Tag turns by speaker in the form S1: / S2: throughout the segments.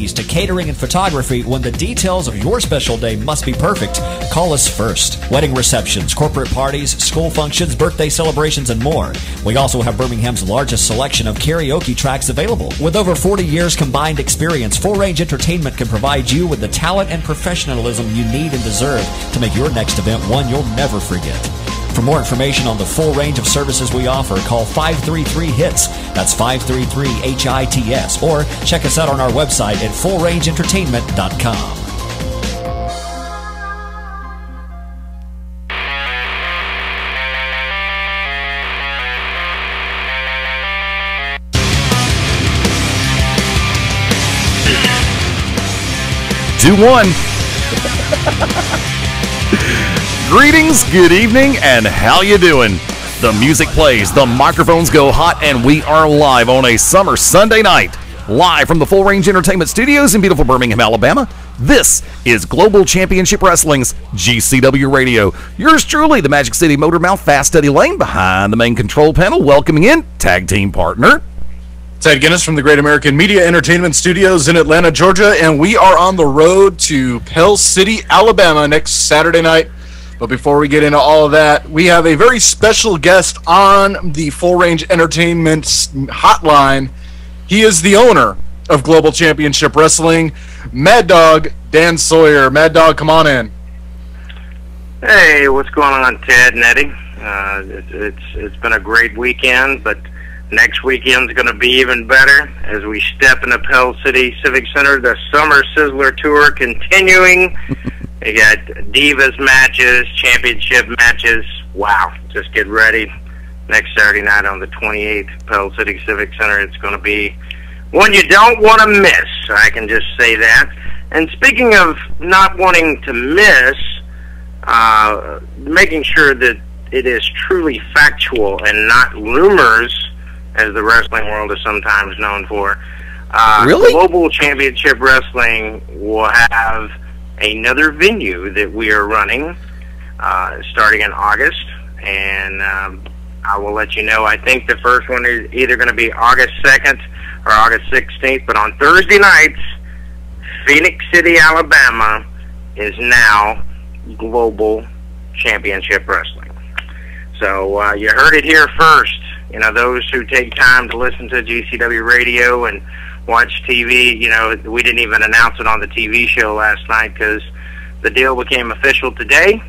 S1: keys to catering and photography. When the details of your special day must be perfect, call us first. Wedding receptions, corporate parties, school functions, birthday celebrations, and more. We also have Birmingham's largest selection of karaoke tracks available. With over 40 years combined experience, Full Range Entertainment can provide you with the talent and professionalism you need and deserve to make your next event one you'll never forget. For more information on the full range of services we offer, call 533-HITS. That's 533-HITS. Or check us out on our website at fullrangeentertainment.com.
S2: Greetings, good evening, and how you doing? The music plays, the microphones go hot, and we are live on a summer Sunday night. Live from the Full Range Entertainment Studios in beautiful Birmingham, Alabama. This is Global Championship Wrestling's GCW Radio. Yours truly, the Magic City Motormouth, Fast Eddie Lane, behind the main control panel, welcoming in tag team partner
S3: Ted Guinness from the Great American Media Entertainment Studios in Atlanta, Georgia, and we are on the road to Pell City, Alabama next Saturday night. But before we get into all of that, we have a very special guest on the Full Range Entertainment hotline. He is the owner of Global Championship Wrestling, Mad Dog Dan Sawyer. Mad Dog, come on in.
S4: Hey, what's going on, Ted and Eddie? It's been a great weekend, but next weekend's going to be even better as we step into Pell City Civic Center. The Summer Sizzler Tour continuing. You got Divas matches, championship matches. Wow, just get ready. Next Saturday night on the 28th, Pell City Civic Center. It's going to be one you don't want to miss. I can just say that. And speaking of not wanting to miss, making sure that it is truly factual and not rumors, as the wrestling world is sometimes known for.
S2: Really?
S4: Global Championship Wrestling will have another venue that we are running starting in August, and I will let you know. I think the first one is either going to be August 2nd or August 16th, but on Thursday nights, Phoenix City, Alabama is now Global Championship Wrestling. So you heard it here first. You know, those who take time to listen to GCW Radio and watch TV, you know, we didn't even announce it on the TV show last night because the deal became official today,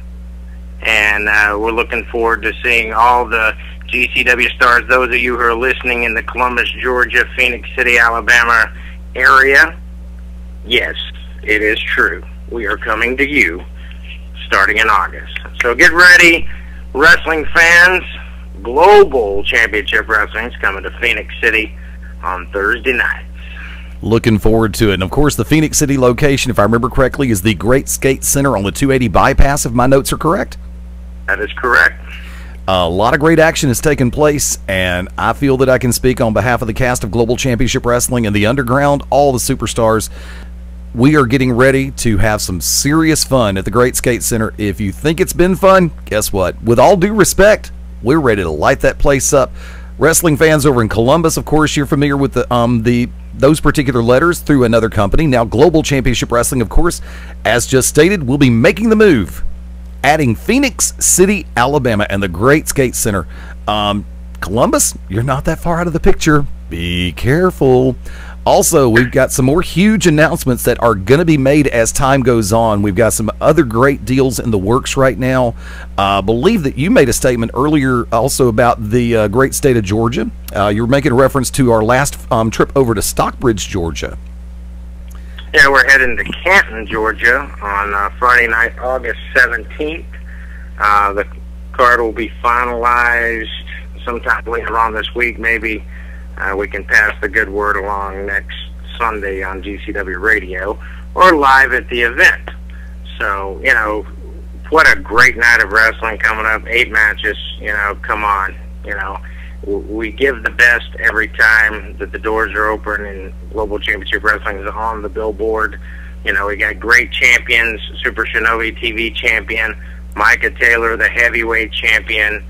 S4: and we're looking forward to seeing all the GCW stars, those of you who are listening in the Columbus, Georgia, Phoenix City, Alabama area. Yes, it is true. We are coming to you starting in August. So get ready, wrestling fans. Global Championship Wrestling is coming to Phoenix City on Thursday nights.
S2: Looking forward to it. And, of course, the Phoenix City location, if I remember correctly, is the Great Skate Center on the 280 bypass, if my notes are correct?
S4: That is correct.
S2: A lot of great action has taken place, and I feel that I can speak on behalf of the cast of Global Championship Wrestling and the Underground, all the superstars. We are getting ready to have some serious fun at the Great Skate Center. If you think it's been fun, guess what? With all due respect, we're ready to light that place up. Wrestling fans over in Columbus, of course, you're familiar with those particular letters through another company. Now, Global Championship Wrestling, of course, as just stated, will be making the move, adding Phoenix City, Alabama, and the Great Skate Center. Columbus, you're not that far out of the picture. Be careful. Also, we've got some more huge announcements that are going to be made as time goes on. We've got some other great deals in the works right now. I believe that you made a statement earlier also about the great state of Georgia. You were making a reference to our last trip over to Stockbridge, Georgia.
S4: Yeah, we're heading to Canton, Georgia on Friday night, August 17th. The card will be finalized sometime later on this week, maybe. We can pass the good word along next Sunday on GCW Radio or live at the event. So, you know, what a great night of wrestling coming up. 8 matches, you know, come on. You know, we give the best every time that the doors are open and Global Championship Wrestling is on the billboard. You know, we got great champions, Super Shinobi TV champion, Micah Taylor, the heavyweight champion,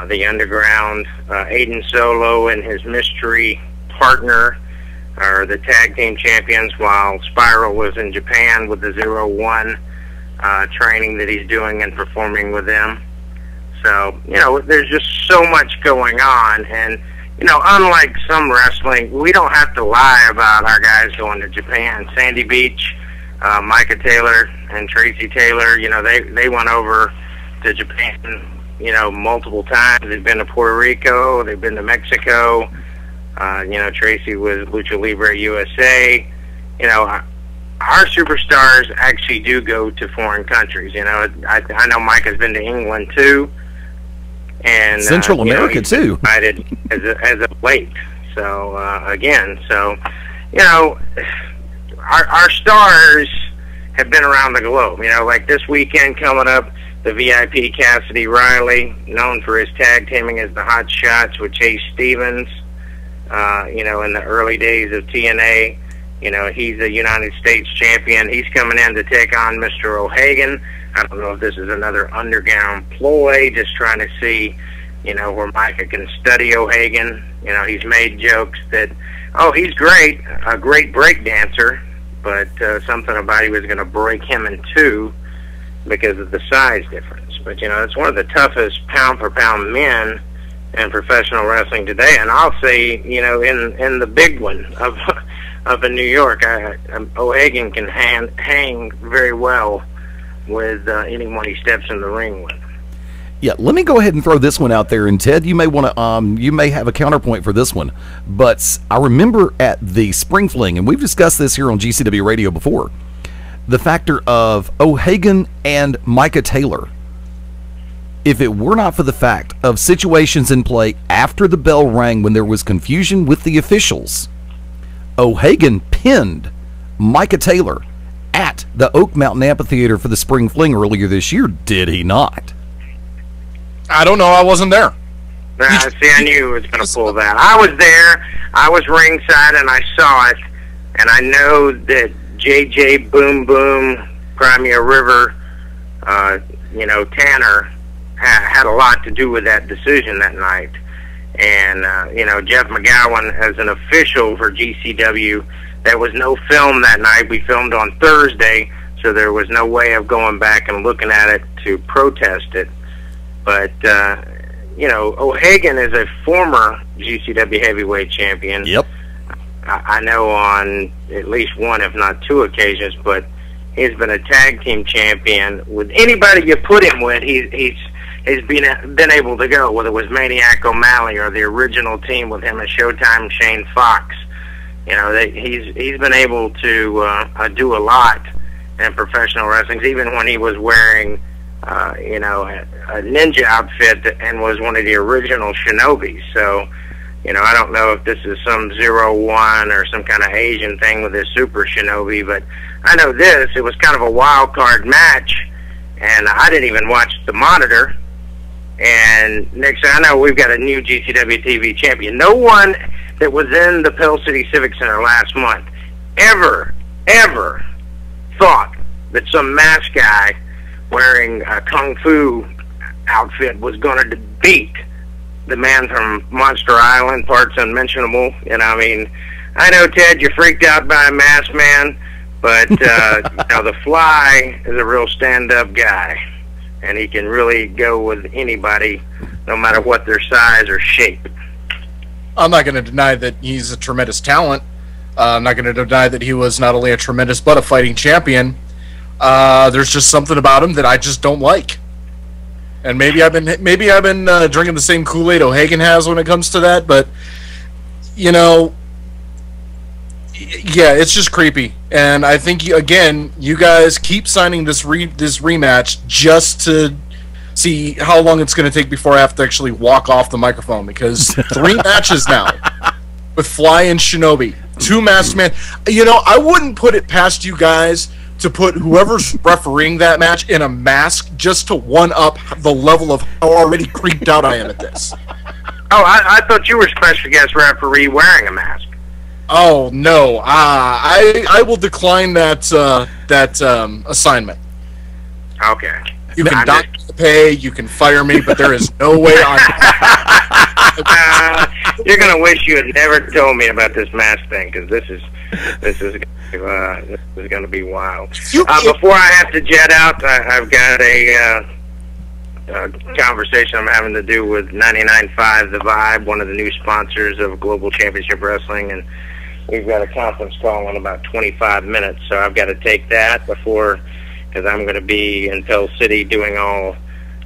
S4: the Underground, Aiden Solo and his mystery partner, are the tag team champions, while Spiral was in Japan with the 0-1 training that he's doing and performing with them. So, you know, there's just so much going on, and, you know, unlike some wrestling, we don't have to lie about our guys going to Japan. Sandy Beach, Micah Taylor and Tracy Taylor, you know, they went over to Japan, you know, multiple times. They've been to Puerto Rico, they've been to Mexico. You know, Tracy was Lucha Libre USA. You know, our superstars actually do go to foreign countries. You know, I know Mike has been to England too, and
S2: Central America too.
S4: Invited as of late. So again, so you know, our stars have been around the globe. You know, like this weekend coming up, the VIP Cassidy Riley, known for his tag teaming as the Hot Shots with Chase Stevens. You know, in the early days of TNA. You know, he's a United States champion. He's coming in to take on Mr. O'Hagan. I don't know if this is another underground ploy, just trying to see, you know, where Micah can study O'Hagan. You know, he's made jokes that, oh, he's great, a great break dancer, but something about he was going to break him in two because of the size difference. But, you know, it's one of the toughest pound-for-pound men in professional wrestling today. And I'll say, you know, in the big one of in New York, O'Hagan can hang very well with anyone he steps in the ring with.
S2: Yeah, let me go ahead and throw this one out there, and Ted, you may want to, you may have a counterpoint for this one, but I remember at the Spring Fling, and we've discussed this here on GCW Radio before, the factor of O'Hagan and Micah Taylor. If it were not for the fact of situations in play after the bell rang when there was confusion with the officials, O'Hagan pinned Micah Taylor at the Oak Mountain Amphitheater for the Spring Fling earlier this year, did he not?
S3: I don't know. I wasn't there.
S4: See, I knew he was going to pull that. I was there. I was ringside, and I saw it. And I know that JJ Boom Boom, Crimea River, you know, Tanner, had a lot to do with that decision that night. And, you know, Jeff McGowan, as an official for GCW, there was no film that night. We filmed on Thursday, so there was no way of going back and looking at it to protest it. But, you know, O'Hagan is a former GCW heavyweight champion.
S2: Yep.
S4: I know on at least one, if not two occasions, but he's been a tag team champion. With anybody you put him with, he's been able to go, whether it was Maniac O'Malley or the original team with him at Showtime, Shane Fox. You know, he's been able to do a lot in professional wrestling, even when he was wearing, you know, a ninja outfit and was one of the original Shinobis. So, you know, I don't know if this is some 0-1 or some kind of Asian thing with this Super Shinobi, but I know this. It was kind of a wild card match, and I didn't even watch the monitor. And next thing I know, we've got a new GCW TV champion. No one that was in the Pell City Civic Center last month ever thought that some masked guy wearing a Kung Fu outfit was going to beat the man from Monster Island, Parts Unmentionable. And I mean, I know, Ted, you're freaked out by a masked man, but you know, the Fly is a real stand-up guy, and he can really go with anybody, no matter what their size or shape.
S3: I'm not going to deny that he's a tremendous talent. I'm not going to deny that he was not only a tremendous but a fighting champion. There's just something about him that I just don't like. And maybe I've been drinking the same Kool-Aid O'Hagan has when it comes to that, but you know, yeah, it's just creepy. And I think again, you guys keep signing this rematch just to see how long it's going to take before I have to actually walk off the microphone, because 3 matches now with Fly and Shinobi, 2 masked men. You know, I wouldn't put it past you guys to put whoever's refereeing that match in a mask just to one-up the level of how already creeped out I am at this.
S4: Oh, I thought you were special guest referee wearing a mask.
S3: Oh, no. I will decline that assignment.
S4: Okay.
S3: You can dock the pay, you can fire me, but there is no way on.
S4: You're gonna wish you had never told me about this mask thing, because this is gonna be wild. Before I have to jet out, I've got a conversation I'm having to do with 99.5 The Vibe, one of the new sponsors of Global Championship Wrestling, and we've got a conference call in about 25 minutes, so I've got to take that before, because I'm going to be in Pell City doing all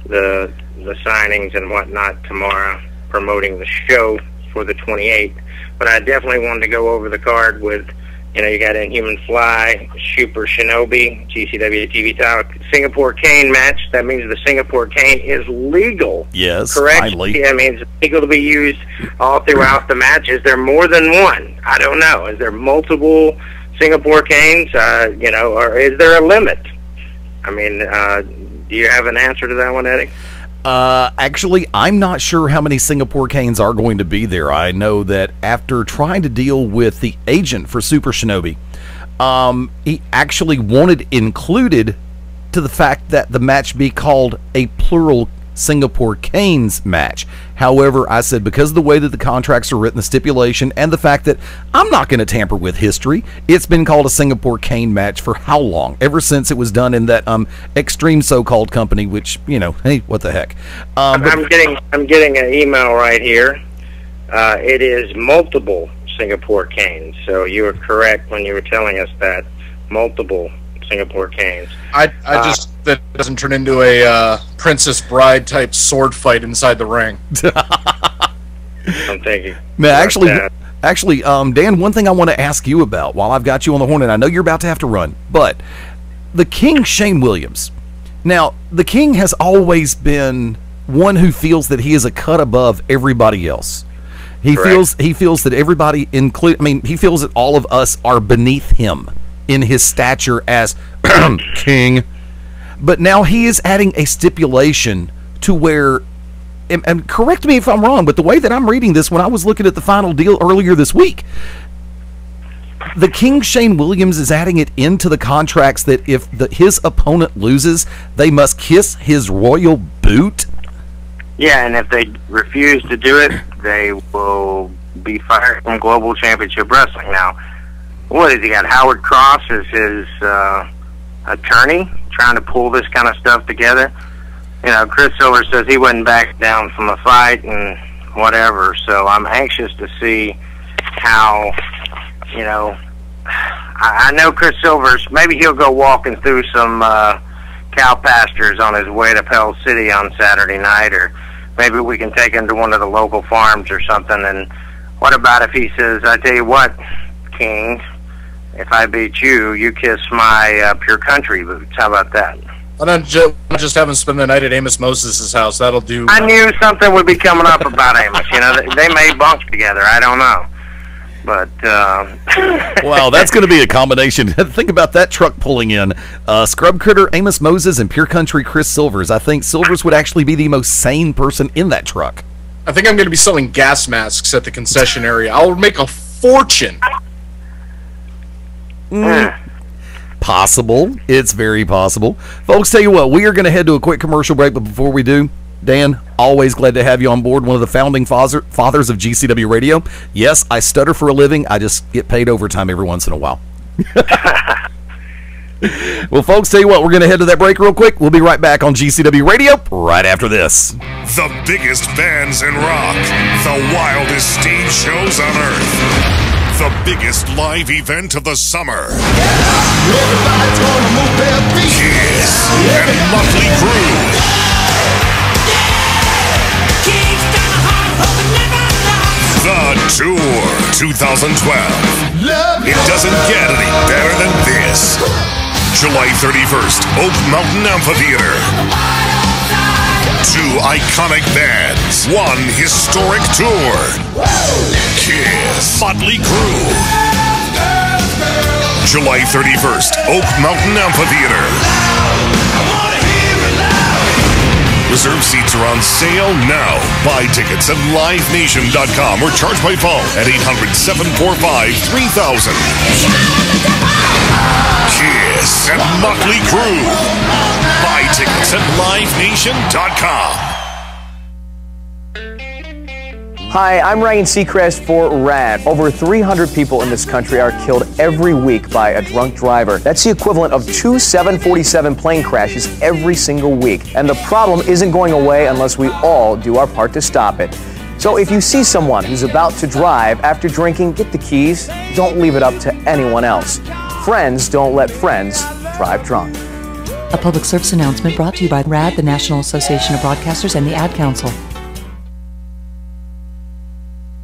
S4: the signings and whatnot tomorrow, promoting the show for the 28th. But I definitely wanted to go over the card with, you got Inhuman Fly, Super Shinobi, GCW TV title, Singapore Cane match. That means the Singapore Cane is legal.
S2: Yes,
S4: correct?
S2: finally.
S4: Yeah, I mean, it's legal to be used all throughout the match. Is there more than one? I don't know. Is there multiple Singapore Canes? Or is there a limit? I mean, do you have an answer to that one, Eddie?
S2: Actually, I'm not sure how many Singapore Canes are going to be there. I know that after trying to deal with the agent for Super Shinobi, he actually wanted included to the fact that the match be called a plural Singapore Canes match. However, I said because of the way that the contracts are written, the stipulation, and the fact that I'm not going to tamper with history, it's been called a Singapore Cane match for how long? Ever since it was done in that extreme so-called company, which, hey, what the heck?
S4: I'm getting an email right here. It is multiple Singapore Canes. So you were correct when you were telling us that. Multiple Singapore Canes.
S3: I just that doesn't turn into a Princess Bride type sword fight inside the ring.
S4: I'm thinking.
S2: Man, actually, Dan, one thing I want to ask you about while I've got you on the horn, and I know you're about to have to run, but the King, Shane Williams. Now, the King has always been one who feels that he is a cut above everybody else. He feels that everybody, he feels that all of us are beneath him in his stature as King. But now he is adding a stipulation to where, and correct me if I'm wrong, but the way that I'm reading this, when I was looking at the final deal earlier this week, the King, Shane Williams, is adding it into the contracts that if his opponent loses, they must kiss his royal boot.
S4: Yeah, and if they refuse to do it, they will be fired from Global Championship Wrestling. Now, what has he got? Howard Cross as his attorney, trying to pull this kind of stuff together. Chris Silver says he wouldn't back down from a fight and whatever. So I'm anxious to see how, I know Chris Silver's, maybe he'll go walking through some cow pastures on his way to Pell City on Saturday night, or maybe we can take him to one of the local farms or something. And what about if he says, I tell you what, King, if I beat you, you kiss my Pure Country boots. How about that?
S3: Why not just have him spend the night at Amos Moses' house? That'll do.
S4: I knew something would be coming up about Amos. They may bunk together. I don't know. But,
S2: wow, that's going to be a combination. Think about that truck pulling in. Scrub Critter, Amos Moses, and Pure Country Chris Silvers. I think Silvers would actually be the most sane person in that truck.
S3: I think I'm going to be selling gas masks at the concession area. I'll make a fortune.
S2: Possible. It's very possible. Folks, tell you what, we are going to head to a quick commercial break, but before we do, Dan, always glad to have you on board, one of the founding fathers of GCW Radio. Yes, I stutter for a living. I just get paid overtime every once in a while. Well, folks, tell you what, we're going to head to that break real quick. We'll be right back on GCW Radio right after this.
S5: The biggest bands in rock, the wildest stage shows on earth, the biggest live event of the summer. Kiss and Motley Crue. The Tour 2012. It doesn't get any better than this. July 31st, Oak Mountain Amphitheater. 2 iconic bands, 1 historic tour. Kiss, Motley Crue. July 31st, Oak Mountain Amphitheater. Reserve seats are on sale now. Buy tickets at livenation.com or charge by phone at 800-745-3000. Kiss and Motley Crue. Buy tickets at livenation.com.
S6: Hi, I'm Ryan Seacrest for RAD. Over 300 people in this country are killed every week by a drunk driver. That's the equivalent of 2 747 plane crashes every single week. And the problem isn't going away unless we all do our part to stop it. So if you see someone who's about to drive after drinking, get the keys. Don't leave it up to anyone else. Friends don't let friends drive drunk.
S7: A public service announcement brought to you by RAD, the National Association of Broadcasters, and the Ad Council.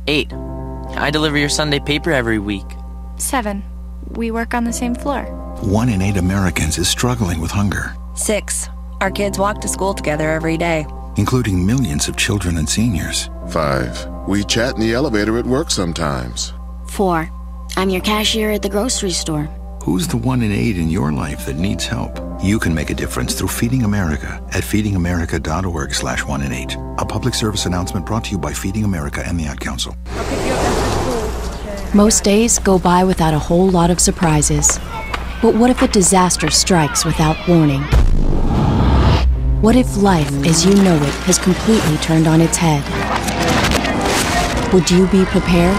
S8: 8. I deliver your Sunday paper every week.
S9: 7. We work on the same floor.
S10: 1 in 8 Americans is struggling with hunger.
S11: 6. Our kids walk to school together every day,
S10: including millions of children and seniors.
S12: 5. We chat in the elevator at work sometimes.
S13: 4. I'm your cashier at the grocery store.
S10: Who's the 1 in 8 in your life that needs help? You can make a difference through Feeding America at feedingamerica.org/1 in 8. A public service announcement brought to you by Feeding America and the Ad Council.
S14: Most days go by without a whole lot of surprises. But what if a disaster strikes without warning? What if life, as you know it, has completely turned on its head? Would you be prepared?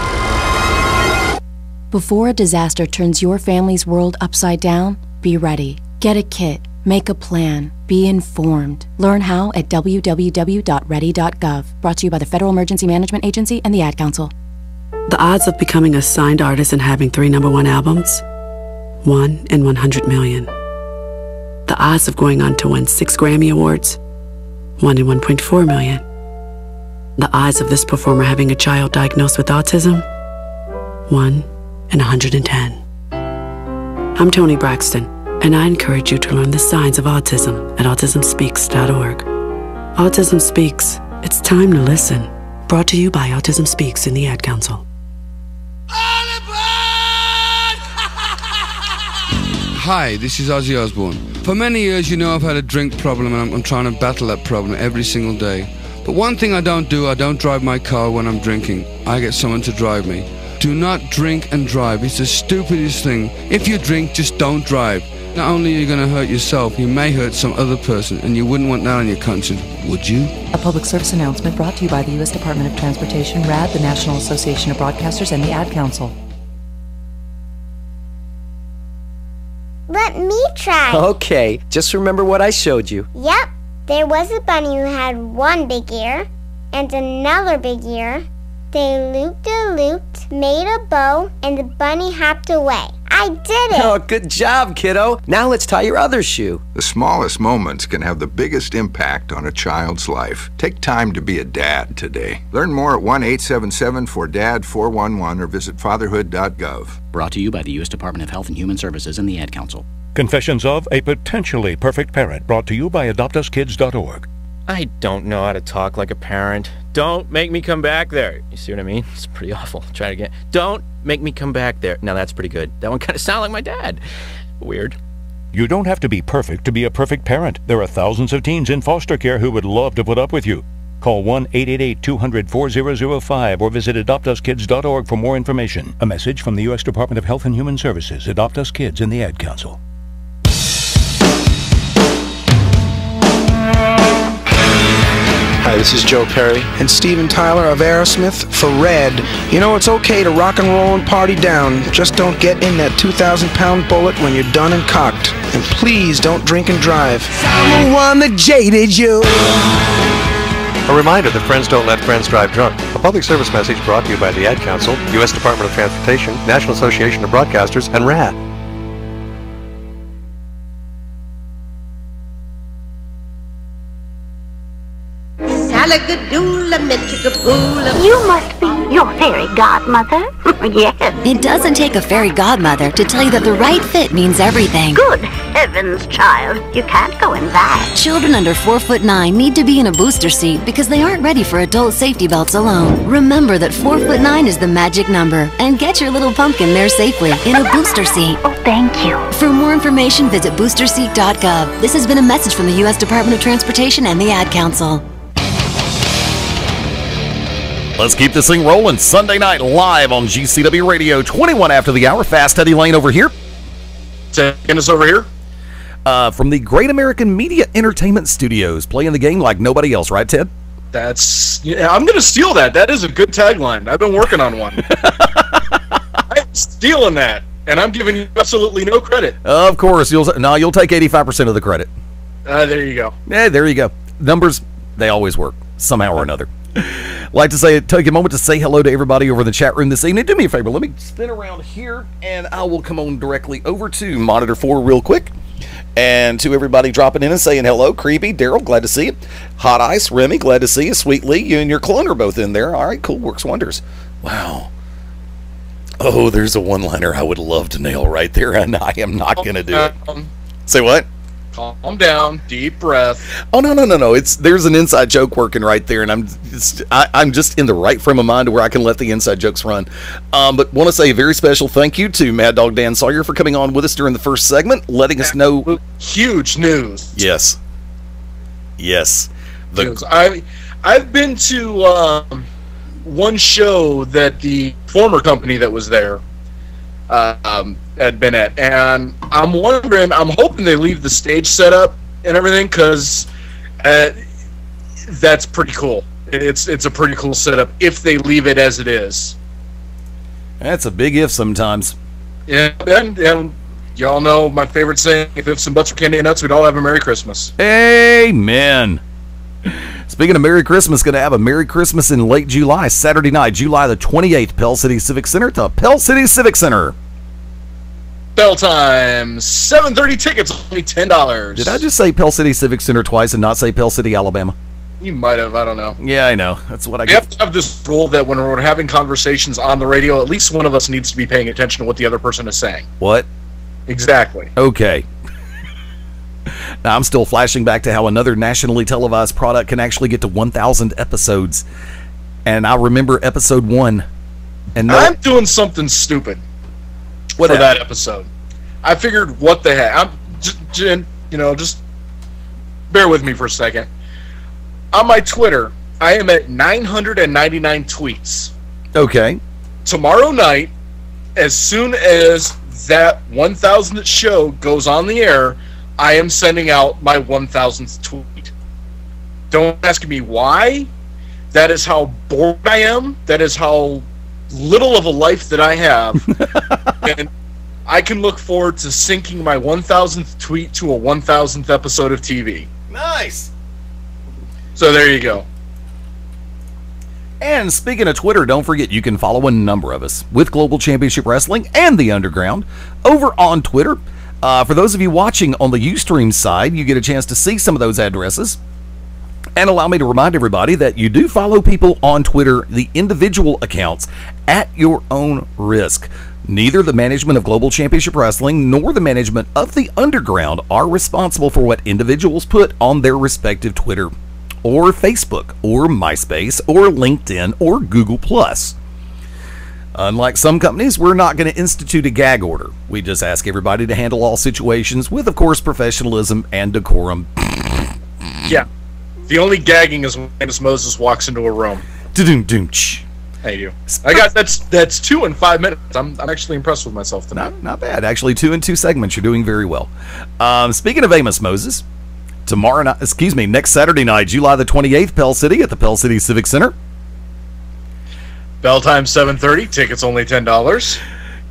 S14: Before a disaster turns your family's world upside down, be ready. Get a kit. Make a plan. Be informed. Learn how at www.ready.gov. Brought to you by the Federal Emergency Management Agency and the Ad Council.
S15: The odds of becoming a signed artist and having 3 #1 albums? 1 in 100 million. The odds of going on to win 6 Grammy Awards? 1 in 1.4 million. The odds of this performer having a child diagnosed with autism? 1 in 110. I'm Toni Braxton, and I encourage you to learn the signs of autism at autismspeaks.org. Autism Speaks. It's time to listen. Brought to you by Autism Speaks and the Ad Council.
S16: Hi, this is Ozzy Osbourne. For many years, you know I've had a drink problem, and I'm trying to battle that problem every single day. But one thing I don't do, I don't drive my car when I'm drinking. I get someone to drive me. Do not drink and drive. It's the stupidest thing. If you drink, just don't drive. Not only are you going to hurt yourself, you may hurt some other person, and you wouldn't want that on your conscience, would you?
S7: A public service announcement brought to you by the U.S. Department of Transportation, RAD, the National Association of Broadcasters, and the Ad Council.
S17: Let me try.
S18: Okay, just remember what I showed you.
S17: Yep, there was a bunny who had one big ear and another big ear. They looped-a-looped, made a bow, and the bunny hopped away. I did it!
S18: Oh, good job, kiddo. Now let's tie your other shoe.
S19: The smallest moments can have the biggest impact on a child's life. Take time to be a dad today. Learn more at 1-877-4DAD-411 or visit fatherhood.gov.
S20: Brought to you by the U.S. Department of Health and Human Services and the Ad Council.
S21: Confessions of a Potentially Perfect Parent, brought to you by adoptuskids.org.
S22: I don't know how to talk like a parent. Don't make me come back there. You see what I mean? It's pretty awful. Try it again. Don't make me come back there. Now that's pretty good. That one kind of sounded like my dad. Weird.
S21: You don't have to be perfect to be a perfect parent. There are thousands of teens in foster care who would love to put up with you. Call 1-888-200-4005 or visit adoptuskids.org for more information. A message from the U.S. Department of Health and Human Services, Adopt Us Kids, and the Ad Council.
S23: Hi, this is Joe Perry and Steven Tyler of Aerosmith for Red. You know, it's okay to rock and roll and party down. Just don't get in that 2,000-pound bullet when you're done and cocked. And please don't drink and drive. I'm the one that jaded you.
S24: A reminder that friends don't let friends drive drunk. A public service message brought to you by the Ad Council, U.S. Department of Transportation, National Association of Broadcasters, and RAD.
S25: You must be your fairy godmother. Yes.
S26: It doesn't take a fairy godmother to tell you that the right fit means everything.
S25: Good heavens, child. You can't go in that.
S26: Children under 4'9" need to be in a booster seat because they aren't ready for adult safety belts alone. Remember that 4'9" is the magic number, and get your little pumpkin there safely in a booster seat.
S25: Oh, thank you.
S26: For more information, visit boosterseat.gov. This has been a message from the U.S. Department of Transportation and the Ad Council.
S2: Let's keep this thing rolling. Sunday night live on GCW Radio, 21 after the hour. Fast Eddie Lane over here.
S3: Dennis over here.
S2: from the Great American Media Entertainment Studios, playing the game like nobody else, right, Ted?
S3: I'm going to steal that. That is a good tagline. I've been working on one. I'm stealing that, and I'm giving you absolutely no credit.
S2: Of course. You'll take 85% of the credit.
S3: There you go.
S2: Yeah, there you go. Numbers, they always work, somehow or another. Like to take a moment to say hello to everybody over in the chat room this evening. Do me a favor, let me spin around here, and I will come on directly over to Monitor 4 real quick. And to everybody dropping in and saying hello, Creepy, Daryl, glad to see you. Hot Ice, Remy, glad to see you. Sweet Lee, you and your clone are both in there. All right, cool, works wonders. Wow. Oh, there's a one-liner I would love to nail right there, and I am not going to do it. Say what?
S3: Calm down, deep breath.
S2: Oh, no. There's an inside joke working right there, and I'm just in the right frame of mind to where I can let the inside jokes run. But want to say a very special thank you to Mad Dog Dan Sawyer for coming on with us during the first segment, letting us know.
S3: Huge news.
S2: Yes.
S3: I've been to one show that the former company that was there had been at, and I'm hoping they leave the stage set up and everything, because that's pretty cool. It's a pretty cool setup if they leave it as it is.
S2: That's a big if sometimes.
S3: Yeah, and y'all know my favorite saying, if ifs and buts were candy and nuts, we'd all have a Merry Christmas.
S2: Amen. Speaking of Merry Christmas, going to have a Merry Christmas in late July, Saturday night, July the 28th, Pell City Civic Center to Pell City Civic Center.
S3: Bell time, 7:30 tickets, only $10.
S2: Did I just say Pell City Civic Center twice and not say Pell City, Alabama?
S3: You might have, I don't know.
S2: Yeah, I know. That's what I
S3: We have to have this rule that when we're having conversations on the radio, at least one of us needs to be paying attention to what the other person is saying.
S2: What?
S3: Exactly.
S2: Okay. Now, I'm still flashing back to how another nationally televised product can actually get to 1,000 episodes. And I remember episode 1. And
S3: I'm doing something stupid for that episode. I figured what the heck. I'm just bear with me for a second. On my Twitter, I am at 999 tweets.
S2: Okay.
S3: Tomorrow night, as soon as that 1,000th show goes on the air, I am sending out my 1,000th tweet. Don't ask me why. That is how bored I am. That is how little of a life that I have. And I can look forward to syncing my 1,000th tweet to a 1,000th episode of TV.
S2: Nice.
S3: So there you go.
S2: And speaking of Twitter, don't forget you can follow a number of us with Global Championship Wrestling and the Underground over on Twitter. For those of you watching on the Ustream side, you get a chance to see some of those addresses. And allow me to remind everybody that you do follow people on Twitter, the individual accounts, at your own risk. Neither the management of Global Championship Wrestling nor the management of the Underground are responsible for what individuals put on their respective Twitter, or Facebook, or MySpace, or LinkedIn, or Google+. Unlike some companies, we're not going to institute a gag order. We just ask everybody to handle all situations with, of course, professionalism and decorum.
S3: Yeah. The only gagging is when Amos Moses walks into a room.
S2: Da-doom-doom-ch.
S3: Hey, you. That's 2 in 5 minutes. I'm actually impressed with myself tonight.
S2: Not bad. Actually, 2 in 2 segments. You're doing very well. Speaking of Amos Moses, next Saturday night, July the 28th, Pell City at the Pell City Civic Center.
S3: Bell time 7:30. Tickets only $10.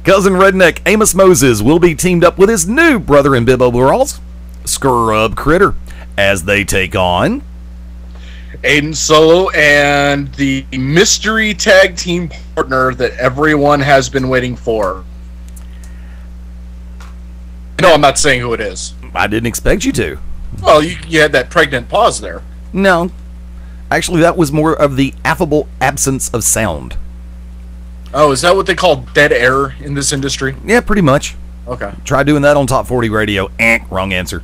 S2: Cousin Redneck Amos Moses will be teamed up with his new brother in Bib overalls, Scrub Critter, as they take on
S3: Aiden Solo and the mystery tag team partner that everyone has been waiting for. No, I'm not saying who it is.
S2: I didn't expect you to.
S3: Well, you had that pregnant pause there.
S2: No. Actually, that was more of the affable absence of sound.
S3: Oh, is that what they call dead air in this industry?
S2: Yeah, pretty much.
S3: Okay.
S2: Try doing that on Top 40 Radio. Wrong answer.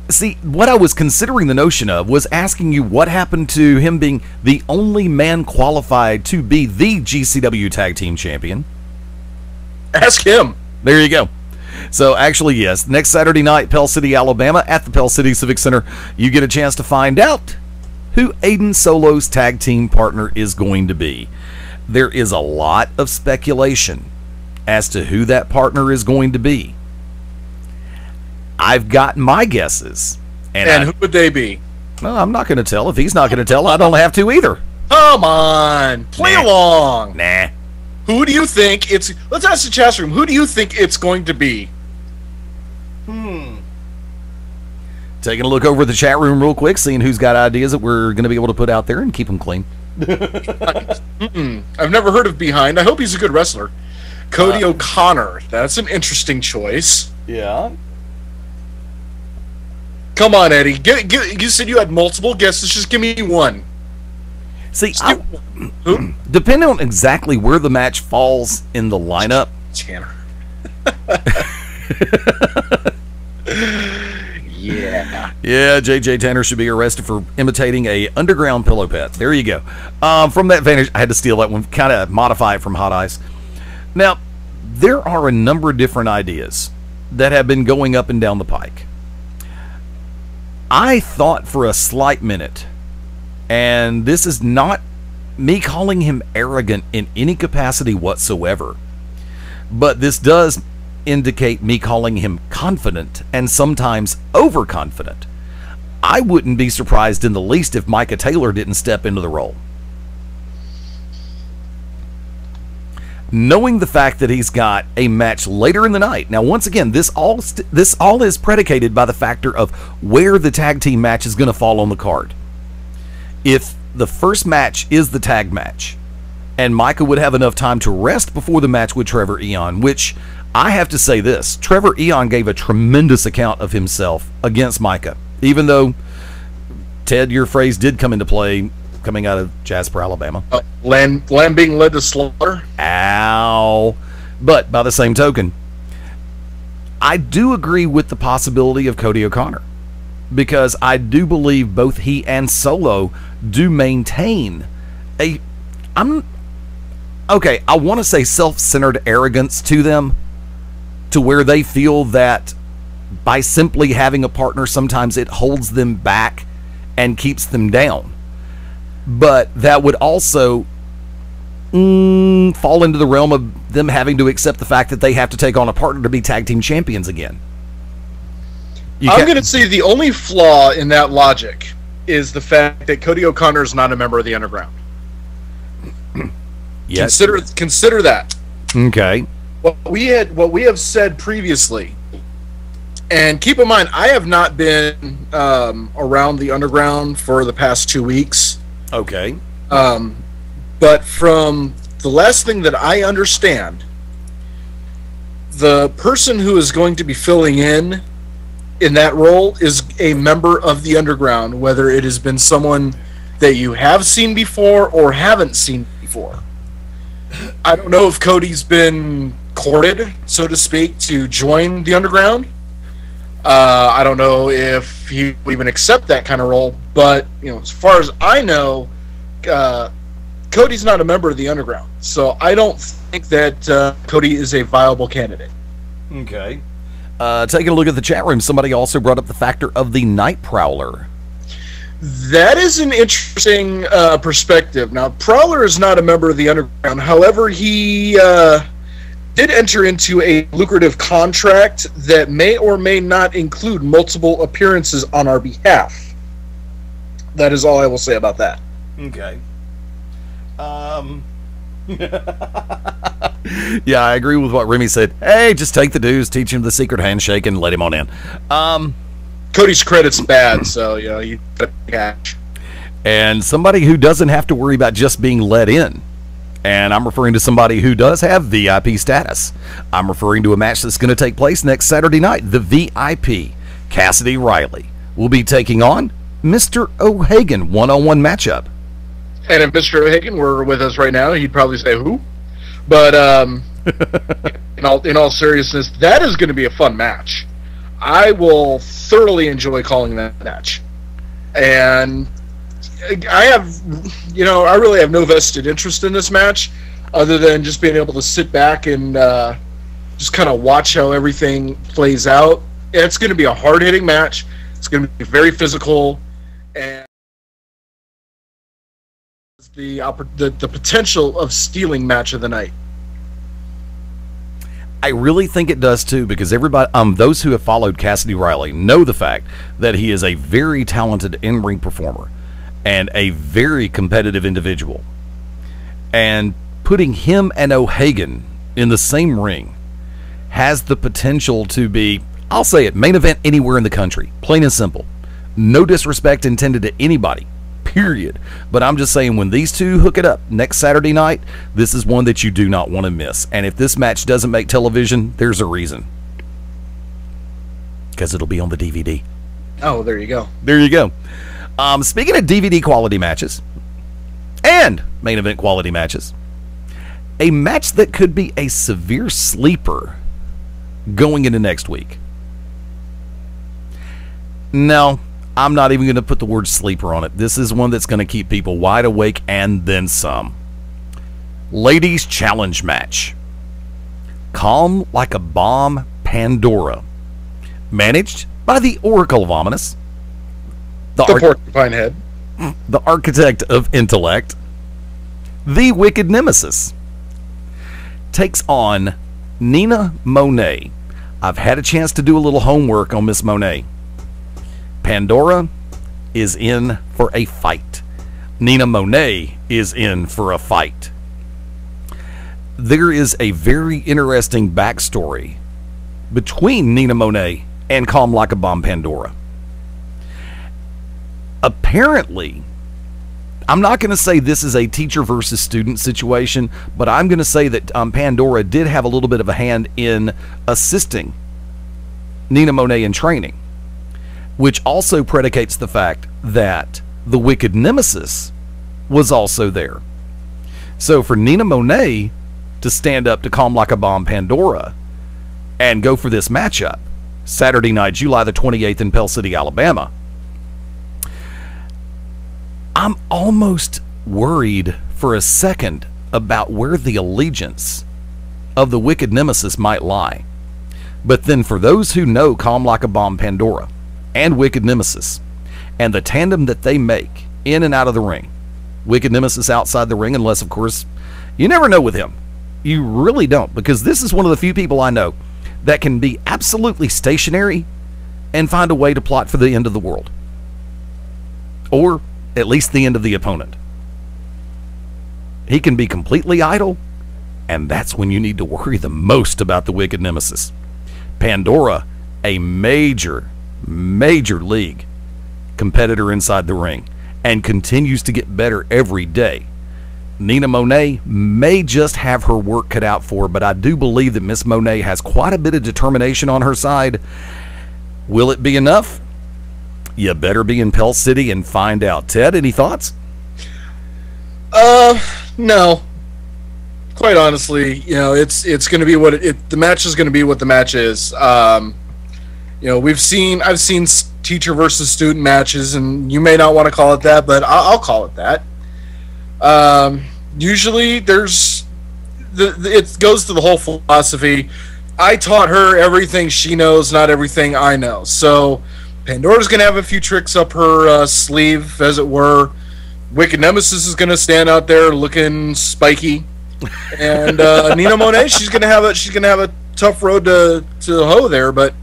S2: See, what I was considering the notion of was asking you what happened to him being the only man qualified to be the GCW Tag Team Champion.
S3: Ask him.
S2: There you go. So, actually, yes, next Saturday night, Pell City, Alabama, at the Pell City Civic Center, you get a chance to find out who Aiden Solo's tag team partner is going to be. There is a lot of speculation as to who that partner is going to be. I've got my guesses.
S3: And who would they be?
S2: Well, I'm not going to tell. If he's not going to tell, I don't have to either.
S3: Come on. Play along.
S2: Nah.
S3: Who do you think it's... Let's ask the chat room. Who do you think it's going to be?
S2: Taking a look over the chat room real quick, seeing who's got ideas that we're going to be able to put out there and keep them clean.
S3: I've never heard of Behind. I hope he's a good wrestler. Cody O'Connor. That's an interesting choice.
S2: Yeah.
S3: Come on, Eddie. You said you had multiple guesses. Just give me one.
S2: See, depending on exactly where the match falls in the lineup.
S3: Tanner. Yeah.
S2: Yeah, J.J. Tanner should be arrested for imitating a underground pillow pet. There you go. From that vantage, I had to steal that one, kind of modify it from Hot Ice. Now, there are a number of different ideas that have been going up and down the pike. I thought for a slight minute, and this is not me calling him arrogant in any capacity whatsoever, but this does indicate me calling him confident and sometimes overconfident. I wouldn't be surprised in the least if Micah Taylor didn't step into the role. Knowing the fact that he's got a match later in the night. Now, once again, this all is predicated by the factor of where the tag team match is going to fall on the card. If the first match is the tag match, and Micah would have enough time to rest before the match with Trevor Eon, which I have to say this, Trevor Eon gave a tremendous account of himself against Micah, even though, Ted, your phrase did come into play coming out of Jasper, Alabama.
S3: Lamb being led to slaughter?
S2: Ow. But by the same token, I do agree with the possibility of Cody O'Connor, because I do believe both he and Solo do maintain I want to say self-centered arrogance to them, to where they feel that by simply having a partner, sometimes it holds them back and keeps them down. But that would also fall into the realm of them having to accept the fact that they have to take on a partner to be tag team champions again.
S3: I'm going to say the only flaw in that logic is the fact that Cody O'Connor is not a member of the Underground.
S2: Yes.
S3: Consider that.
S2: Okay.
S3: What we have said previously, and keep in mind, I have not been around the Underground for the past 2 weeks.
S2: Okay.
S3: But from the last thing that I understand, the person who is going to be filling in that role is a member of the Underground, whether it has been someone that you have seen before or haven't seen before. I don't know if Cody's been courted, so to speak, to join the Underground. I don't know if he would even accept that kind of role, but as far as I know, Cody's not a member of the Underground, so I don't think that Cody is a viable candidate.
S2: Okay. Taking a look at the chat room, somebody also brought up the factor of the Night Prowler.
S3: That is an interesting perspective. Now, Prowler is not a member of the Underground. However, he did enter into a lucrative contract that may or may not include multiple appearances on our behalf. That is all I will say about that.
S2: Okay. Yeah, I agree with what Remy said. Hey, just take the dues, teach him the secret handshake, and let him on in.
S3: Cody's credit's bad, so you got to catch.
S2: And somebody who doesn't have to worry about just being let in. And I'm referring to somebody who does have VIP status. I'm referring to a match that's going to take place next Saturday night. The VIP, Cassidy Riley, will be taking on Mr. O'Hagan, one-on-one matchup.
S3: And if Mr. O'Hagan were with us right now, he'd probably say, who? But in all seriousness, that is going to be a fun match. I will thoroughly enjoy calling that match. And I really have no vested interest in this match other than just being able to sit back and just kind of watch how everything plays out. It's going to be a hard-hitting match. It's going to be very physical, and the potential of stealing match of the night.
S2: I really think it does too, because everybody, those who have followed Cassidy Riley know the fact that he is a very talented in-ring performer and a very competitive individual. And putting him and O'Hagan in the same ring has the potential to be, I'll say it, main event anywhere in the country. Plain and simple. No disrespect intended to anybody, period. But I'm just saying, when these two hook it up next Saturday night, this is one that you do not want to miss. And if this match doesn't make television, there's a reason. Because it'll be on the DVD.
S3: Oh, there you go.
S2: There you go. Speaking of DVD quality matches and main event quality matches, a match that could be a severe sleeper going into next week. No, I'm not even going to put the word sleeper on it. This is one that's going to keep people wide awake and then some. Ladies Challenge match. Calm Like a Bomb Pandora. Managed by the Oracle of Ominous.
S3: The Porcupine Head.
S2: The Architect of Intellect. The Wicked Nemesis. Takes on Nina Monet. I've had a chance to do a little homework on Miss Monet. Pandora is in for a fight. Nina Monet is in for a fight. There is a very interesting backstory between Nina Monet and Calm Like a Bomb Pandora. Apparently, I'm not going to say this is a teacher versus student situation, but I'm going to say that Pandora did have a little bit of a hand in assisting Nina Monet in training, which also predicates the fact that the Wicked Nemesis was also there. So for Nina Monet to stand up to Calm Like a Bomb Pandora and go for this matchup Saturday night, July the 28th in Pell City, Alabama, I'm almost worried for a second about where the allegiance of the Wicked Nemesis might lie. But then for those who know Calm Like a Bomb Pandora and Wicked Nemesis and the tandem that they make in and out of the ring, Wicked Nemesis outside the ring, unless, of course, you never know with him. You really don't, because this is one of the few people I know that can be absolutely stationary and find a way to plot for the end of the world. Or at least the end of the opponent. He can be completely idle, and that's when you need to worry the most about the Wicked Nemesis. Pandora, a major league competitor inside the ring, and continues to get better every day. Nina Monet may just have her work cut out for her, but I do believe that Miss Monet has quite a bit of determination on her side. Will it be enough? You better be in Pell City and find out. Ted, any thoughts?
S3: No. Quite honestly, it's going to be what the match is going to be what the match is. I've seen teacher versus student matches, and you may not want to call it that, but I'll call it that. Usually it goes to the whole philosophy. I taught her everything she knows, not everything I know. So Pandora's going to have a few tricks up her sleeve, as it were. Wicked Nemesis is going to stand out there looking spiky, and Nina Monet, she's going to have a tough road to hoe there. But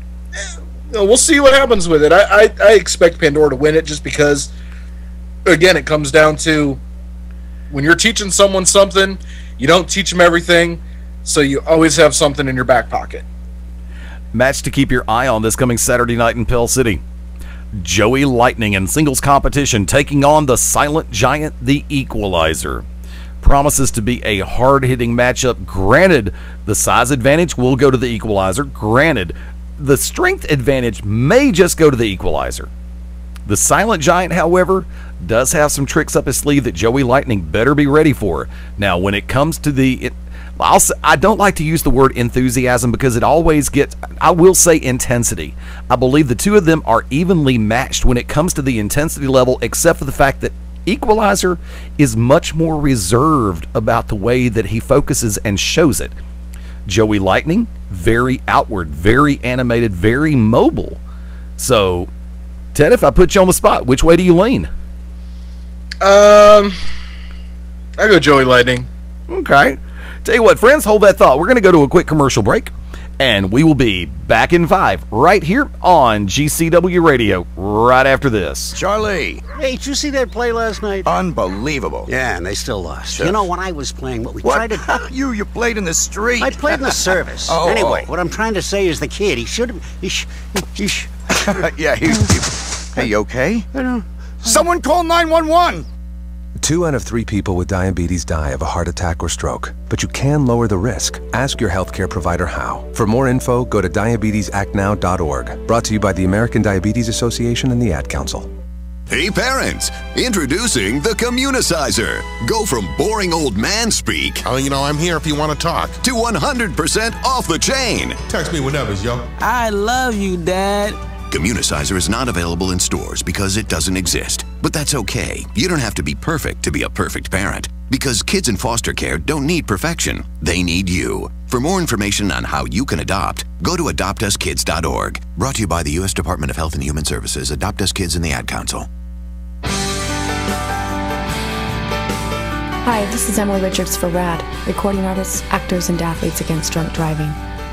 S3: we'll see what happens with it. I expect Pandora to win it, just because, again, it comes down to when you're teaching someone something, you don't teach them everything, so you always have something in your back pocket.
S2: Match to keep your eye on this coming Saturday night in Pell City. Joey Lightning in singles competition taking on the Silent Giant, the Equalizer. Promises to be a hard-hitting matchup. Granted, the size advantage will go to the Equalizer. Granted, the strength advantage may just go to the Equalizer. The Silent Giant, however, does have some tricks up his sleeve that Joey Lightning better be ready for. Now, when it comes to I don't like to use the word enthusiasm, because it always gets, I will say intensity. I believe the two of them are evenly matched when it comes to the intensity level, except for the fact that Equalizer is much more reserved about the way that he focuses and shows it. Joey Lightning, very outward, very animated, very mobile. So, Ted, if I put you on the spot, which way do you lean?
S3: I go Joey Lightning.
S2: Okay. Tell you what, friends, hold that thought. We're going to go to a quick commercial break. And we will be back in 5 right here on GCW Radio right after this.
S1: Charlie.
S4: Hey, did you see that play last night?
S1: Unbelievable.
S4: Yeah, and they still lost.
S1: Sure.
S4: You know, when I was playing, what we
S1: What?
S4: tried to...
S1: You played in the street.
S4: I played in the service. Anyway, what I'm trying to say is the kid, he should have...
S1: Yeah, Hey, you okay? I don't... Someone call 911!
S5: 2 out of 3 people with diabetes die of a heart attack or stroke, but you can lower the risk. Ask your healthcare provider how. For more info, go to diabetesactnow.org. Brought to you by the American Diabetes Association and the Ad Council.
S6: Hey parents, introducing the Communicizer. Go from boring old man speak.
S12: Oh, you know, I'm here if you want to talk.
S6: To 100% off the chain.
S12: Text me whenever, yo.
S8: I love you, Dad.
S6: Communicizer is not available in stores because it doesn't exist. But that's okay. You don't have to be perfect to be a perfect parent. Because kids in foster care don't need perfection. They need you. For more information on how you can adopt, go to adoptuskids.org. Brought to you by the U.S. Department of Health and Human Services, Adopt Us Kids, and the Ad Council.
S9: Hi, this is Emily Richards for RAD, recording artists, actors, and athletes against drunk driving.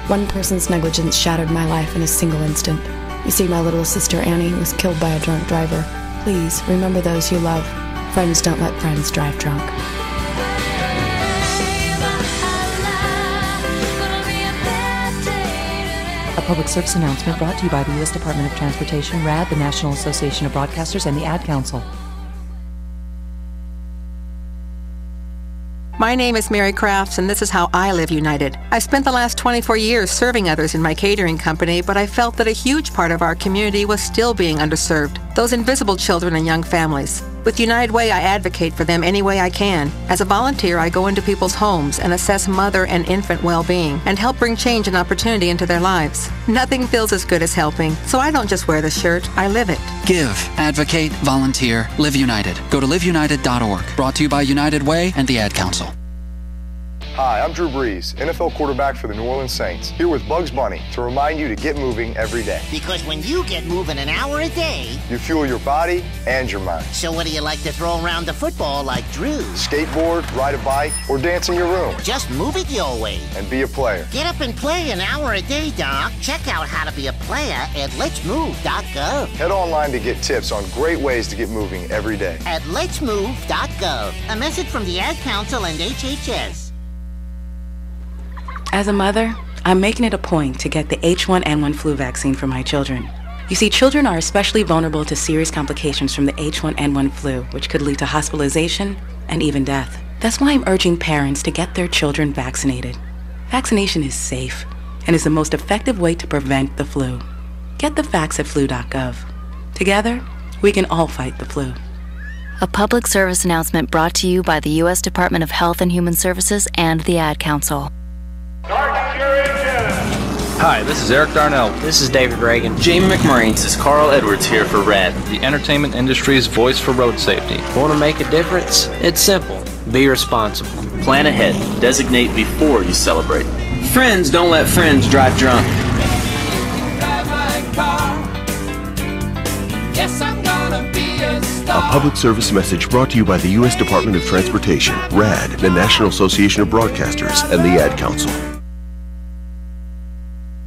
S9: One person's negligence shattered my life in a single instant. You see, my little sister Annie was killed by a drunk driver. Please, remember those you love. Friends don't let friends drive drunk.
S7: A public service announcement brought to you by the U.S. Department of Transportation, RAD, the National Association of Broadcasters, and the Ad Council.
S27: My name is Mary Crafts, and this is how I live united. I spent the last 24 years serving others in my catering company, but I felt that a huge part of our community was still being underserved. Those invisible children and young families. With United Way, I advocate for them any way I can. As a volunteer, I go into people's homes and assess mother and infant well-being and help bring change and opportunity into their lives. Nothing feels as good as helping, so I don't just wear the shirt, I live it.
S28: Give, advocate, volunteer, Live United. Go to liveunited.org. Brought to you by United Way and the Ad Council.
S29: Hi, I'm Drew Brees, NFL quarterback for the New Orleans Saints, here with Bugs Bunny to remind you to get moving every day.
S30: Because when you get moving an hour a day,
S29: you fuel your body and your mind.
S30: So what do you like to throw around the football like Drew?
S29: Skateboard, ride a bike, or dance in your room.
S30: Just move it your way.
S29: And be a player.
S30: Get up and play an hour a day, Doc. Check out how to be a player at letsmove.gov.
S29: Head online to get tips on great ways to get moving every day.
S30: At letsmove.gov. A message from the Ad Council and HHS.
S31: As a mother, I'm making it a point to get the H1N1 flu vaccine for my children. You see, children are especially vulnerable to serious complications from the H1N1 flu, which could lead to hospitalization and even death. That's why I'm urging parents to get their children vaccinated. Vaccination is safe and is the most effective way to prevent the flu. Get the facts at flu.gov. Together, we can all fight the flu.
S26: A public service announcement brought to you by the U.S. Department of Health and Human Services and the Ad Council.
S32: Hi, this is Eric Darnell.
S33: This is David Reagan.
S32: Jamie McMurray. This is Carl Edwards here for RAD, the entertainment industry's voice for road safety.
S33: Want to make a difference? It's simple. Be responsible.
S32: Plan ahead. Designate before you celebrate.
S33: Friends don't let friends drive drunk.
S34: A public service message brought to you by the U.S. Department of Transportation, RAD, the National Association of Broadcasters, and the Ad Council.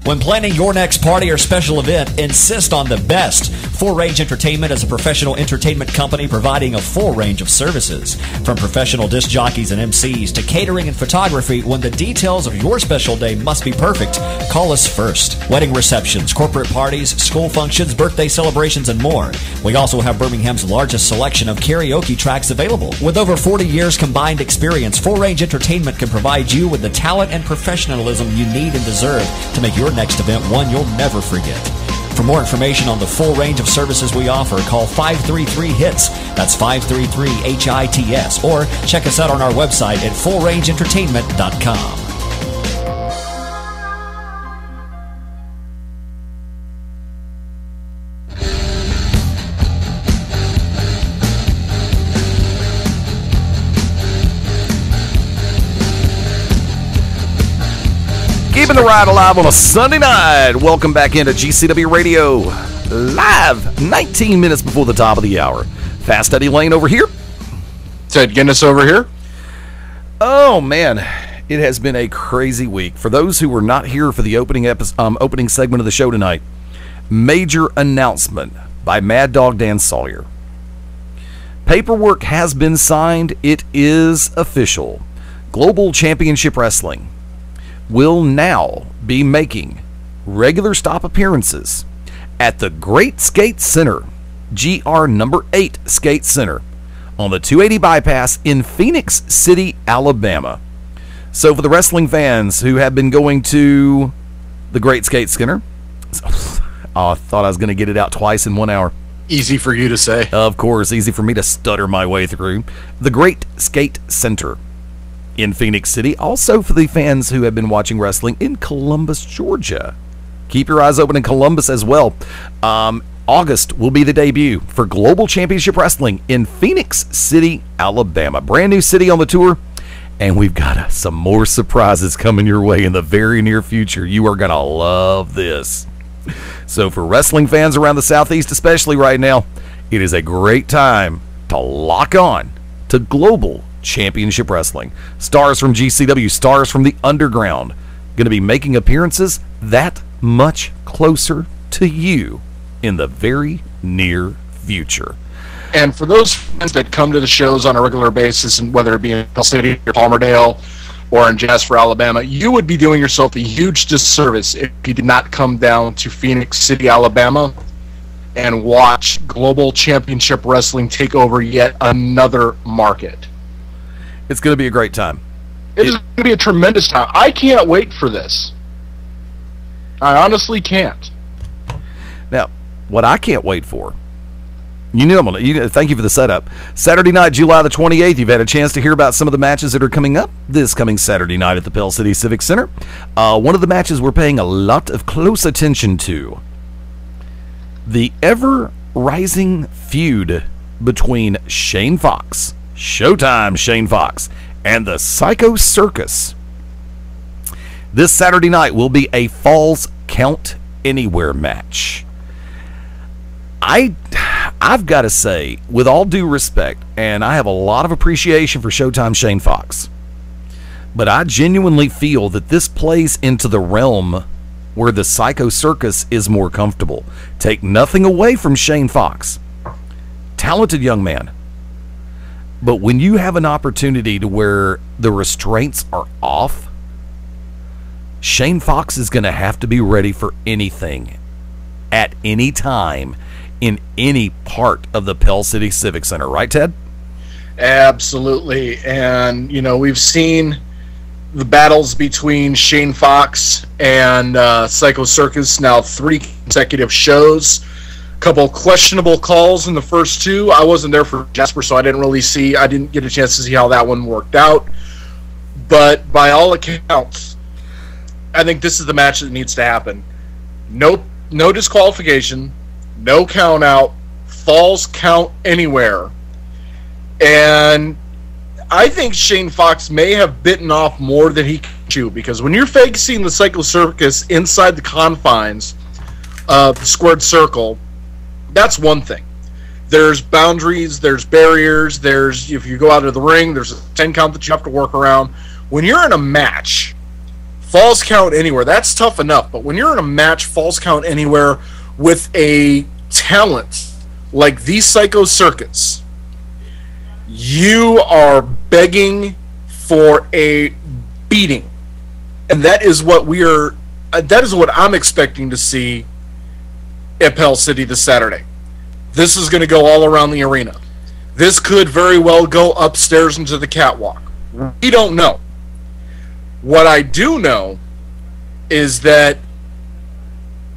S35: When planning your next party or special event, insist on the best. Full Range Entertainment is a professional entertainment company providing a full range of services. From professional disc jockeys and MCs to catering and photography, when the details of your special day must be perfect, call us first. Wedding receptions, corporate parties, school functions, birthday celebrations, and more. We also have Birmingham's largest selection of karaoke tracks available. With over 40 years combined experience, Full Range Entertainment can provide you with the talent and professionalism you need and deserve to make your next event one you'll never forget. For more information on the full range of services we offer, call 533-HITS. That's 533-HITS. Or check us out on our website at fullrangeentertainment.com.
S2: Keeping the ride alive on a Sunday night. Welcome back into GCW Radio live 19 minutes before the top of the hour. Fast Eddie Lane over here.
S3: Ted Guinness over here.
S2: Oh, man. It has been a crazy week. For those who were not here for the opening segment of the show tonight, major announcement by Mad Dog Dan Sawyer. Paperwork has been signed. It is official. Global Championship Wrestling will now be making regular stop appearances at the Great Skate Center, GR number 8 Skate Center, on the 280 bypass in Phoenix City, Alabama. So for the wrestling fans who have been going to the Great Skate Center, I thought I was going to get it out twice in 1 hour.
S3: Easy for you to say.
S2: Of course, easy for me to stutter my way through. The Great Skate Center in Phoenix City. Also for the fans who have been watching wrestling in Columbus, Georgia. Keep your eyes open in Columbus as well. August will be the debut for Global Championship Wrestling in Phoenix City, Alabama. Brand new city on the tour, and we've got some more surprises coming your way in the very near future. You are going to love this. So for wrestling fans around the Southeast, especially right now, it is a great time to lock on to Global Championship Wrestling. Stars from GCW, stars from the Underground, going to be making appearances that much closer to you in the very near future.
S3: And for those fans that come to the shows on a regular basis, and whether it be in Pell City or Palmerdale or in Jasper, Alabama, you would be doing yourself a huge disservice if you did not come down to Phoenix City, Alabama, and watch Global Championship Wrestling take over yet another market.
S2: It's going to be a great time.
S3: It is going to be a tremendous time. I can't wait for this. I honestly can't.
S2: Now, what I can't wait for, thank you for the setup. Saturday night, July the 28th, you've had a chance to hear about some of the matches that are coming up this coming Saturday night at the Pell City Civic Center. One of the matches we're paying a lot of close attention to, the ever-rising feud between Shane Fox, Showtime Shane Fox, and the Psycho Circus. This Saturday night will be a Falls Count Anywhere match. I've got to say, with all due respect, and I have a lot of appreciation for Showtime Shane Fox, but I genuinely feel that this plays into the realm where the Psycho Circus is more comfortable. Take nothing away from Shane Fox. Talented young man. But when you have an opportunity to where the restraints are off, Shane Fox is going to have to be ready for anything at any time in any part of the Pell City Civic Center. Right, Ted?
S3: Absolutely. And, we've seen the battles between Shane Fox and Psycho Circus now 3 consecutive shows. A couple questionable calls in the first 2. I wasn't there for Jasper, so I didn't get a chance to see how that one worked out. But by all accounts, I think this is the match that needs to happen. No disqualification, no count out, Falls Count Anywhere. And I think Shane Fox may have bitten off more than he can chew, because when you're facing the Psycho Circus inside the confines of the squared circle, that's one thing. There's boundaries, there's barriers, if you go out of the ring, there's a 10 count that you have to work around. When you're in a match, Falls Count Anywhere, that's tough enough. But when you're in a match, Falls Count Anywhere, with a talent like the Psycho Circus, you are begging for a beating. And that is what I'm expecting to see at Pell City this Saturday. This is going to go all around the arena. This could very well go upstairs into the catwalk. We don't know. What I do know is that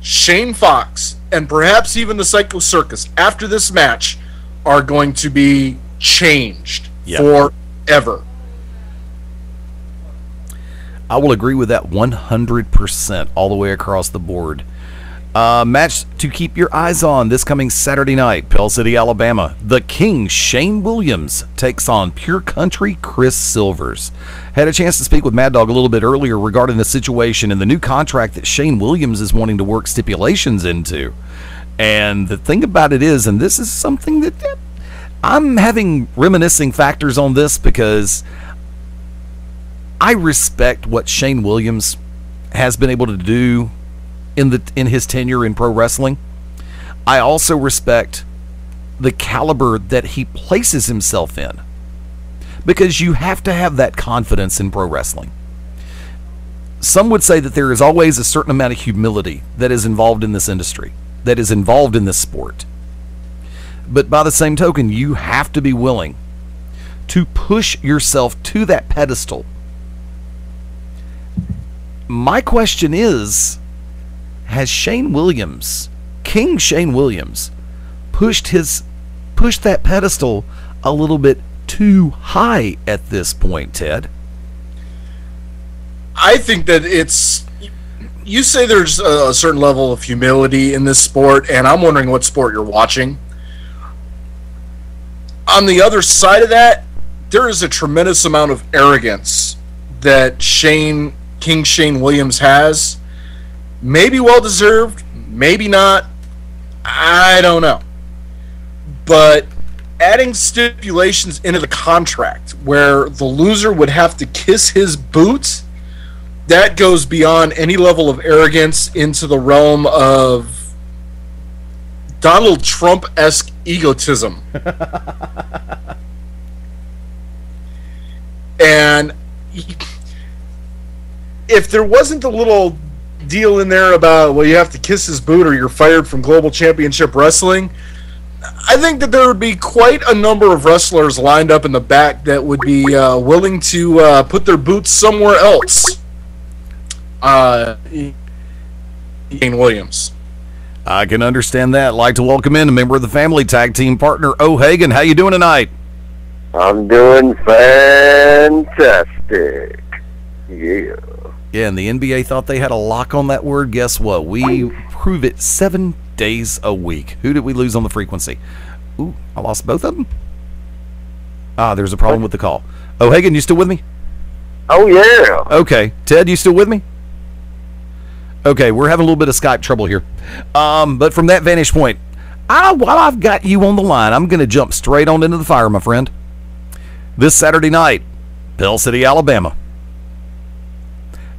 S3: Shane Fox and perhaps even the Psycho Circus after this match are going to be changed forever.
S2: I will agree with that 100% all the way across the board. Match to keep your eyes on this coming Saturday night, Pell City, Alabama. The King, Shane Williams, takes on Pure Country Chris Silvers. Had a chance to speak with Mad Dog a little bit earlier regarding the situation and the new contract that Shane Williams is wanting to work stipulations into. And the thing about it is, and this is something that I'm having reminiscing factors on this, because I respect what Shane Williams has been able to do in his tenure in pro wrestling. I also respect the caliber that he places himself in, because you have to have that confidence in pro wrestling. Some would say that there is always a certain amount of humility that is involved in this industry, that is involved in this sport. But by the same token, you have to be willing to push yourself to that pedestal. My question is, has Shane Williams, King Shane Williams, pushed that pedestal a little bit too high at this point, Ted?
S3: I think that you say there's a certain level of humility in this sport, and I'm wondering what sport you're watching. On the other side of that, there is a tremendous amount of arrogance that King Shane Williams has. Maybe well-deserved, maybe not. I don't know. But adding stipulations into the contract where the loser would have to kiss his boots, that goes beyond any level of arrogance into the realm of Donald Trump-esque egotism. And if there wasn't a little deal in there about, well, you have to kiss his boot or you're fired from Global Championship Wrestling, I think that there would be quite a number of wrestlers lined up in the back that would be willing to put their boots somewhere else. Shane Williams.
S2: I can understand that. I'd like to welcome in a member of the family, tag team partner O'Hagan. How you doing tonight?
S10: I'm doing fantastic. Yeah.
S2: Yeah, and the NBA thought they had a lock on that word. Guess what? We prove it 7 days a week. Who did we lose on the frequency? Ooh, I lost both of them. There's a problem with the call. O'Hagan, you still with me?
S10: Oh, yeah.
S2: Okay. Ted, you still with me? Okay, we're having a little bit of Skype trouble here. But from that vantage point, while I've got you on the line, I'm going to jump straight on into the fire, my friend. This Saturday night, Pell City, Alabama.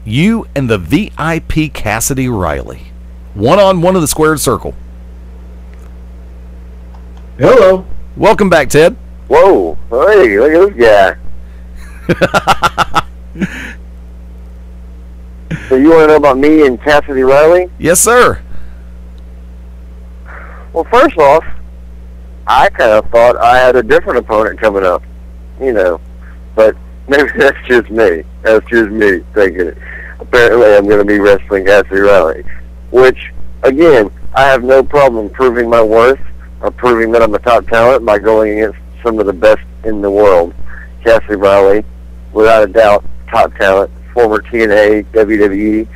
S2: You and the VIP Cassidy Riley. One-on-one in the squared circle.
S10: Hello.
S2: Welcome back, Ted.
S10: Whoa. Hey, look at this guy. So you want to know about me and Cassidy Riley?
S2: Yes, sir.
S10: Well, first off, I kind of thought I had a different opponent coming up, but maybe that's just me. That's just me thinking it. Apparently, I'm going to be wrestling Cassidy Riley, which, again, I have no problem proving my worth or proving that I'm a top talent by going against some of the best in the world. Cassidy Riley, without a doubt, top talent. Former TNA, WWE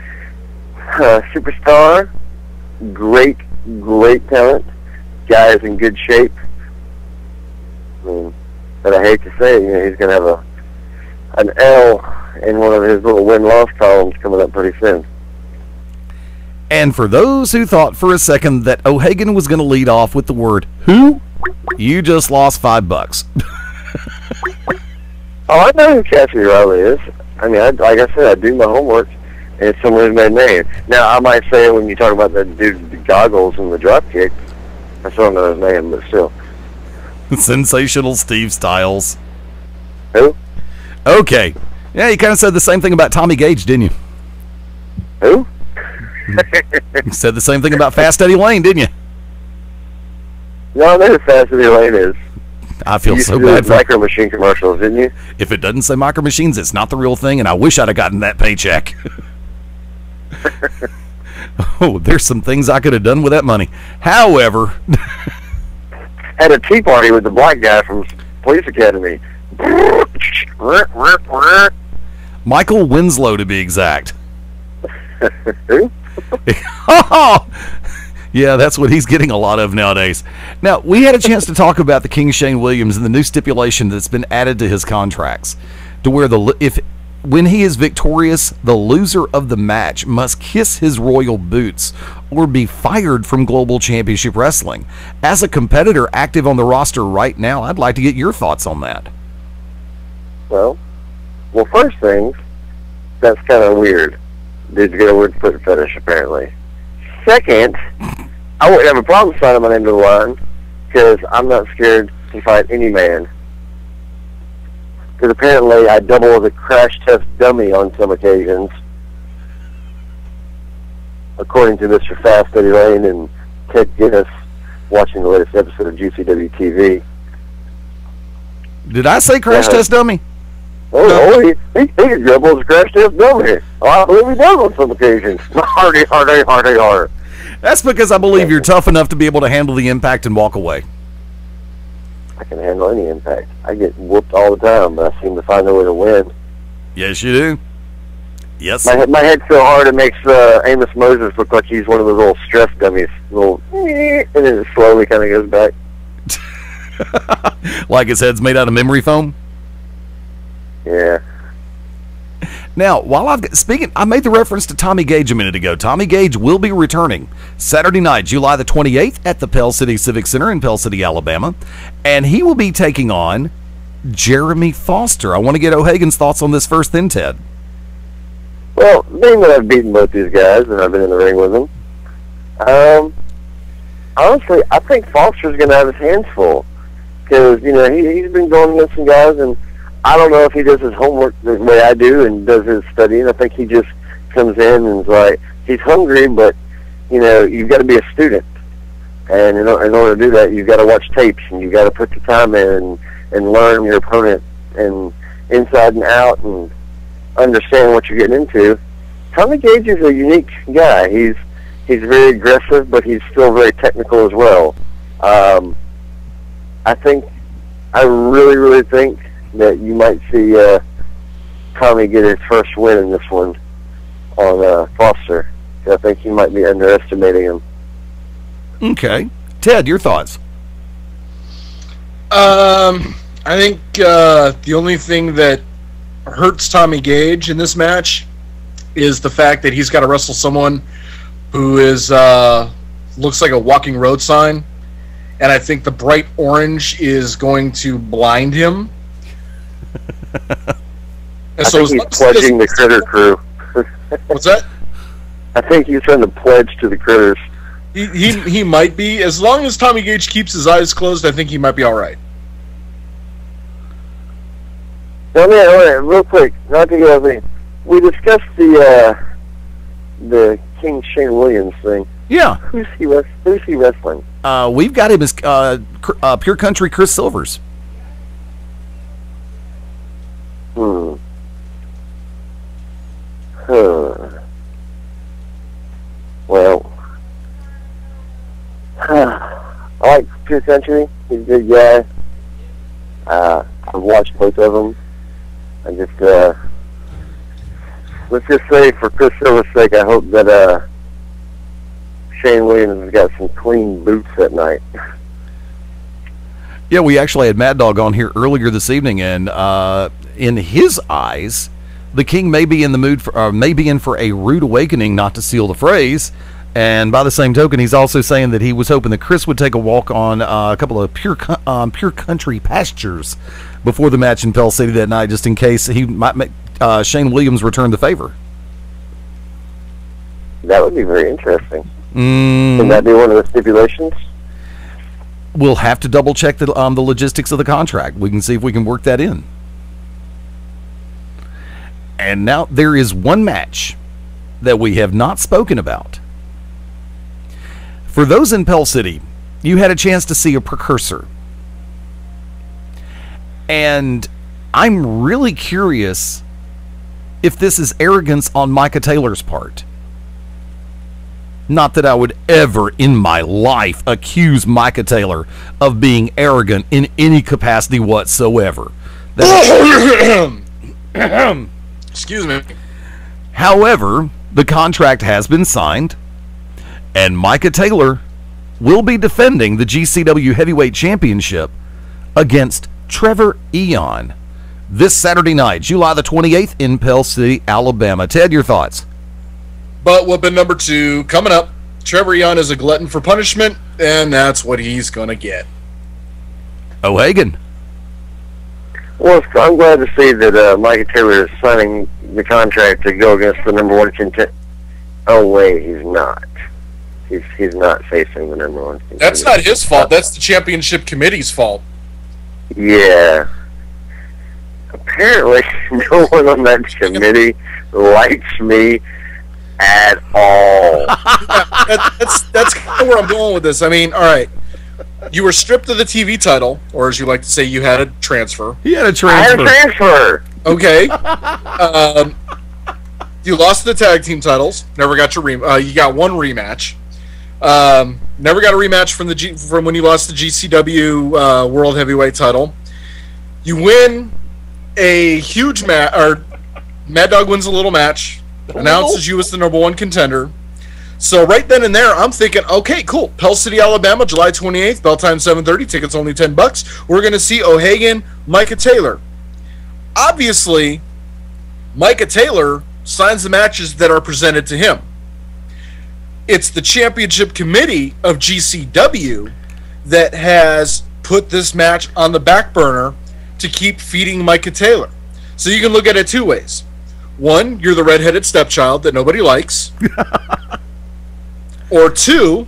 S10: superstar, great talent. Guy is in good shape. But I hate to say, he's going to have an L in one of his little win-loss columns coming up pretty soon.
S2: And for those who thought for a second that O'Hagan was going to lead off with the word "who," you just lost $5.
S10: Oh, I know who Cassidy Riley is. I mean, like I said, I do my homework, and it's someone who's made a name. Now, I might say it when you talk about the dude with the goggles and the drop kick. I still don't know his name, but still.
S2: Sensational Steve Styles.
S10: Who?
S2: Okay. Yeah, you kind of said the same thing about Tommy Gage, didn't you?
S10: Who?
S2: You said the same thing about Fast Eddie Lane, didn't you?
S10: No, I know who Fast Eddie Lane is.
S2: I feel so
S10: You
S2: bad
S10: used to do Micro Machine commercials, didn't you?
S2: If it doesn't say Micro Machines, it's not the real thing, and I wish I'd have gotten that paycheck. Oh, there's some things I could have done with that money. However...
S10: Had a tea party with the black guy from Police Academy.
S2: Michael Winslow, to be exact.
S10: Who?
S2: Yeah, that's what he's getting a lot of nowadays. Now, we had a chance to talk about the King Shane Williams and the new stipulation that's been added to his contracts, to where when he is victorious, the loser of the match must kiss his royal boots or be fired from Global Championship Wrestling. As a competitor active on the roster right now, I'd like to get your thoughts on that.
S10: Well, first things, that's kind of weird. Dude's got a weird foot fetish, apparently. Second, I wouldn't have a problem signing my name to the line because I'm not scared to fight any man. Because apparently I double as a crash test dummy on some occasions, according to Mr. Fast Eddie Lane and Ted Guinness, watching the latest episode of GCW TV.
S2: Did I say crash test dummy?
S10: Oh, he could double as a crash test dummy. Oh, I believe he does on some occasions. Hardy.
S2: That's because I believe you're tough enough to be able to handle the impact and walk away.
S10: I can handle any impact. I get whooped all the time, but I seem to find a way to win.
S2: Yes, you do. Yes.
S10: My head's so hard it makes Amos Moses look like he's one of those little stress dummies. And then it slowly kind of goes back.
S2: Like his head's made out of memory foam?
S10: Yeah.
S2: Now, while I made the reference to Tommy Gage a minute ago. Tommy Gage will be returning Saturday night, July the 28th at the Pell City Civic Center in Pell City, Alabama. And he will be taking on Jeremy Foster. I want to get O'Hagan's thoughts on this first, then Ted.
S10: Well, being that I've beaten both these guys and I've been in the ring with them, honestly, I think Foster's going to have his hands full. Because, he's been going against some guys, and I don't know if he does his homework the way I do and does his studying. I think he just comes in and is like, he's hungry, but, you've got to be a student. And in order to do that, you've got to watch tapes, and you've got to put the time in and learn your opponent and inside and out and understand what you're getting into. Tommy Gage is a unique guy. He's very aggressive, but he's still very technical as well. I really, really think that you might see Tommy get his first win in this one on Foster. I think you might be underestimating him.
S2: Okay. Ted, your thoughts?
S3: I think the only thing that hurts Tommy Gage in this match is the fact that he's got to wrestle someone who is looks like a walking road sign, and I think the bright orange is going to blind him.
S10: I think he's pledging the Critter crew.
S3: What's that?
S10: I think he's trying to pledge to the Critters.
S3: He might be. As long as Tommy Gage keeps his eyes closed, I think he might be all right.
S10: Now, man, real quick, not to get over we discussed the King Shane Williams thing.
S2: Yeah.
S10: Who's he wrestling?
S2: We've got him as Pure Country Chris Silvers.
S10: Well, I like Pure Country. He's a good guy. I've watched both of them. I just, let's just say for Chris Silver's sake, I hope that Shane Williams has got some clean boots that night.
S2: Yeah, we actually had Mad Dog on here earlier this evening, and in his eyes, the King may be in the mood for, may be in for a rude awakening, not to steal the phrase. And by the same token, he's also saying that he was hoping that Chris would take a walk on a couple of pure country pastures before the match in Pell City that night, just in case he might make Shane Williams return the favor.
S10: That would be very interesting. Can that be one of the stipulations?
S2: We'll have to double check the logistics of the contract. We can see if we can work that in. And now there is one match that we have not spoken about. For those in Pell City, you had a chance to see a precursor. And I'm really curious if this is arrogance on Micah Taylor's part. Not that I would ever in my life accuse Micah Taylor of being arrogant in any capacity whatsoever.
S3: Excuse me.
S2: However, the contract has been signed, and Micah Taylor will be defending the GCW Heavyweight Championship against Trevor Eon this Saturday night, July the 28th in Pell City, Alabama. Ted, your thoughts?
S3: But weapon number 2 coming up. Trevor Eon is a glutton for punishment, and that's what he's going to get.
S2: O'Hagan.
S10: Well, I'm glad to see that Micah Taylor is signing the contract to go against the number one contender. Oh wait, he's not. He's not facing the number one contender.
S3: That's not his fault. That's the championship committee's fault.
S10: Yeah. Apparently, no one on that committee likes me at all.
S3: That's kind of where I'm going with this. I mean, all right. You were stripped of the TV title, or as you like to say, you had a transfer.
S2: He had a transfer.
S10: I had a transfer.
S3: Okay. You lost the tag team titles. Never got your you got one rematch. Never got a rematch from when you lost the GCW World Heavyweight title. You win a huge match, or Mad Dog wins a little match, announces you as the number one contender. So right then and there, I'm thinking, okay, cool. Pell City, Alabama, July 28th, bell time 7:30, tickets only $10. We're going to see O'Hagan, Micah Taylor. Obviously, Micah Taylor signs the matches that are presented to him. It's the championship committee of GCW that has put this match on the back burner to keep feeding Micah Taylor. So you can look at it two ways. One, you're the redheaded stepchild that nobody likes. Or two,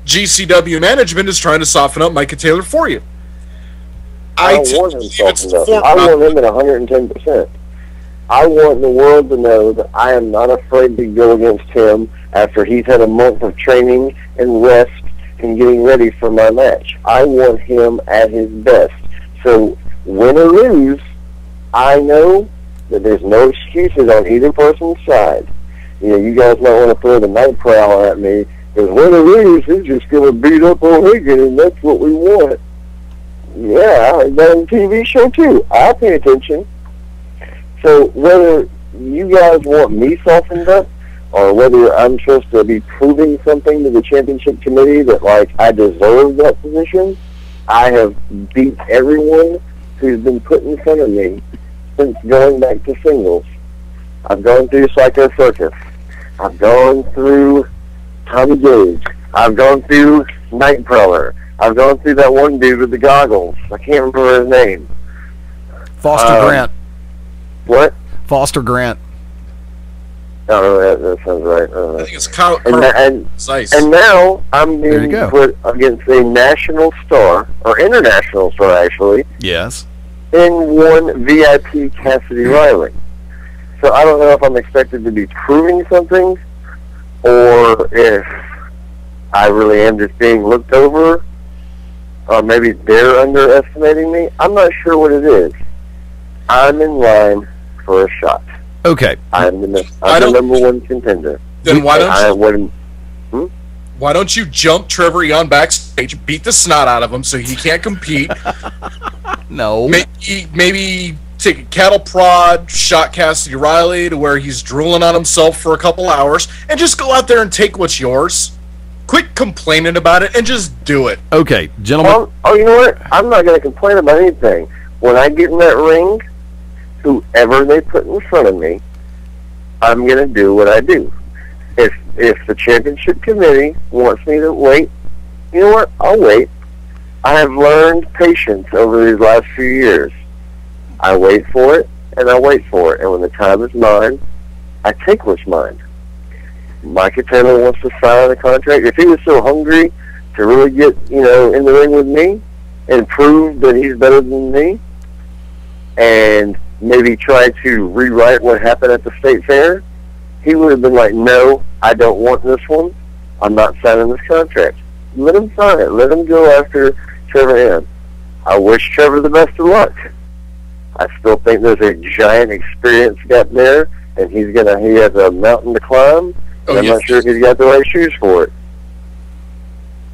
S3: GCW management is trying to soften up Micah Taylor for you.
S10: I don't want him softened up. I want him at 110%. I want the world to know that I am not afraid to go against him after he's had a month of training and rest and getting ready for my match. I want him at his best. So, win or lose, I know that there's no excuses on either person's side. You know, you guys might want to throw the night prowler at me, because win or lose, he's just going to beat up O'Hagan, and that's what we want. Yeah, that's on TV show too. I pay attention. So whether you guys want me softened up, or whether I'm supposed to be proving something to the championship committee that, like, I deserve that position, I have beat everyone who's been put in front of me since going back to singles. I've gone through Psycho Circus. I've gone through Tommy Gage. I've gone through Nightcrawler. I've gone through that one dude with the goggles. I can't remember his name.
S2: Foster Grant.
S10: What?
S2: Foster Grant.
S10: Oh, that sounds right.
S3: I think it's Carl Zeiss.
S10: And now I'm being put against a national star, or international star, actually.
S2: Yes.
S10: In one VIP Cassidy Riley. So I don't know if I'm expected to be proving something, or if I really am just being looked over, or maybe they're underestimating me. I'm not sure what it is. I'm in line for a shot.
S2: Okay.
S10: I'm the number one contender.
S3: Then why don't you jump Trevor Young backstage, beat the snot out of him so he can't compete?
S2: No.
S3: Maybe take a cattle prod, shot Cassidy Riley to where he's drooling on himself for a couple hours, and just go out there and take what's yours. Quit complaining about it and just do it.
S2: Okay, gentlemen.
S10: Oh, you know what? I'm not going to complain about anything. When I get in that ring, whoever they put in front of me, I'm going to do what I do. If the championship committee wants me to wait, you know what? I'll wait. I have learned patience over these last few years. I wait for it, and I wait for it. And when the time is mine, I take what's mine. Micah Taylor wants to sign a contract. If he was so hungry to really get, in the ring with me and prove that he's better than me, and maybe try to rewrite what happened at the state fair, he would have been like, no, I don't want this one. I'm not signing this contract. Let him sign it. Let him go after Trevor M. I wish Trevor the best of luck. I still think there's a giant experience gap there, and he has a mountain to climb. I'm not sure if he's got the right shoes for it.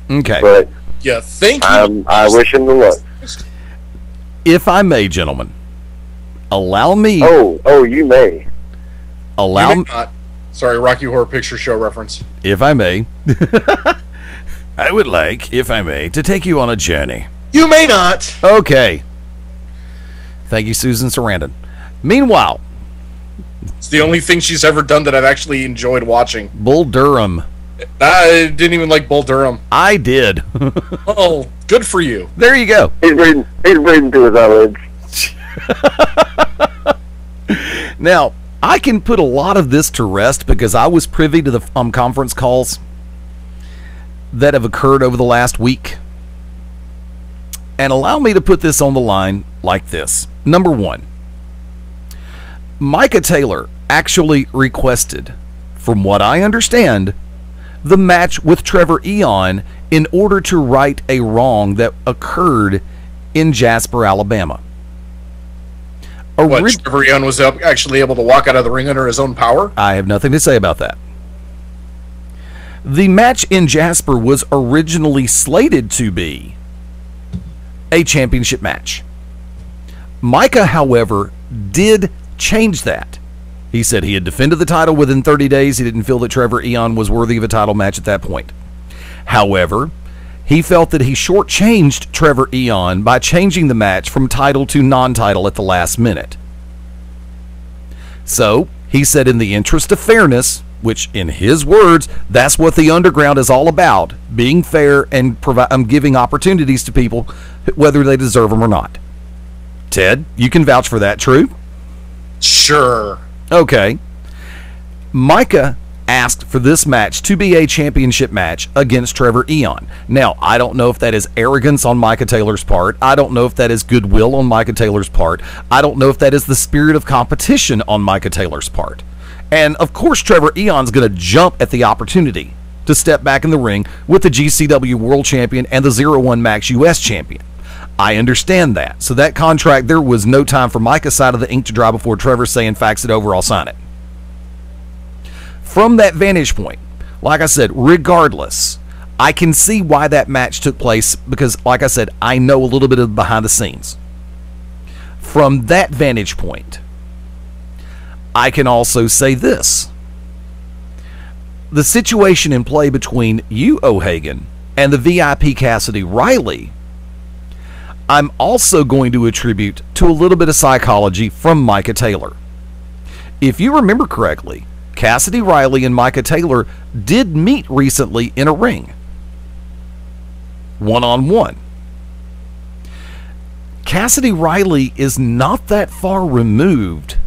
S2: Okay.
S10: But
S3: yeah, thank you.
S10: I wish him the luck.
S2: If I may, gentlemen, allow me.
S10: Oh, you may.
S2: Allow me.
S3: Sorry, Rocky Horror Picture Show reference.
S2: If I may, I would like, if I may, to take you on a journey.
S3: You may not.
S2: Okay. Thank you, Susan Sarandon. Meanwhile,
S3: it's the only thing she's ever done that I've actually enjoyed watching.
S2: Bull Durham.
S3: I didn't even like Bull Durham.
S2: I did.
S3: Oh, good for you.
S2: There you go.
S10: He's reading through his eyelids.
S2: Now, I can put a lot of this to rest because I was privy to the conference calls that have occurred over the last week. And allow me to put this on the line like this. Number one, Micah Taylor actually requested, from what I understand, the match with Trevor Eon in order to right a wrong that occurred in Jasper, Alabama.
S3: Trevor Eon was actually able to walk out of the ring under his own power?
S2: I have nothing to say about that. The match in Jasper was originally slated to be a championship match. Micah, however, did change that. He said he had defended the title within 30 days. He didn't feel that Trevor Eon was worthy of a title match at that point. However, he felt that he shortchanged Trevor Eon by changing the match from title to non-title at the last minute. So, he said in the interest of fairness, which in his words, that's what the underground is all about, being fair and giving opportunities to people whether they deserve them or not. Ted, you can vouch for that, true?
S3: Sure.
S2: Okay. Micah asked for this match to be a championship match against Trevor Eon. Now, I don't know if that is arrogance on Micah Taylor's part. I don't know if that is goodwill on Micah Taylor's part. I don't know if that is the spirit of competition on Micah Taylor's part. And, of course, Trevor Eon's going to jump at the opportunity to step back in the ring with the GCW World Champion and the 0-1 Max US Champion. I understand that. So that contract, there was no time for Micah's side of the ink to dry before Trevor saying, fax it over, I'll sign it. From that vantage point, like I said, regardless, I can see why that match took place because, like I said, I know a little bit of behind the scenes. From that vantage point, I can also say this. The situation in play between you, O'Hagan, and the VIP Cassidy Riley, I'm also going to attribute to a little bit of psychology from Micah Taylor. If you remember correctly, Cassidy Riley and Micah Taylor did meet recently in a ring. One-on-one. Cassidy Riley is not that far removed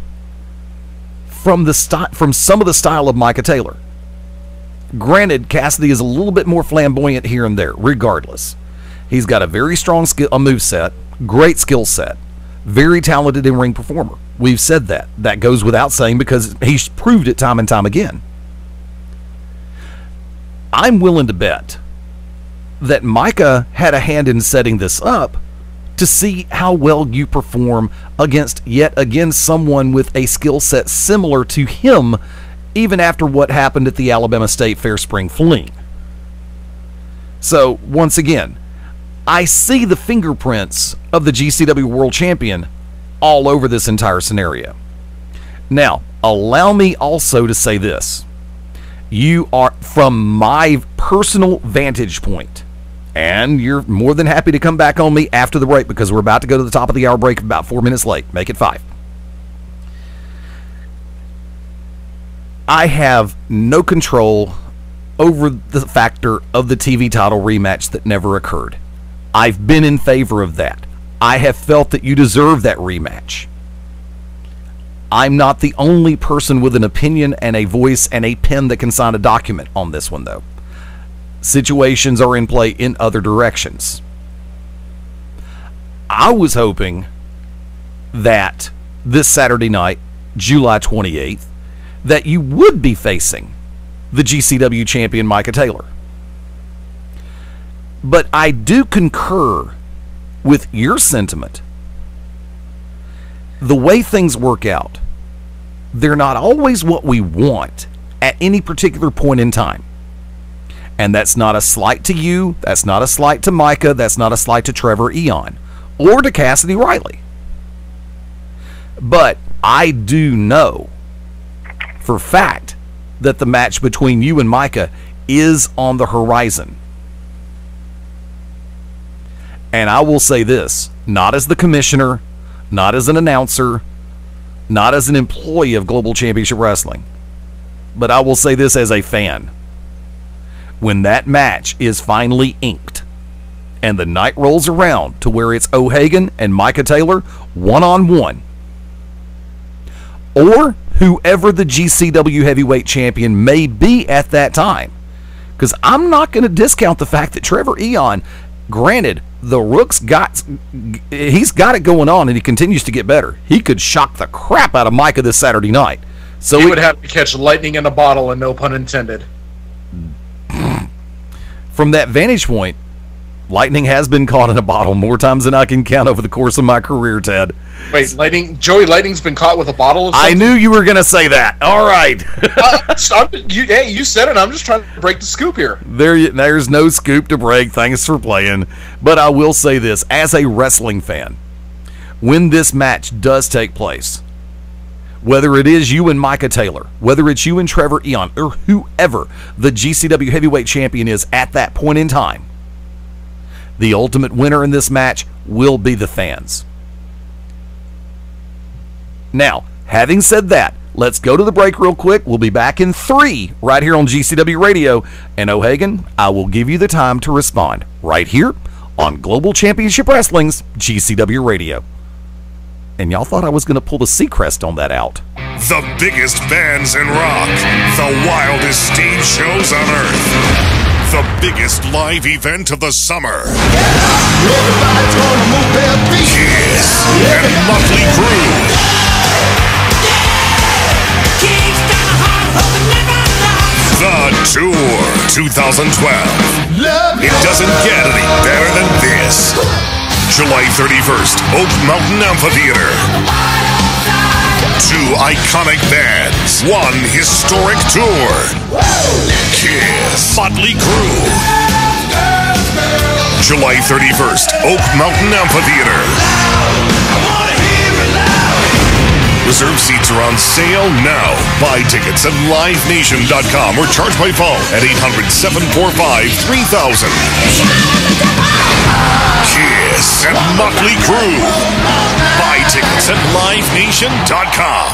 S2: from some of the style of Micah Taylor. Granted, Cassidy is a little bit more flamboyant here and there, regardless. He's got a very strong moveset, great skill set, very talented in-ring performer. We've said that. That goes without saying because he's proved it time and time again. I'm willing to bet that Micah had a hand in setting this up to see how well you perform against, yet again, someone with a skill set similar to him, even after what happened at the Alabama State Fair Spring Fling. So, once again, I see the fingerprints of the GCW World Champion all over this entire scenario. Now, allow me also to say this. You are, from my personal vantage point, and you're more than happy to come back on me after the break because we're about to go to the top of the hour break about 4 minutes late. Make it 5. I have no control over the factor of the TV title rematch that never occurred. I've been in favor of that. I have felt that you deserve that rematch. I'm not the only person with an opinion and a voice and a pen that can sign a document on this one, though. Situations are in play in other directions. I was hoping that this Saturday night, July 28th, that you would be facing the GCW champion Micah Taylor. But I do concur with your sentiment. The way things work out, they're not always what we want at any particular point in time. And that's not a slight to you, that's not a slight to Micah, that's not a slight to Trevor Eon, or to Cassidy Riley. But I do know for a fact that the match between you and Micah is on the horizon. And I will say this, not as the commissioner, not as an announcer, not as an employee of Global Championship Wrestling, but I will say this as a fan. When that match is finally inked and the night rolls around to where it's O'Hagan and Micah Taylor one-on-one, or whoever the GCW heavyweight champion may be at that time. Because I'm not going to discount the fact that Trevor Eon, granted, the Rook's he's got it going on and he continues to get better. He could shock the crap out of Micah this Saturday night. So
S3: he would have to catch lightning in a bottle, and no pun intended.
S2: From that vantage point, lightning has been caught in a bottle more times than I can count over the course of my career, Ted.
S3: Wait, Joey Lightning's been caught with a bottle of something?
S2: I knew you were going to say that. All right.
S3: You said it. I'm just trying to break the scoop here.
S2: There's no scoop to break. Thanks for playing. But I will say this. As a wrestling fan, when this match does take place, whether it is you and Micah Taylor, whether it's you and Trevor Eon, or whoever the GCW heavyweight champion is at that point in time, the ultimate winner in this match will be the fans. Now, having said that, let's go to the break real quick. We'll be back in 3 right here on GCW Radio. And O'Hagan, I will give you the time to respond right here on Global Championship Wrestling's GCW Radio. And y'all thought I was going to pull the Seacrest on that out.
S4: The biggest bands in rock. The wildest stage shows on earth. The biggest live event of the summer.
S11: Everybody's gonna move their feet.
S4: Kiss and Motley Crue. The Tour 2012. It doesn't get any better than this. July 31st, Oak Mountain Amphitheater. 2 iconic bands, 1 historic tour. Kiss, Motley Crue. July 31st, Oak Mountain Amphitheater. Reserve seats are on sale now. Buy tickets at livenation.com or charge by phone at 800-745-3000. Kiss and Motley Crue. Buy tickets at livenation.com.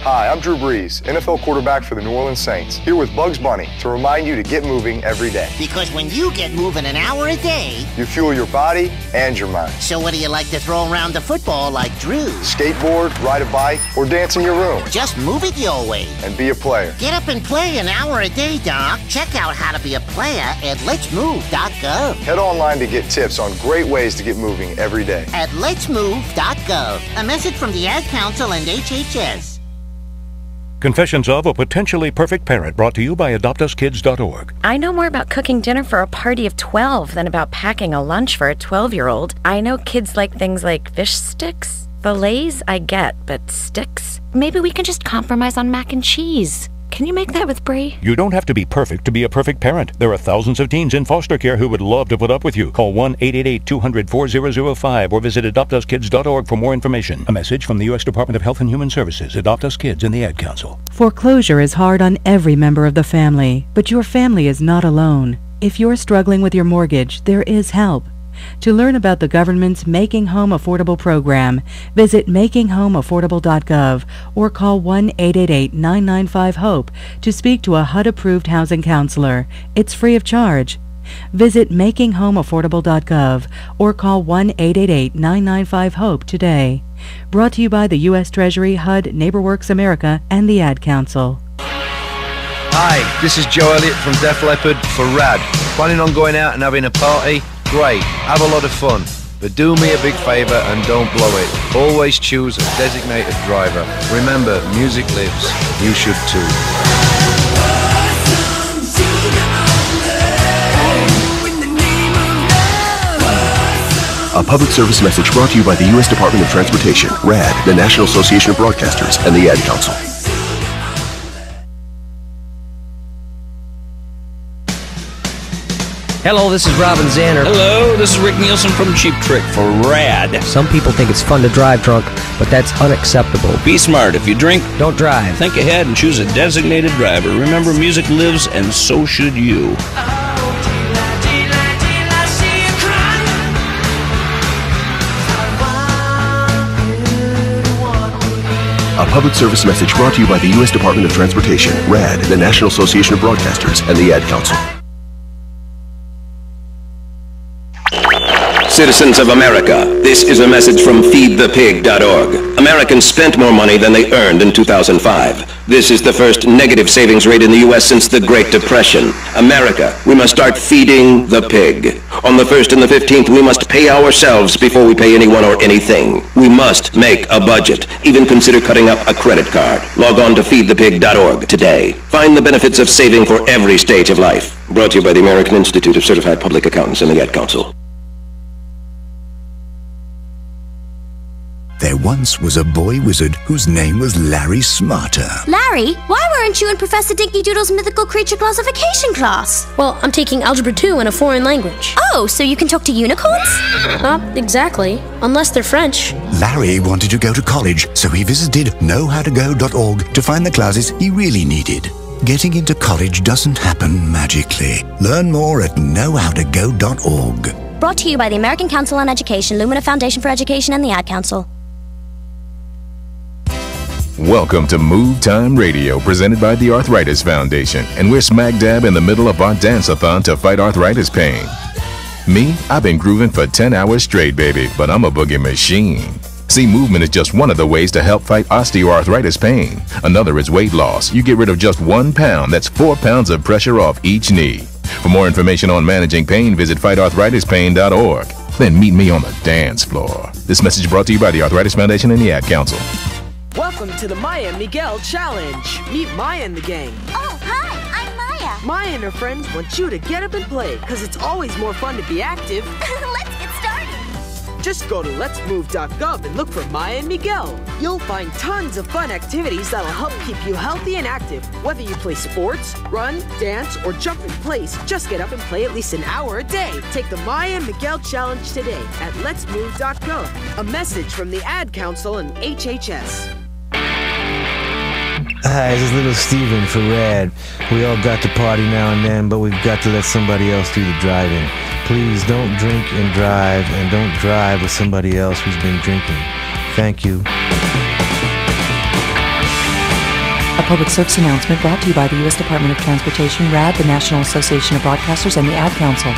S29: Hi, I'm Drew Brees, NFL quarterback for the New Orleans Saints, here with Bugs Bunny to remind you to get moving every day.
S30: Because when you get moving an hour a day,
S29: you fuel your body and your mind.
S30: So what do you like to throw around the football like Drew?
S29: Skateboard, ride a bike, or dance in your room.
S30: Just move it your way.
S29: And be a player.
S30: Get up and play an hour a day, Doc. Check out how to be a player at letsmove.gov.
S29: Head online to get tips on great ways to get moving every day.
S30: At letsmove.gov. A message from the Ad Council and HHS.
S13: Confessions of a Potentially Perfect Parent, brought to you by AdoptUsKids.org.
S14: I know more about cooking dinner for a party of 12 than about packing a lunch for a 12-year-old. I know kids like things like fish sticks. Fillets, I get, but sticks? Maybe we can just compromise on mac and cheese. Can you make that with Brie?
S13: You don't have to be perfect to be a perfect parent. There are thousands of teens in foster care who would love to put up with you. Call 1-888-200-4005 or visit AdoptUsKids.org for more information. A message from the U.S. Department of Health and Human Services, Adopt Us Kids, and the Ad Council.
S15: Foreclosure is hard on every member of the family, but your family is not alone. If you're struggling with your mortgage, there is help. To learn about the government's Making Home Affordable program, visit makinghomeaffordable.gov or call 1-888-995-HOPE to speak to a HUD-approved housing counselor. It's free of charge. Visit makinghomeaffordable.gov or call 1-888-995-HOPE today. Brought to you by the U.S. Treasury, HUD, NeighborWorks America, and the Ad Council.
S16: Hi, this is Joe Elliott from Def Leppard for RAD. Planning on going out and having a party? Great, have a lot of fun. But do me a big favour and don't blow it. Always choose a designated driver. Remember, music lives. You should too.
S34: A public service message brought to you by the U.S. Department of Transportation, RAD, the National Association of Broadcasters, and the Ad Council.
S17: Hello, this is Robin Zanner.
S18: Hello, this is Rick Nielsen from Cheap Trick for RAD.
S17: Some people think it's fun to drive drunk, but that's unacceptable.
S18: Be smart. If you drink,
S17: don't drive.
S18: Think ahead and choose a designated driver. Remember, music lives, and so should you.
S34: A public service message brought to you by the U.S. Department of Transportation, RAD, the National Association of Broadcasters, and the Ad Council.
S1: Citizens of America, this is a message from feedthepig.org. Americans spent more money than they earned in 2005. This is the first negative savings rate in the U.S. since the Great Depression. America, we must start feeding the pig. On the 1st and the 15th, we must pay ourselves before we pay anyone or anything. We must make a budget. Even consider cutting up a credit card. Log on to feedthepig.org today. Find the benefits of saving for every stage of life. Brought to you by the American Institute of Certified Public Accountants and the Ad Council.
S5: There once was a boy wizard whose name was Larry Smarter.
S6: Larry, why weren't you in Professor Dinky Doodle's mythical creature classification class?
S7: Well, I'm taking Algebra 2 in a foreign language.
S6: Oh, so you can talk to unicorns?
S7: Not exactly, unless they're French.
S5: Larry wanted to go to college, so he visited knowhowtogo.org to find the classes he really needed. Getting into college doesn't happen magically. Learn more at knowhowtogo.org.
S6: Brought to you by the American Council on Education, Lumina Foundation for Education, and the Ad Council.
S8: Welcome to Move Time Radio, presented by the Arthritis Foundation, and we're smack dab in the middle of our dance-a-thon to fight arthritis pain. Me, I've been grooving for 10 hours straight, baby, but I'm a boogie machine. See, movement is just one of the ways to help fight osteoarthritis pain. Another is weight loss. You get rid of just 1 pound. That's 4 pounds of pressure off each knee. For more information on managing pain, visit fightarthritispain.org. Then meet me on the dance floor. This message brought to you by the Arthritis Foundation and the Ad Council.
S9: Welcome to the Maya and Miguel Challenge. Meet Maya and the gang.
S6: Oh, hi, I'm Maya.
S9: Maya and her friends want you to get up and play, because it's always more fun to be active.
S6: Let's get started.
S9: Just go to letsmove.gov and look for Maya and Miguel. You'll find tons of fun activities that'll help keep you healthy and active. Whether you play sports, run, dance, or jump in place, just get up and play at least an hour a day. Take the Maya and Miguel Challenge today at letsmove.gov. A message from the Ad Council and HHS.
S12: Hi, this is Little Steven for Rad. We all got to party now and then, but we've got to let somebody else do the driving. Please don't drink and don't drive with somebody else who's been drinking. Thank you.
S15: A public service announcement brought to you by the U.S. Department of Transportation, RAD, the National Association of Broadcasters, and the Ad Council.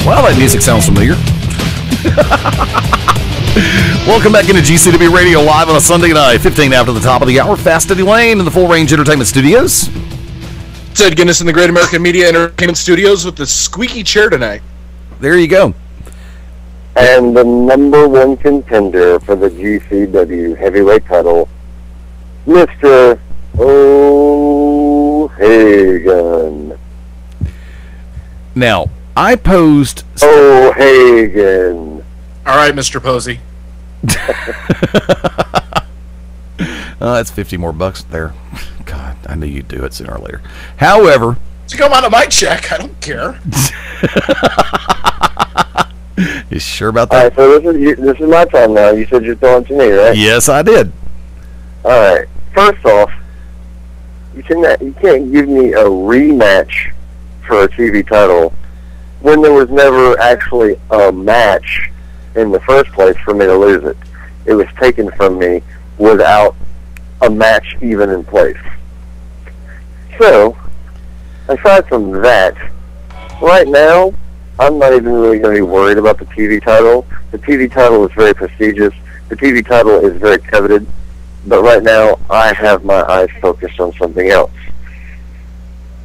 S2: Well, that music sounds familiar. Welcome back into GCW Radio Live on a Sunday night, 15 after the top of the hour. Fast Eddie Lane in the Full Range Entertainment Studios.
S3: Ted Guinness in the Great American Media Entertainment Studios with the squeaky chair tonight.
S2: There you go.
S10: And the #1 contender for the GCW heavyweight title, Mr. O'Hagan.
S2: Now, I posed...
S10: O'Hagan.
S3: All right, Mr. Posey.
S2: That's 50 more bucks there. God, I knew you'd do it sooner or later. However...
S3: To come out of my check, I don't care.
S2: You sure about that?
S10: All right, so this is my time now. You said you're throwing to me, right?
S2: Yes, I did.
S10: All right. First off, you can't give me a rematch for a TV title when there was never actually a match in the first place for me to lose it. It was taken from me without a match even in place. So, aside from that, right now, I'm not even really going to be worried about the TV title. The TV title is very prestigious. The TV title is very coveted. But right now, I have my eyes focused on something else.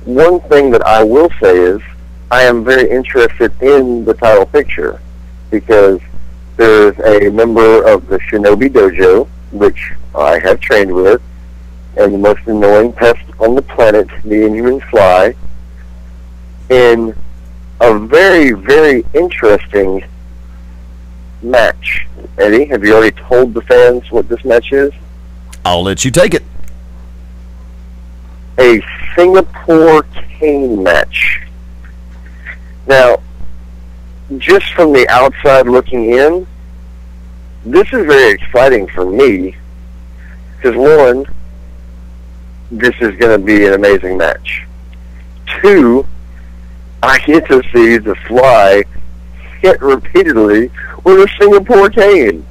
S10: One thing that I will say is, I am very interested in the title picture because there's a member of the Shinobi Dojo, which I have trained with, and the most annoying pest on the planet, the Inhuman Fly, in a very, very interesting match. Eddie, have you already told the fans what this match is?
S2: I'll let you take it.
S10: A Singapore cane match. Now, just from the outside looking in, this is very exciting for me because, one, this is going to be an amazing match. 2, I get to see the Fly hit repeatedly with a Singapore cane.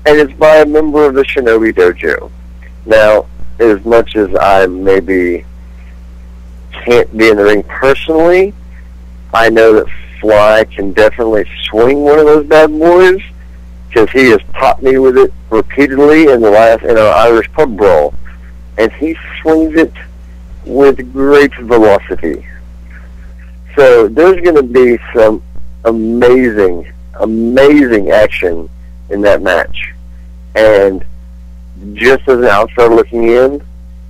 S10: And it's by a member of the Shinobi Dojo. Now, as much as I maybe can't be in the ring personally, I know that Fly can definitely swing one of those bad boys, because he has popped me with it repeatedly in an Irish pub brawl. And he swings it with great velocity. So there's going to be some amazing action in that match. And just as an outsider looking in,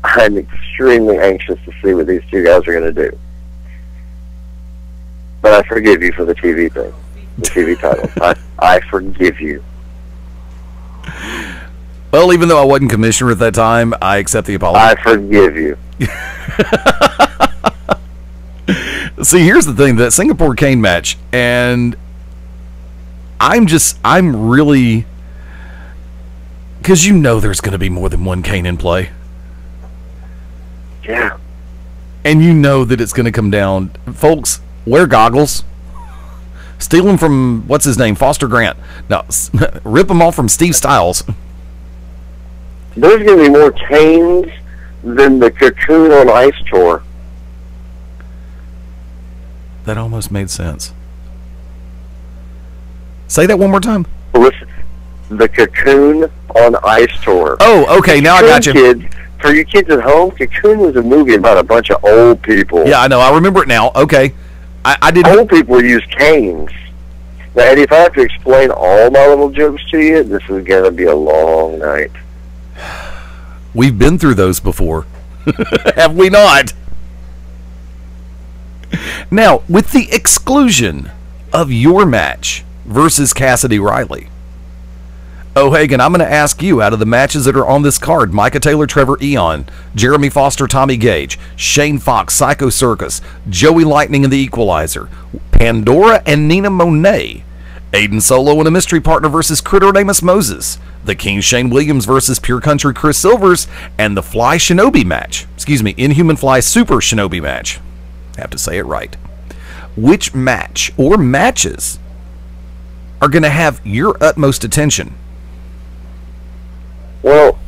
S10: I'm extremely anxious to see what these two guys are going to do. But I forgive you for the TV thing, the TV title. I forgive you.
S2: Well, even though I wasn't commissioner at that time, I accept the apology.
S10: I forgive you.
S2: See, here's the thing, that Singapore cane match, and I'm really, because you know there's going to be more than one cane in play.
S10: Yeah.
S2: And you know that it's going to come down. Folks, wear goggles. Steal them from, what's his name, Foster Grant. No, rip them off from Steve Styles.
S10: There's going to be more canes than the Cocoon on Ice tour.
S2: That almost made sense. Say that one more time.
S10: Listen, the Cocoon on Ice tour.
S2: Oh, okay, now I got you.
S10: Kids, for you kids at home, Cocoon was a movie about a bunch of old people.
S2: Yeah, I know. I remember it now. Okay. I didn't.
S10: Old people use canes. Now, Eddie, if I have to explain all my little jokes to you, this is going to be a long night.
S2: We've been through those before. Have we not? Now, with the exclusion of your match versus Cassidy Riley, O'Hagan, I'm going to ask you, out of the matches that are on this card, Micah Taylor, Trevor Eon, Jeremy Foster, Tommy Gage, Shane Fox, Psycho Circus, Joey Lightning and the Equalizer, Pandora and Nina Monet, Aiden Solo and a mystery partner versus Critter Amos Moses, the King Shane Williams versus Pure Country Chris Silvers, and the Fly Shinobi match. Excuse me, Inhuman Fly Super Shinobi match. I have to say it right. Which match or matches are going to have your utmost attention?
S10: Well,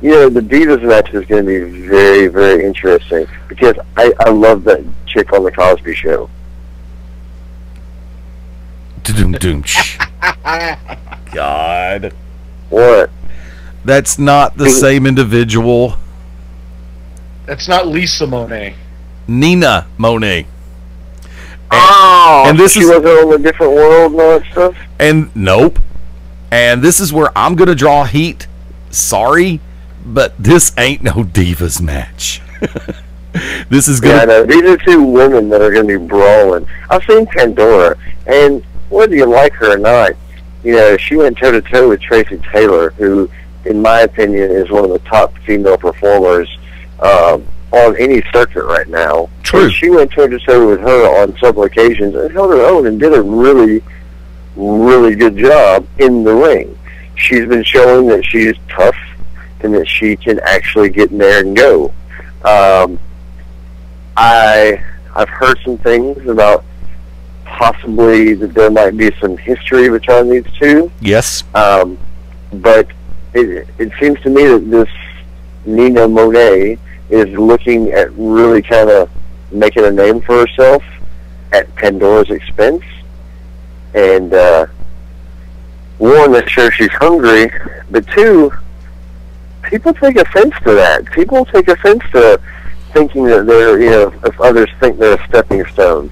S10: you know, the Divas match is going to be very, very interesting, because I love that chick on the Cosby Show.
S2: God.
S10: What?
S2: That's not the same individual.
S3: That's not Lisa Monet.
S2: Nina Monet.
S10: And this she wasn't on a different world and all that stuff?
S2: And nope. And this is where I'm going to draw heat. Sorry, but this ain't no Divas match. This is going to...
S10: Yeah, these are two women that are going to be brawling. I've seen Pandora, and whether you like her or not, you know, she went toe-to-toe with Tracy Taylor, who, in my opinion, is one of the top female performers on any circuit right now.
S2: True.
S10: And she went toe-to-toe with her on several occasions and held her own and did a really, really good job in the ring. She's been showing that she's tough and that she can actually get in there and go. I've heard some things about possibly that there might be some history between these two.
S2: Yes.
S10: But it seems to me that this Nina Monet is looking at really kind of making a name for herself at Pandora's expense. And one, I'm sure she's hungry, but two, people take offense to that. People take offense to thinking that they're, you know, if others think they're a stepping stone.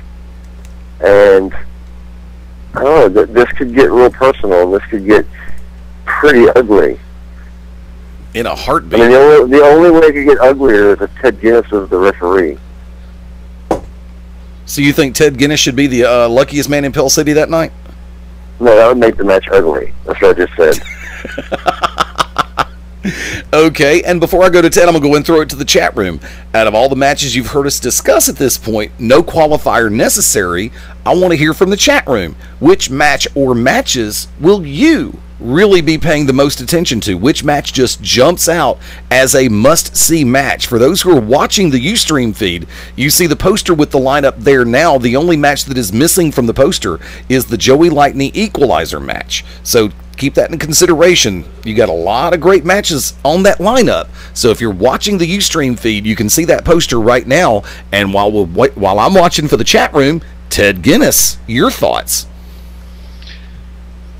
S10: And I don't know, this could get real personal. This could get pretty ugly.
S2: In a heartbeat.
S10: I mean, the only way it could get uglier is if Ted Guinness was the referee.
S2: So you think Ted Guinness should be the luckiest man in Pell City that night?
S10: No, that would make the match ugly. That's what I just said.
S2: Okay, and before I go to Ted, I'm going to go and throw it to the chat room. Out of all the matches you've heard us discuss at this point, no qualifier necessary, I want to hear from the chat room. Which match or matches will you really be paying the most attention to? Which match just jumps out as a must-see match? For those who are watching the Ustream feed, you see the poster with the lineup there now. The only match that is missing from the poster is the Joey Lightning Equalizer match. So keep that in consideration. You got a lot of great matches on that lineup. So if you're watching the Ustream feed, you can see that poster right now. And while I'm watching for the chat room, Ted Guinness, your thoughts?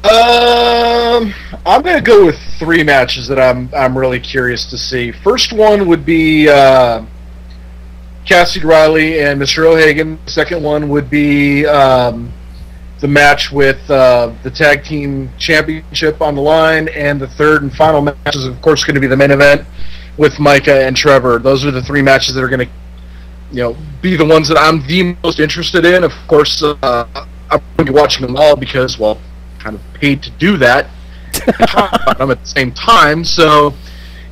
S3: I'm going to go with 3 matches that I'm really curious to see. First one would be Cassidy Riley and Mr. O'Hagan. Second one would be the match with the Tag Team Championship on the line. And the third and final match is, of course, going to be the main event with Micah and Trevor. Those are the 3 matches that are going to be the ones that I'm the most interested in. Of course, I'm going to be watching them all because, well, kind of paid to do that them at the same time. So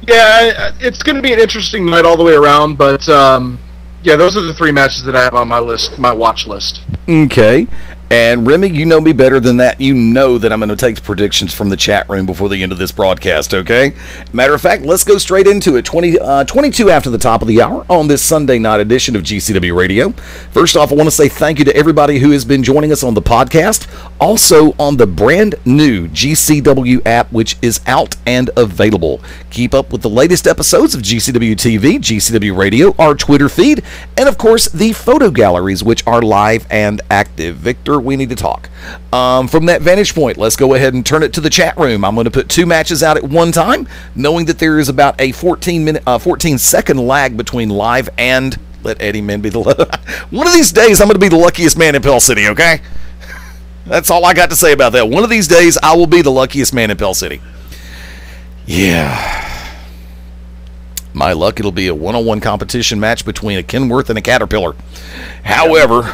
S3: yeah, it's going to be an interesting night all the way around, but yeah, those are the 3 matches that I have on my list, my watch list.
S2: Okay. And Remy, you know me better than that. You know that I'm going to take the predictions from the chat room before the end of this broadcast, okay? Matter of fact, let's go straight into it. 22 after the top of the hour on this Sunday night edition of GCW Radio. First off, I want to say thank you to everybody who has been joining us on the podcast, also on the brand new GCW app, which is out and available. Keep up with the latest episodes of GCW TV, GCW Radio, our Twitter feed, and of course, the photo galleries, which are live and active. Victor, we need to talk. From that vantage point, let's go ahead and turn it to the chat room. I'm going to put 2 matches out at one time, knowing that there is about a 14-second lag between live and let Eddie Man be the one of these days I'm going to be the luckiest man in Pell City, okay? That's all I got to say about that. One of these days I will be the luckiest man in Pell City. Yeah. My luck, it'll be a one-on-one competition match between a Kenworth and a Caterpillar. However,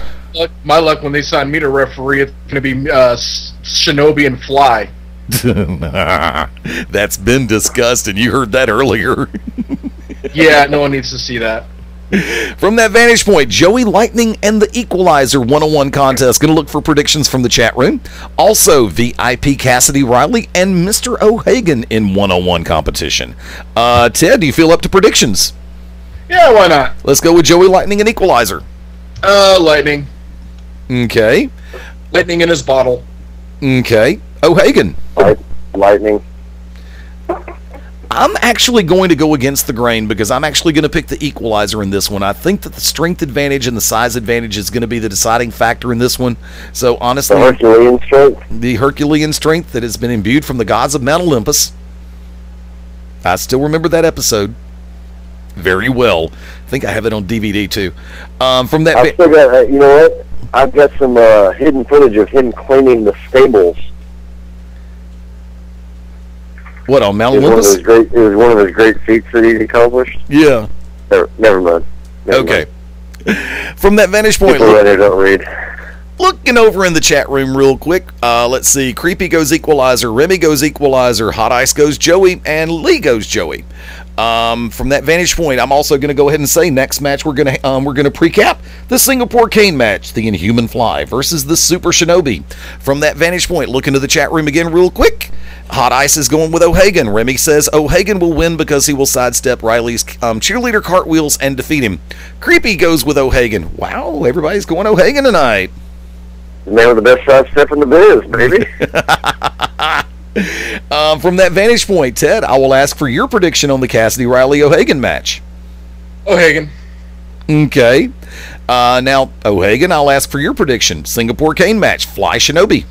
S3: my luck, when they sign me to referee, it's going to be Shinobi and Fly.
S2: That's been discussed, and you heard that earlier.
S3: Yeah, no one needs to see that.
S2: From that vantage point, Joey Lightning and the Equalizer one-on-one contest. Going to look for predictions from the chat room. Also, VIP Cassidy Riley and Mr. O'Hagan in one-on-one competition. Ted, do you feel up to predictions?
S3: Yeah, why not?
S2: Let's go with Joey Lightning and Equalizer.
S3: Lightning.
S2: Okay.
S3: Lightning in his bottle.
S2: Okay. O'Hagan.
S10: Lightning.
S2: I'm actually going to go against the grain because I'm actually going to pick the Equalizer in this one. I think that the strength advantage and the size advantage is going to be the deciding factor in this one. So honestly,
S10: the Herculean strength.
S2: The Herculean strength that has been imbued from the gods of Mount Olympus. I still remember that episode very well. I think I have it on DVD too. From that,
S10: I've still got, you know what? I've got some hidden footage of him cleaning the stables.
S2: What, on Mount Olympus?
S10: It was one of his great feats that he accomplished.
S2: Yeah.
S10: Never mind.
S2: Okay. From that vantage point,
S10: people don't read.
S2: Looking over in the chat room real quick, let's see. Creepy goes Equalizer, Remy goes Equalizer, Hot Ice goes Joey, and Lee goes Joey. From that vantage point, I'm also going to go ahead and say next match we're going to precap the Singapore Cane match, the Inhuman Fly versus the Super Shinobi. From that vantage point, look into the chat room again real quick. Hot Ice is going with O'Hagan. Remy says O'Hagan will win because he will sidestep Riley's cheerleader cartwheels and defeat him. Creepy goes with O'Hagan. Wow, everybody's going O'Hagan tonight.
S10: The man with the best sidestep in the biz, baby.
S2: From that vantage point, Ted, I will ask for your prediction on the Cassidy Riley O'Hagan match.
S3: O'Hagan.
S2: Okay. Now, O'Hagan, I'll ask for your prediction. Singapore Cane match, Fly Shinobi.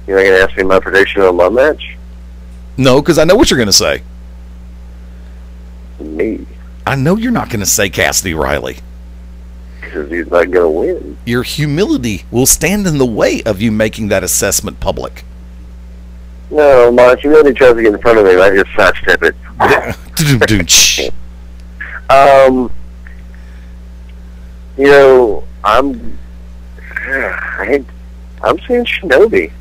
S10: You're not going to ask me my prediction on my match?
S2: No, because I know what you're going to say.
S10: Me.
S2: I know you're not going to say Cassidy Riley.
S10: Because he's not going to win.
S2: Your humility will stand in the way of you making that assessment public.
S10: No, my humility tries to get in front of me. I just sidestep it. You know, I'm saying Shinobi.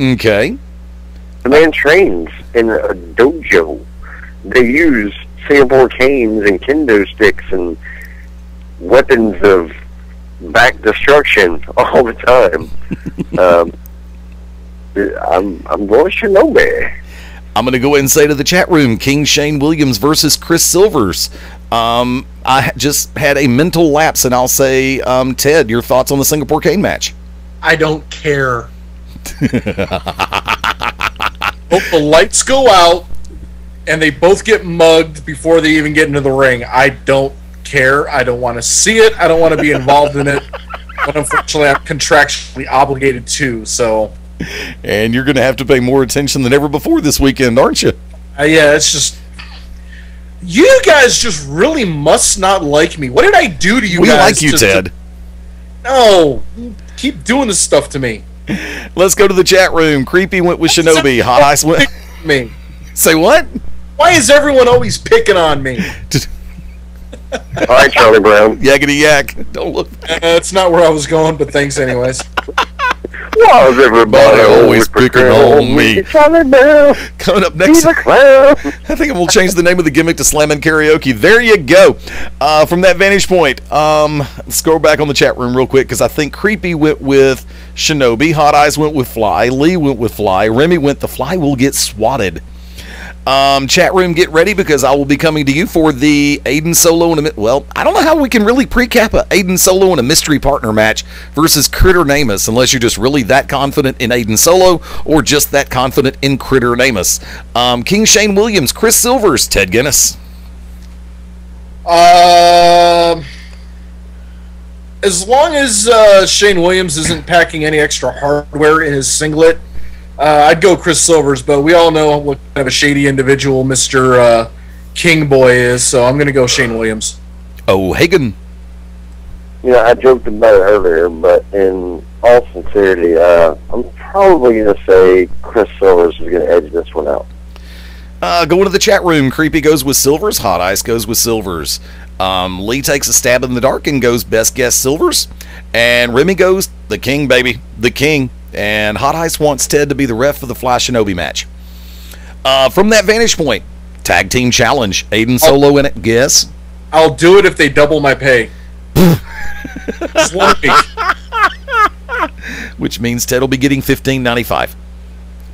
S2: Okay.
S10: The man trains in a dojo. They use Singapore canes and kendo sticks and weapons of back destruction all the time. I'm going Shinobi.
S2: I'm going to go ahead and say to the chat room, King Shane Williams versus Chris Silvers. I just had a mental lapse, and I'll say, Ted, your thoughts on the Singapore Cane match?
S3: I don't care. Hope the lights go out and they both get mugged before they even get into the ring. I don't care. I don't want to see it. I don't want to be involved in it. But unfortunately, I'm contractually obligated to, so...
S2: And you're going to have to pay more attention than ever before this weekend, aren't you?
S3: Yeah, it's just... You guys just really must not like me. What did I do to you guys?
S2: We like you, Ted.
S3: No. Keep doing this stuff to me.
S2: Let's go to the chat room. Creepy went with Shinobi. Hot Ice went...
S3: me.
S2: Say what?
S3: Why is everyone always picking on me?
S10: All right, Charlie Brown.
S2: Yakety yak. Don't look.
S3: That's not where I was going, but thanks anyways.
S10: Why is everybody
S2: always picking on me?
S10: Charlie Brown.
S2: Coming up next, I think we'll change the name of the gimmick to Slammin' Karaoke. There you go. From that vantage point, let's go back on the chat room real quick because I think Creepy went with Shinobi, Hot Eyes went with Fly, Lee went with Fly, Remy went the Fly will get swatted. Chat room, get ready because I will be coming to you for the Aiden Solo and I don't know how we can really pre-cap a Aiden Solo and a mystery partner match versus Critter Namus unless you're just really that confident in Aiden Solo or just that confident in Critter Namus. King Shane Williams, Chris Silvers, Ted Guinness.
S3: As long as Shane Williams isn't packing any extra hardware in his singlet, I'd go Chris Silvers, but we all know what kind of a shady individual Mr. King Boy is, so I'm going to go Shane Williams.
S2: Oh, Hagen.
S10: I joked about it earlier, but in all sincerity, I'm probably going to say Chris Silvers is going to edge this one out.
S2: Going to the chat room. Creepy goes with Silvers. Hot Ice goes with Silvers. Lee takes a stab in the dark and goes best guess Silvers. And Remy goes the King, baby. The King. And Hot Ice wants Ted to be the ref for the Fly Shinobi match. From that vantage point, tag team challenge. Aiden Solo in it. Guess.
S3: I'll do it if they double my pay. Just 1 week.
S2: Which means Ted will be getting $15.95.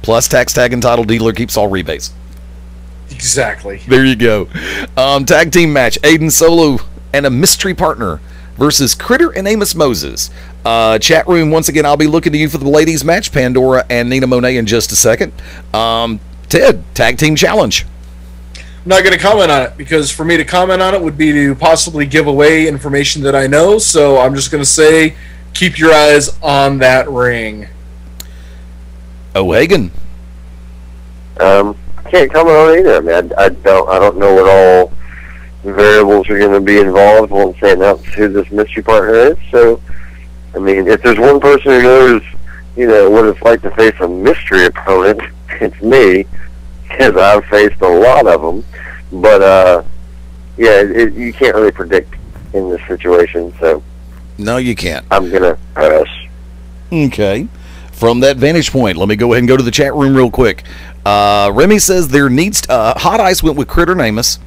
S2: Plus tax, tag, and title dealer keeps all rebates.
S3: Exactly.
S2: There you go. Tag team match. Aiden Solo and a mystery partner versus Critter and Amos Moses. Chat room, once again, I'll be looking to you for the ladies match, Pandora and Nina Monet in just a second. Ted, tag team challenge.
S3: I'm not going to comment on it because for me to comment on it would be to possibly give away information that I know, so I'm just going to say keep your eyes on that ring.
S2: O'Hagan.
S10: Can't comment on it either. I mean, I don't know what all variables are going to be involved once they announce who this mystery partner is. So, I mean, if there's one person who knows, what it's like to face a mystery opponent, it's me, because I've faced a lot of them. But, you can't really predict in this situation, so.
S2: No, you can't.
S10: I'm going to pass.
S2: Okay. From that vantage point, let me go ahead and go to the chat room real quick. Remy says Hot Ice went with Critter Namus.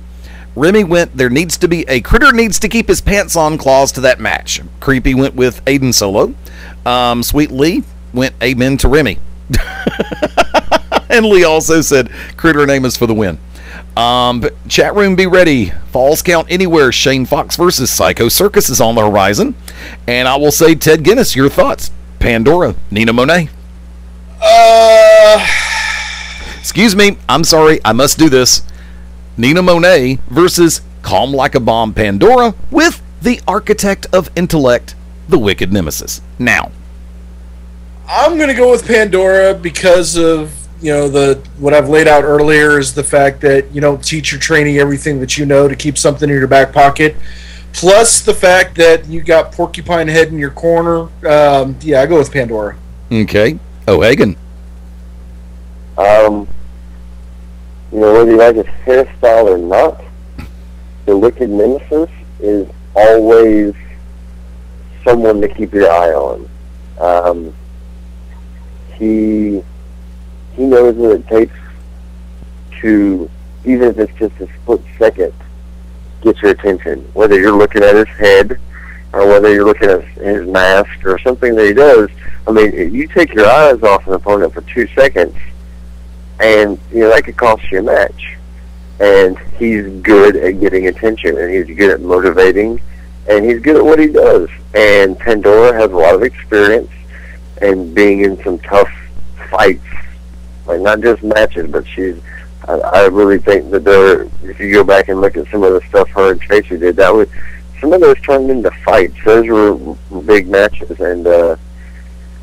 S2: Remy went, there needs to be a Critter needs to keep his pants on clause to that match. Creepy went with Aiden Solo. Sweet Lee went amen to Remy. And Lee also said Critter Namus for the win. Chat room, be ready. Falls Count Anywhere. Shane Fox versus Psycho Circus is on the horizon. And I will say, Ted Guinness, your thoughts. Pandora, Nina Monet. Excuse me, I'm sorry, I must do this. Nina Monet versus Calm Like a Bomb Pandora with the Architect of Intellect, the Wicked Nemesis. Now,
S3: I'm going to go with Pandora because of, what I've laid out earlier is the fact that you don't teach your trainee everything that you know to keep something in your back pocket. Plus the fact that you got Porcupine Head in your corner. I go with Pandora.
S2: Okay. O'Hagan.
S10: Whether you like his hairstyle or not, the Wicked Nemesis is always someone to keep your eye on. He knows what it takes to, even if it's just a split second, get your attention. Whether you're looking at his head, or whether you're looking at his mask or something that he does, I mean, you take your eyes off an opponent for 2 seconds, and that could cost you a match. And he's good at getting attention, and he's good at motivating, and he's good at what he does. And Pandora has a lot of experience in being in some tough fights, like not just matches, but I really think that if you go back and look at some of the stuff her and Tracy did, some of those turned into fights. Those were big matches, and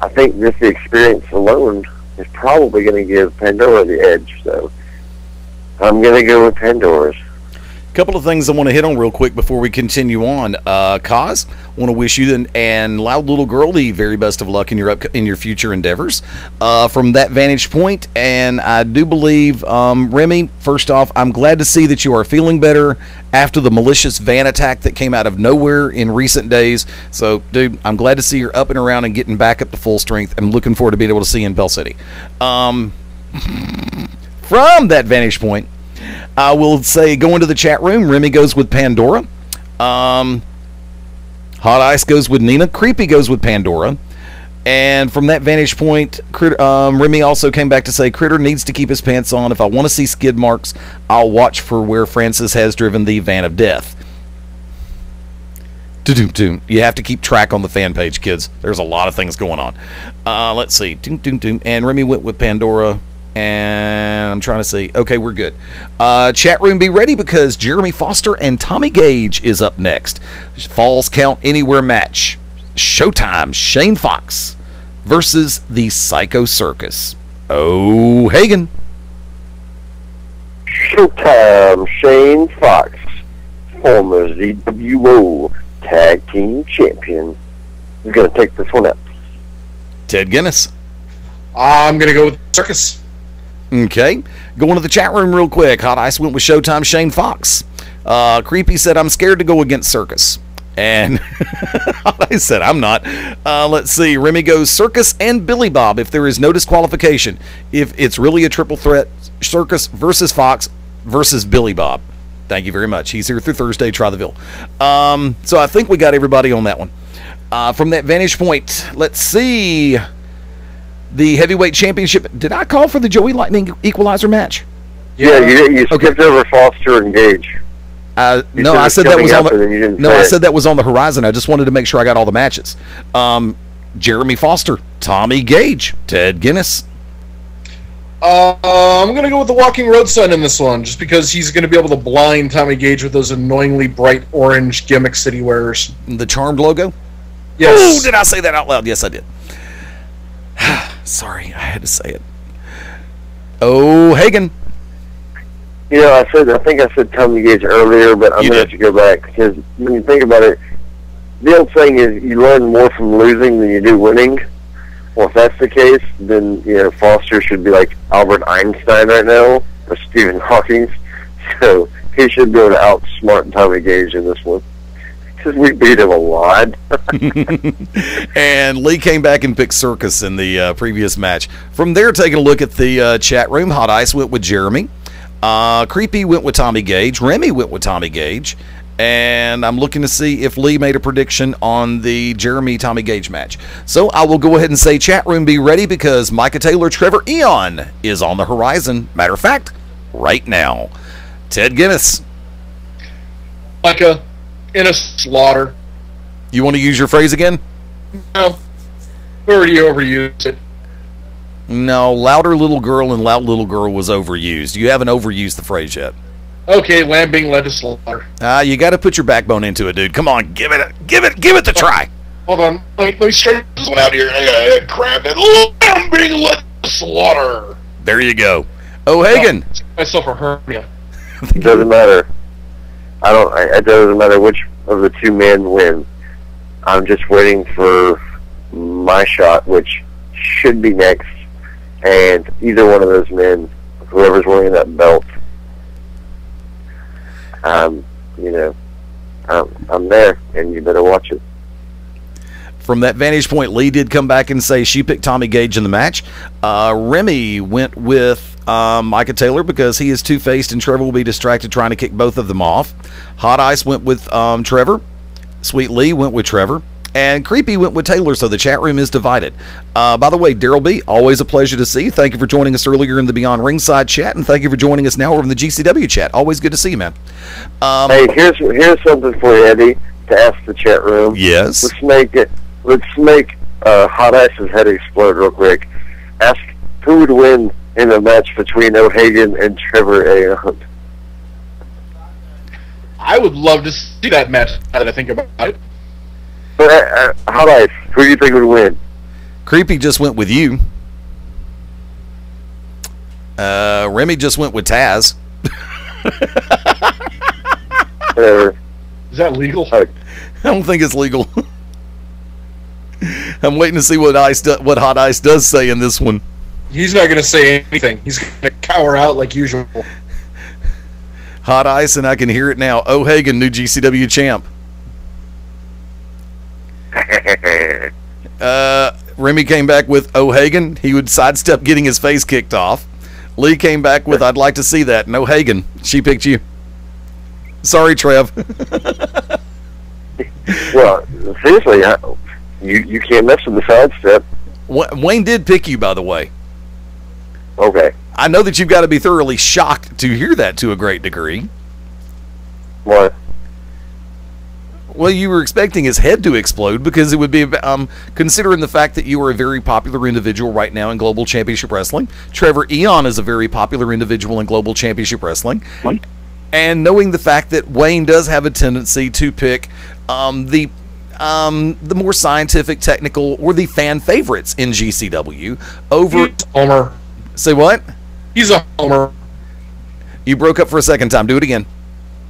S10: I think just the experience alone is probably going to give Pandora the edge. So I'm going to go with Pandora's.
S2: Couple of things I want to hit on real quick before we continue on. Kaz, want to wish you and Loud Little Girl the very best of luck in your future endeavors. From that vantage point, and I do believe, Remy, first off, I'm glad to see that you are feeling better after the malicious van attack that came out of nowhere in recent days. So, dude, I'm glad to see you're up and around and getting back up to full strength. I'm looking forward to being able to see you in Bell City. From that vantage point, I will say, go into the chat room. Remy goes with Pandora. Hot Ice goes with Nina. Creepy goes with Pandora. And from that vantage point, Remy also came back to say, Critter needs to keep his pants on. If I want to see skid marks, I'll watch for where Francis has driven the van of death. You have to keep track on the fan page, kids. There's a lot of things going on. Let's see. And Remy went with Pandora. And I'm trying to see. Okay, we're good. Chat room, be ready because Jeremy Foster and Tommy Gage is up next. Falls Count Anywhere match. Showtime, Shane Fox versus the Psycho Circus. Oh, Hagen.
S10: Showtime, Shane Fox, former ZWO Tag Team Champion, is going to take this one out.
S2: Ted Guinness.
S3: I'm going to go with Circus.
S2: Okay, going to the chat room real quick. Hot Ice went with Showtime Shane Fox. Creepy said, I'm scared to go against Circus. And Hot Ice said, I'm not. Let's see. Remy goes Circus and Billy Bob if there is no disqualification. If it's really a triple threat, Circus versus Fox versus Billy Bob. Thank you very much. He's here through Thursday. Try the Ville. So I think we got everybody on that one. From that vantage point, let's see. The heavyweight championship. Did I call for the Joey Lightning Equalizer match?
S10: Yeah, you skipped over Foster and Gage.
S2: No, I said that was on the. No, I said that was on the horizon. I just wanted to make sure I got all the matches. Jeremy Foster, Tommy Gage, Ted Guinness.
S3: I'm going to go with the Walking Road Son in this one, just because he's going to be able to blind Tommy Gage with those annoyingly bright orange gimmicks that he wears.
S2: The Charmed logo?
S3: Yes.
S2: Oh, did I say that out loud? Yes, I did. Sorry, I had to say it. Oh, Hagen.
S10: I think I said Tommy Gage earlier, but I'm going to have to go back, because when you think about it, the old saying is you learn more from losing than you do winning. Well, if that's the case, then Foster should be like Albert Einstein right now, or Stephen Hawking. So he should be able to outsmart Tommy Gage in this one, because we beat him a lot.
S2: And Lee came back and picked Circus in the previous match. From there, taking a look at the chat room, Hot Ice went with Jeremy. Creepy went with Tommy Gage. Remy went with Tommy Gage. And I'm looking to see if Lee made a prediction on the Jeremy-Tommy Gage match. So I will go ahead and say, chat room, be ready, because Micah Taylor, Trevor Eon is on the horizon. Matter of fact, right now. Ted Guinness.
S3: Micah, in a slaughter.
S2: You want to use your phrase again?
S3: No. We already overused it.
S2: No, Louder Little Girl and Loud Little Girl was overused. You haven't overused the phrase yet.
S3: Okay, lamb being led to slaughter.
S2: You got to put your backbone into it, dude. Come on, give it the try.
S3: Hold on, let me straighten this one out here. I gotta grab it. Lamb being led to slaughter.
S2: There you go. Oh, Hagen.
S3: Myself a hernia.
S10: It doesn't matter. It doesn't matter which of the two men win. I'm just waiting for my shot, which should be next. And either one of those men, whoever's wearing that belt, I'm there, and you better watch it.
S2: From that vantage point, Lee did come back and say she picked Tommy Gage in the match. Remy went with Micah Taylor because he is two-faced and Trevor will be distracted trying to kick both of them off. Hot Ice went with Trevor. Sweet Lee went with Trevor. And Creepy went with Taylor, so the chat room is divided. By the way, Daryl B., always a pleasure to see you. Thank you for joining us earlier in the Beyond Ringside chat, and thank you for joining us now over in the GCW chat. Always good to see you, man.
S10: Hey, here's something for you, Eddie, to ask the chat room.
S2: Yes.
S10: Let's make Hot Ice's head explode real quick. Ask who would win in a match between O'Hagan and Trevor A.
S3: I would love to see that match now that I think about it.
S10: But Hot Ice, who do you think would win?
S2: Creepy just went with you. Remy just went with Taz.
S3: Is that legal?
S2: I don't think it's legal. I'm waiting to see what Hot Ice does say in this one.
S3: He's not going to say anything. He's going to cower out like usual.
S2: Hot Ice, and I can hear it now. O'Hagan, new GCW champ. Remy came back with O'Hagan. He would sidestep getting his face kicked off. Lee came back with I'd like to see that. And O'Hagan, she picked you. Sorry, Trev.
S10: Well, seriously, you can't mess with the sidestep.
S2: Wayne did pick you, by the way.
S10: Okay.
S2: I know that you've got to be thoroughly shocked to hear that to a great degree.
S10: What?
S2: Well, you were expecting his head to explode because it would be, considering the fact that you are a very popular individual right now in Global Championship Wrestling. Trevor Eon is a very popular individual in Global Championship Wrestling. What? And knowing the fact that Wayne does have a tendency to pick the more scientific, technical, or the fan favorites in GCW over...
S3: Homer.
S2: Say what?
S3: He's a homer.
S2: You broke up for a second time. Do it again.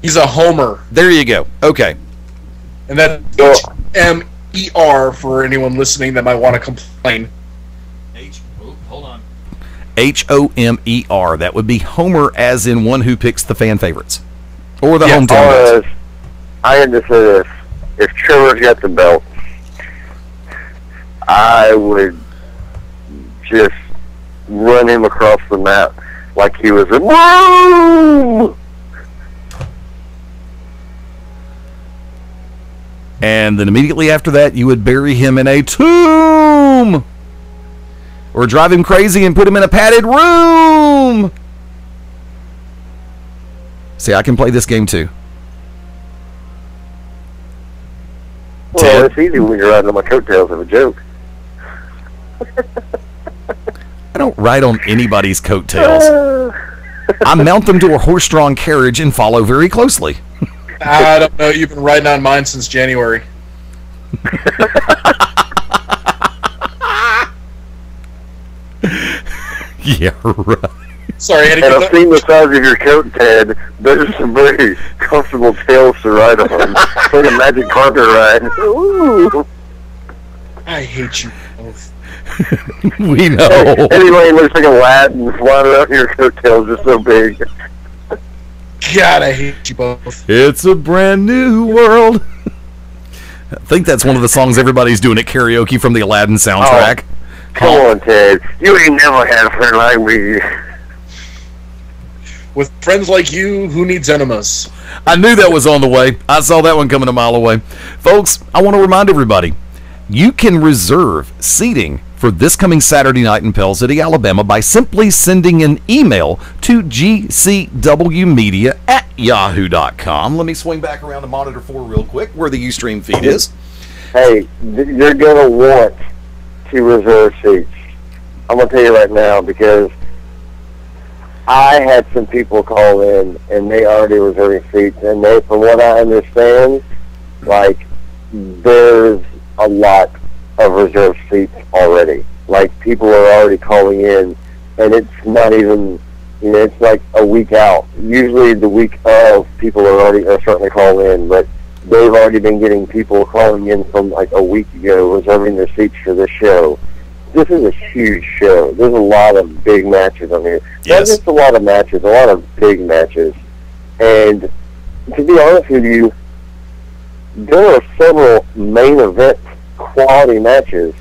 S3: He's a homer.
S2: There you go. Okay.
S3: And that's H-M-E-R for anyone listening that might want to complain.
S2: Hold on. H-O-M-E-R. That would be Homer, as in one who picks the fan favorites. Or the hometown guys.
S10: I had to say this. If Trevor's got the belt, I would just run him across the map like he was a... Woo!
S2: And then immediately after that, you would bury him in a tomb! Or drive him crazy and put him in a padded room! See, I can play this game too.
S10: Well, it's easy when you're riding on my coattails of a joke.
S2: I don't ride on anybody's coattails. I mount them to a horse-drawn carriage and follow very closely.
S3: I don't know. You've been riding on mine since January.
S2: Yeah, right.
S3: Sorry,
S10: and I've seen the size of your coat, Ted. Those are some very comfortable tails to ride on. It's like a magic carpet ride. Ooh.
S3: I hate you both.
S2: We know.
S10: Anyway, it looks like Aladdin flying around your coattails just so big.
S3: God, I hate you both.
S2: It's a brand new world. I think that's one of the songs everybody's doing at karaoke from the Aladdin soundtrack.
S10: Oh, come on, Ted. You ain't never had a friend like me.
S3: With friends like you, who needs enemas?
S2: I knew that was on the way. I saw that one coming a mile away. Folks, I want to remind everybody, you can reserve seating for this coming Saturday night in Pell City, Alabama by simply sending an email to gcwmedia@yahoo.com. Let me swing back around to monitor 4 real quick where the Ustream feed is.
S10: Hey, you're going to want to reserve seats. I'm going to tell you right now because I had some people call in and they already reserving seats, and they, from what I understand, like, there's a lot of reserved seats already. Like, people are already calling in, and it's not even, you know, it's like a week out. Usually the week of, people are starting to call in, but they've already been getting people calling in from like a week ago, reserving their seats for this show. This is a huge show. There's a lot of big matches on here. Yes. Not just a lot of matches, a lot of big matches. And to be honest with you, there are several main event quality matches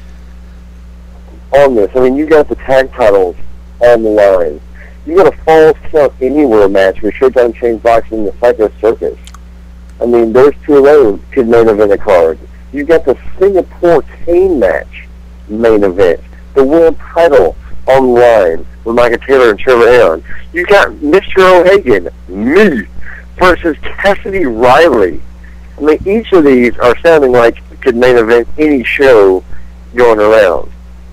S10: on this. I mean, you got the tag titles on the line. You got a Falls Count Anywhere match with Showtime Chain Boxing and the Psycho Circus. I mean, those two alone could main event a card. You got the Singapore Kane match main event. The world title online with Micah Taylor and Trevor Aeon. You got Mr. O'Hagan, me, versus Cassidy Riley. I mean, each of these are sounding like could main event any show going around.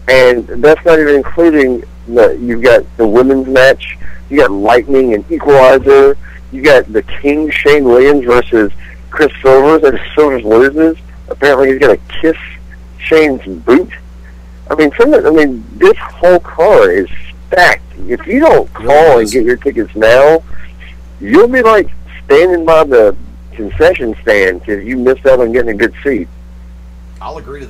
S10: And that's not even including you've got the women's match, you got Lightning and Equalizer, you got the King Shane Williams versus Chris Silvers, and Silvers loses. Apparently he's going to kiss Shane's boot. I mean, this whole card is stacked. If you don't call and get your tickets now, you'll be like standing by the concession stand because you missed out on getting a good seat.
S2: I'll agree to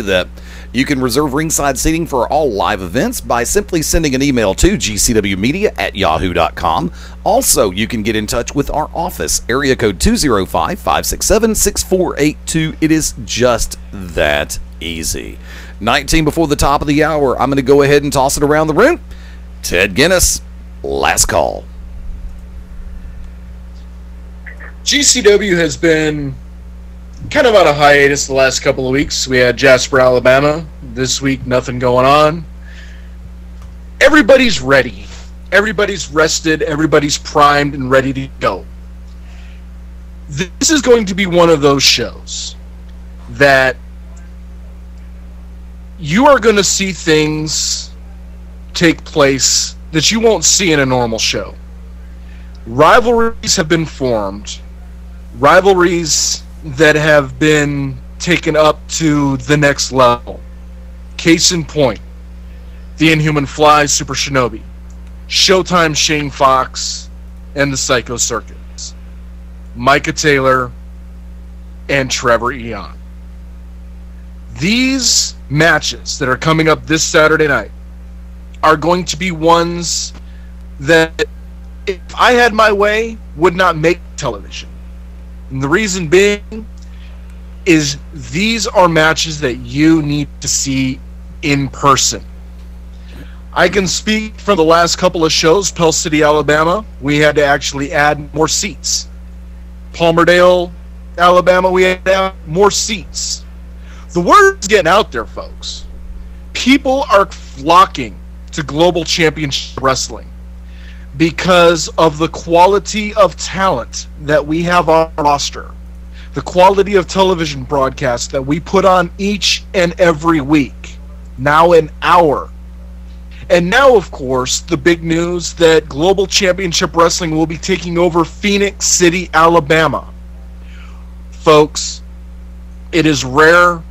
S2: that. You can reserve ringside seating for all live events by simply sending an email to gcwmedia@yahoo.com. Also, you can get in touch with our office, area code 205-567-6482. It is just that easy. 19 before the top of the hour, I'm going to go ahead and toss it around the room. Ted Guinness, last call.
S3: GCW has been kind of on a hiatus the last couple of weeks. We had Jasper, Alabama. This week, nothing going on. Everybody's ready. Everybody's rested. Everybody's primed and ready to go. This is going to be one of those shows that you are going to see things take place that you won't see in a normal show. Rivalries have been formed. Rivalries that have been taken up to the next level. Case in point, the Inhuman Fly, Super Shinobi, Showtime, Shane Fox, and the Psycho Circus, Micah Taylor, and Trevor Aeon. These matches that are coming up this Saturday night are going to be ones that, if I had my way, would not make television. And the reason being is these are matches that you need to see in person. I can speak from the last couple of shows. Pell City, Alabama, we had to actually add more seats. Palmerdale, Alabama, we had to add more seats. The word's getting out there, folks. People are flocking to Global Championship Wrestling because of the quality of talent that we have on our roster, the quality of television broadcasts that we put on each and every week, now an hour. And now, of course, the big news that Global Championship Wrestling will be taking over Phoenix City, Alabama. Folks, it is rare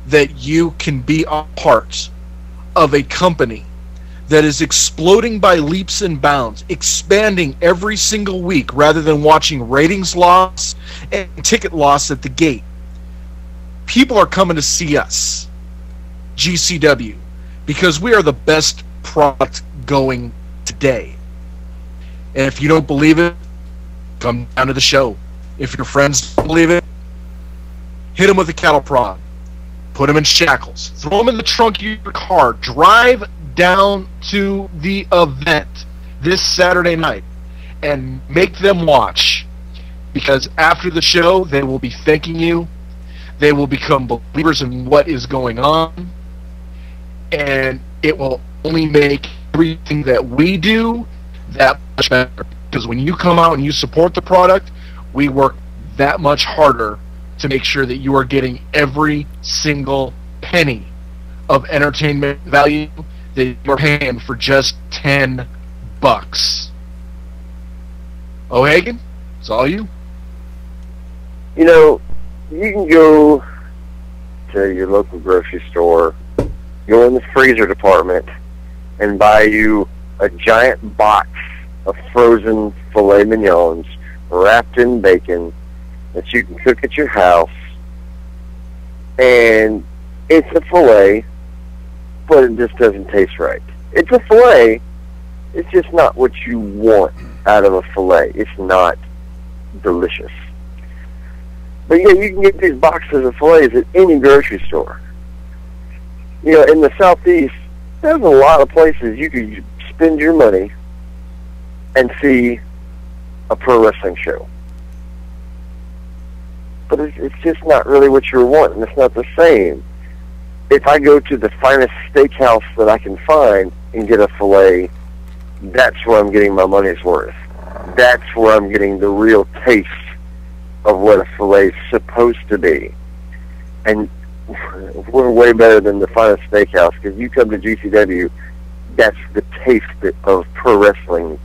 S3: that you can be a part of a company that is exploding by leaps and bounds, expanding every single week rather than watching ratings loss and ticket loss at the gate. People are coming to see us, GCW, because we are the best product going today. And if you don't believe it, come down to the show. If your friends don't believe it, hit them with a cattle prod. Put them in shackles. Throw them in the trunk of your car. Drive down to the event this Saturday night and make them watch, because after the show they will be thanking you. They will become believers in what is going on, and it will only make everything that we do that much better, because when you come out and you support the product, we work that much harder to make sure that you are getting every single penny of entertainment value that you're paying for just $10. O'Hagan, it's all you.
S10: You know, you can go to your local grocery store, go in the freezer department, and buy you a giant box of frozen filet mignons wrapped in bacon that you can cook at your house. And it's a filet, but it just doesn't taste right. It's a filet, it's just not what you want out of a filet. It's not delicious. But yeah, you can get these boxes of fillets at any grocery store. You know, in the Southeast, there's a lot of places you could spend your money and see a pro wrestling show. but it's just not really what you're wanting. It's not the same. If I go to the finest steakhouse that I can find and get a filet, that's where I'm getting my money's worth. That's where I'm getting the real taste of what a filet is supposed to be. And we're way better than the finest steakhouse, because you come to GCW, that's the taste of pro wrestling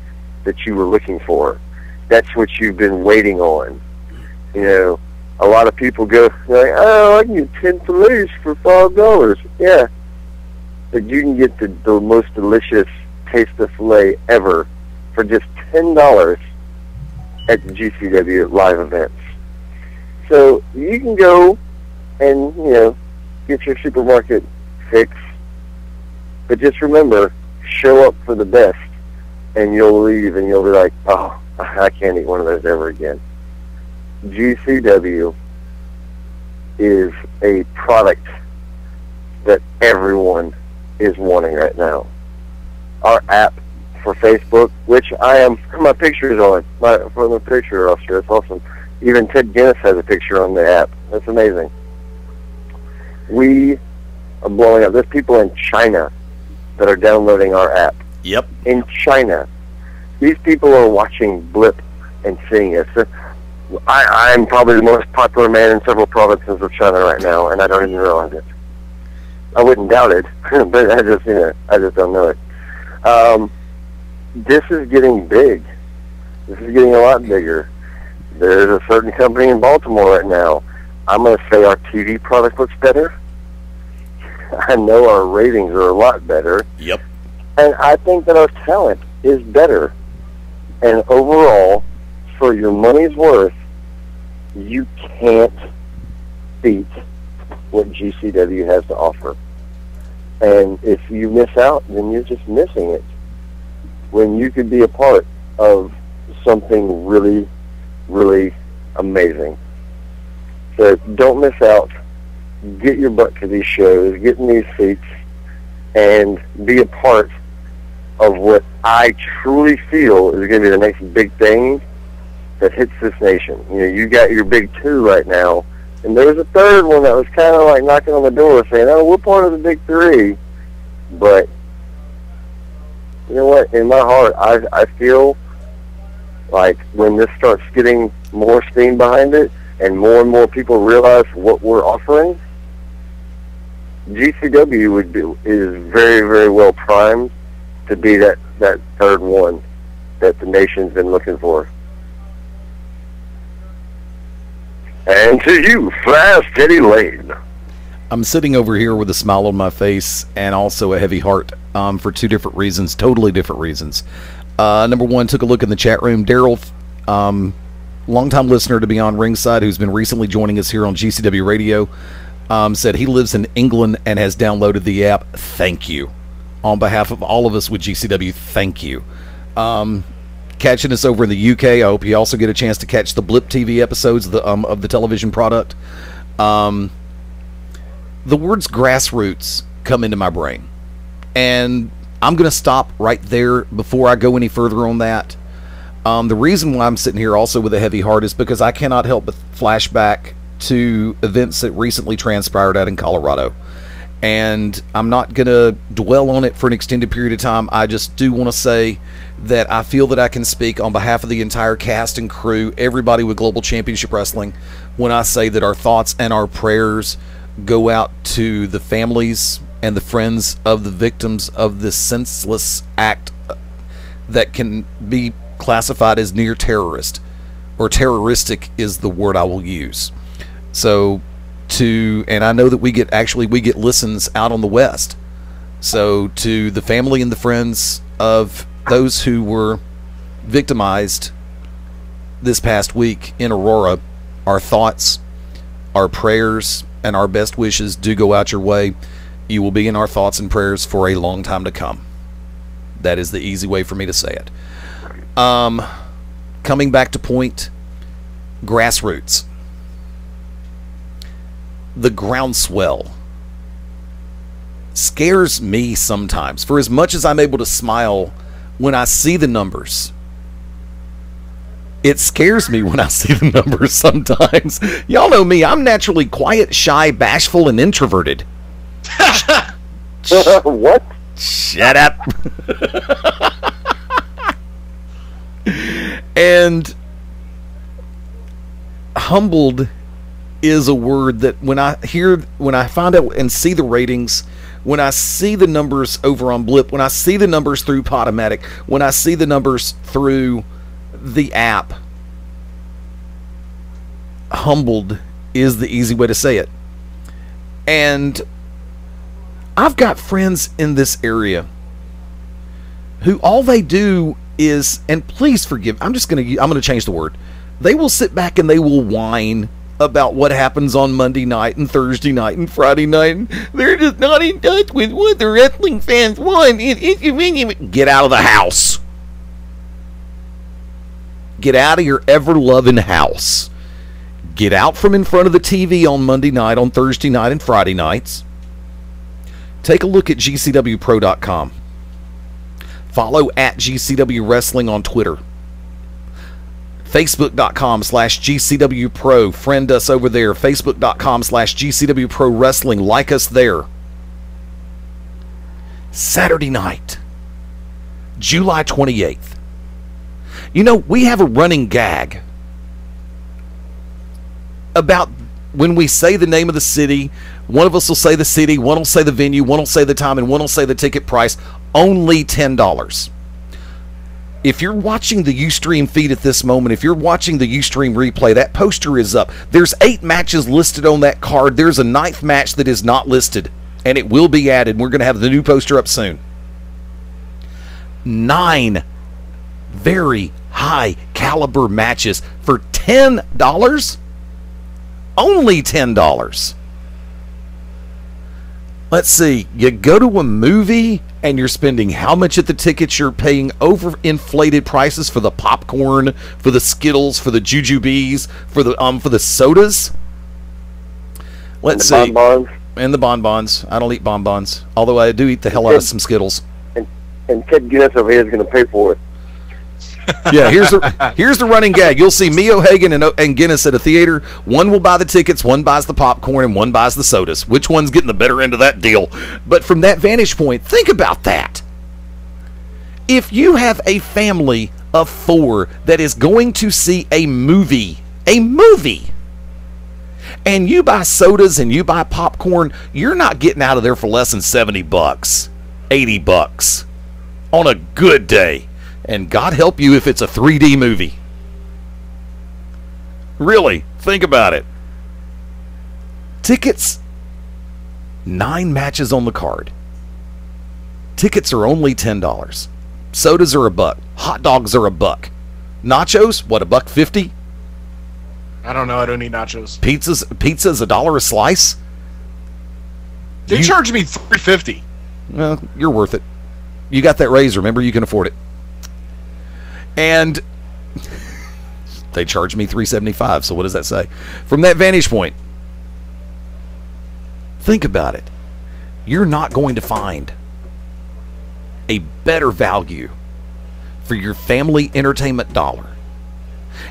S10: that you were looking for. That's what you've been waiting on. You know, a lot of people go, like, oh, I can get 10 fillets for $5. Yeah. But you can get the most delicious taste of filet ever for just $10 at the GCW live events. So you can go and, you know, get your supermarket fix. But just remember, show up for the best, and you'll leave and you'll be like, oh, I can't eat one of those ever again. GCW is a product that everyone is wanting right now. Our app for Facebook, which my picture is on, from the picture I'll share, it's awesome. Even Ted Guinness has a picture on the app. That's amazing. We are blowing up. There's people in China that are downloading our app.
S2: Yep.
S10: In China. These people are watching Blip and seeing us. I'm probably the most popular man in several provinces of China right now, and I don't even realize it. I wouldn't doubt it, but I just don't know it. This is getting big. This is getting a lot bigger. There's a certain company in Baltimore right now. I'm going to say our TV product looks better. I know our ratings are a lot better.
S2: Yep.
S10: And I think that our talent is better. And overall, for your money's worth, you can't beat what GCW has to offer. And if you miss out, then you're just missing it. When you could be a part of something really, really amazing. So don't miss out. Get your butt to these shows, get in these seats, and be a part of what I truly feel is going to be the next big thing that hits this nation. You know, you got your big two right now, and there was a third one that was kind of like knocking on the door saying, oh, we're part of the big three. But you know what? In my heart, I feel like when this starts getting more steam behind it and more people realize what we're offering, GCW is very, very well primed to be that third one that the nation's been looking for. And to you, Flash Teddy Lane.
S2: I'm sitting over here with a smile on my face and also a heavy heart for two different reasons, totally different reasons. Number one, took a look in the chat room. Daryl, longtime listener to Beyond Ringside, who's been recently joining us here on GCW Radio, said he lives in England and has downloaded the app. Thank you. On behalf of all of us with GCW, thank you. Catching us over in the UK, I hope you also get a chance to catch the Blip TV episodes of the television product. The words grassroots come into my brain, and I'm going to stop right there before I go any further on that. The reason why I'm sitting here also with a heavy heart is because I cannot help but flashback to events that recently transpired out in Colorado. And I'm not going to dwell on it for an extended period of time. I just do want to say that I feel that I can speak on behalf of the entire cast and crew, everybody with Global Championship Wrestling, when I say that our thoughts and our prayers go out to the families and the friends of the victims of this senseless act that can be classified as near terrorist, or terroristic is the word I will use. So and I know that we get listens out on the West. So to the family and the friends of those who were victimized this past week in Aurora, our thoughts, our prayers, and our best wishes do go out your way. You will be in our thoughts and prayers for a long time to come. That is the easy way for me to say it. Coming back to point, grassroots. The groundswell scares me sometimes. For as much as I'm able to smile when I see the numbers, It scares me when I see the numbers sometimes. Y'all know me. I'm naturally quiet, shy, bashful, and introverted.
S10: What?
S2: Shut up. And humbled is a word that when I find out and see the ratings, when I see the numbers over on Blip, when I see the numbers through Podomatic, when I see the numbers through the app, humbled is the easy way to say it. And I've got friends in this area who all they do is, and please forgive, I'm going to change the word. They will sit back and they will whine about what happens on Monday night and Thursday night and Friday night. And they're just not in touch with what the wrestling fans want. Get out of the house. Get out of your ever-loving house. Get out from in front of the TV on Monday night, on Thursday night, and Friday nights. Take a look at GCWPro.com. Follow at GCW Wrestling on Twitter. Facebook.com/GCWPro. Friend us over there. Facebook.com/GCWProWrestling. Like us there. Saturday night, July 28th. You know, we have a running gag about when we say the name of the city. One of us will say the city, one will say the venue, one will say the time, and one will say the ticket price. Only $10. If you're watching the Ustream feed at this moment, if you're watching the Ustream replay, that poster is up. There's 8 matches listed on that card. There's a 9th match that is not listed, and it will be added. We're going to have the new poster up soon. 9 very high caliber matches for $10. Only $10. Let's see, you go to a movie and you're spending how much at the tickets? You're paying overinflated prices for the popcorn, for the Skittles, for the Jujubes, for the sodas. Let's see.
S10: Bonbons.
S2: And the bonbons. I don't eat bonbons, although I do eat the hell out of some Skittles.
S10: And Ted Guinness over here is going to pay for it.
S2: Yeah, here's the running gag. You'll see me, O'Hagan, and Guinness at a theater. One will buy the tickets, one buys the popcorn, and one buys the sodas. Which one's getting the better end of that deal? But from that vantage point, think about that. If you have a family of 4 that is going to see a movie, and you buy sodas and you buy popcorn, you're not getting out of there for less than $70, $80 on a good day. And God help you if it's a 3D movie. Really, think about it. Tickets, 9 matches on the card. Tickets are only $10. Sodas are $1. Hot dogs are $1. Nachos, what, $1.50?
S3: I don't know. I don't eat nachos.
S2: Pizza's $1 a slice.
S3: They charge me $3.50.
S2: Well, you're worth it. You got that raise. Remember, you can afford it. And they charge me $3.75, so what does that say? From that vantage point, think about it. You're not going to find a better value for your family entertainment dollar.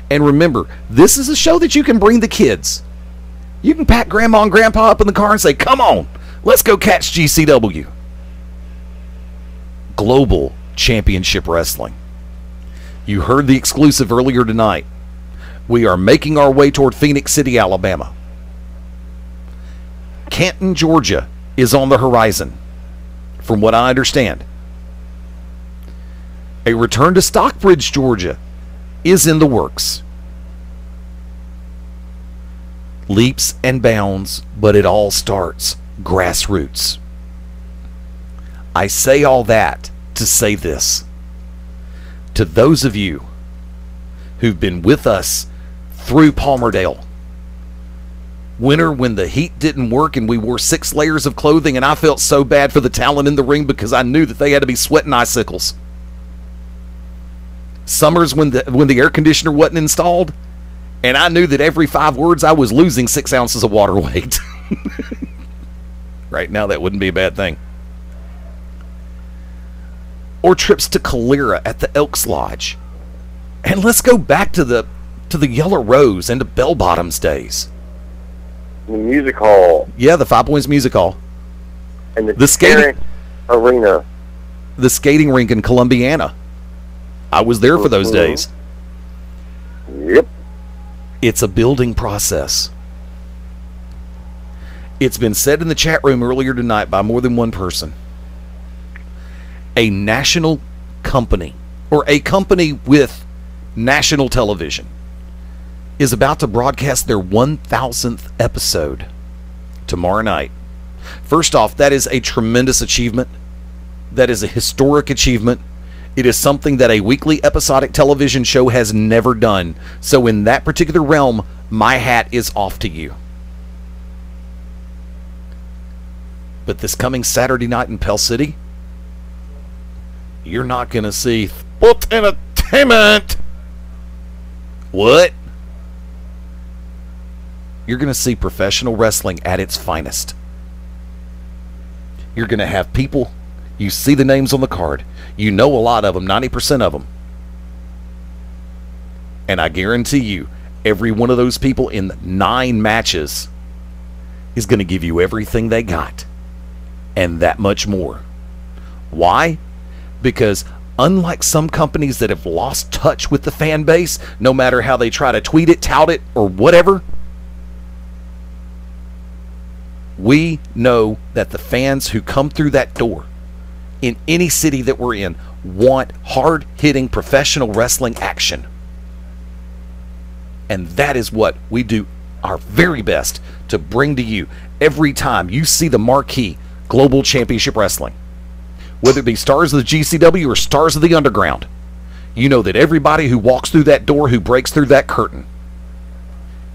S2: And remember, this is a show that you can bring the kids. You can pack Grandma and Grandpa up in the car and say, come on, let's go catch GCW. Global Championship Wrestling. You heard the exclusive earlier tonight. We are making our way toward Phoenix City, Alabama. Canton, Georgia is on the horizon, from what I understand. A return to Stockbridge, Georgia is in the works. Leaps and bounds, but it all starts grassroots. I say all that to say this. To those of you who've been with us through Palmerdale, winter when the heat didn't work and we wore 6 layers of clothing, and I felt so bad for the talent in the ring because I knew that they had to be sweating icicles. Summers when the air conditioner wasn't installed, and I knew that every 5 words I was losing 6 ounces of water weight. Right now that wouldn't be a bad thing. Or trips to Calera at the Elks Lodge. And let's go back to the Yellow Rose and to Bell Bottoms days.
S10: The music hall.
S2: Yeah, the 5 Points Music Hall.
S10: And the skating arena.
S2: The skating rink in Columbiana. I was there for those days.
S10: Yep.
S2: It's a building process. It's been said in the chat room earlier tonight by more than one person. A national company, or a company with national television, is about to broadcast their 1,000th episode tomorrow night. First off, that is a tremendous achievement. That is a historic achievement. It is something that a weekly episodic television show has never done. So in that particular realm, my hat is off to you. But this coming Saturday night in Pell City, you're not going to see sport entertainment. What? You're going to see professional wrestling at its finest. You're going to have people, you see the names on the card. You know a lot of them, 90% of them. And I guarantee you, every one of those people in 9 matches is going to give you everything they got. And that much more. Why? Because unlike some companies that have lost touch with the fan base, no matter how they try to tweet it, tout it, or whatever, we know that the fans who come through that door in any city that we're in want hard-hitting professional wrestling action. And that is what we do our very best to bring to you every time you see the marquee Global Championship Wrestling. Whether it be stars of the GCW or stars of the Underground, you know that everybody who walks through that door, who breaks through that curtain,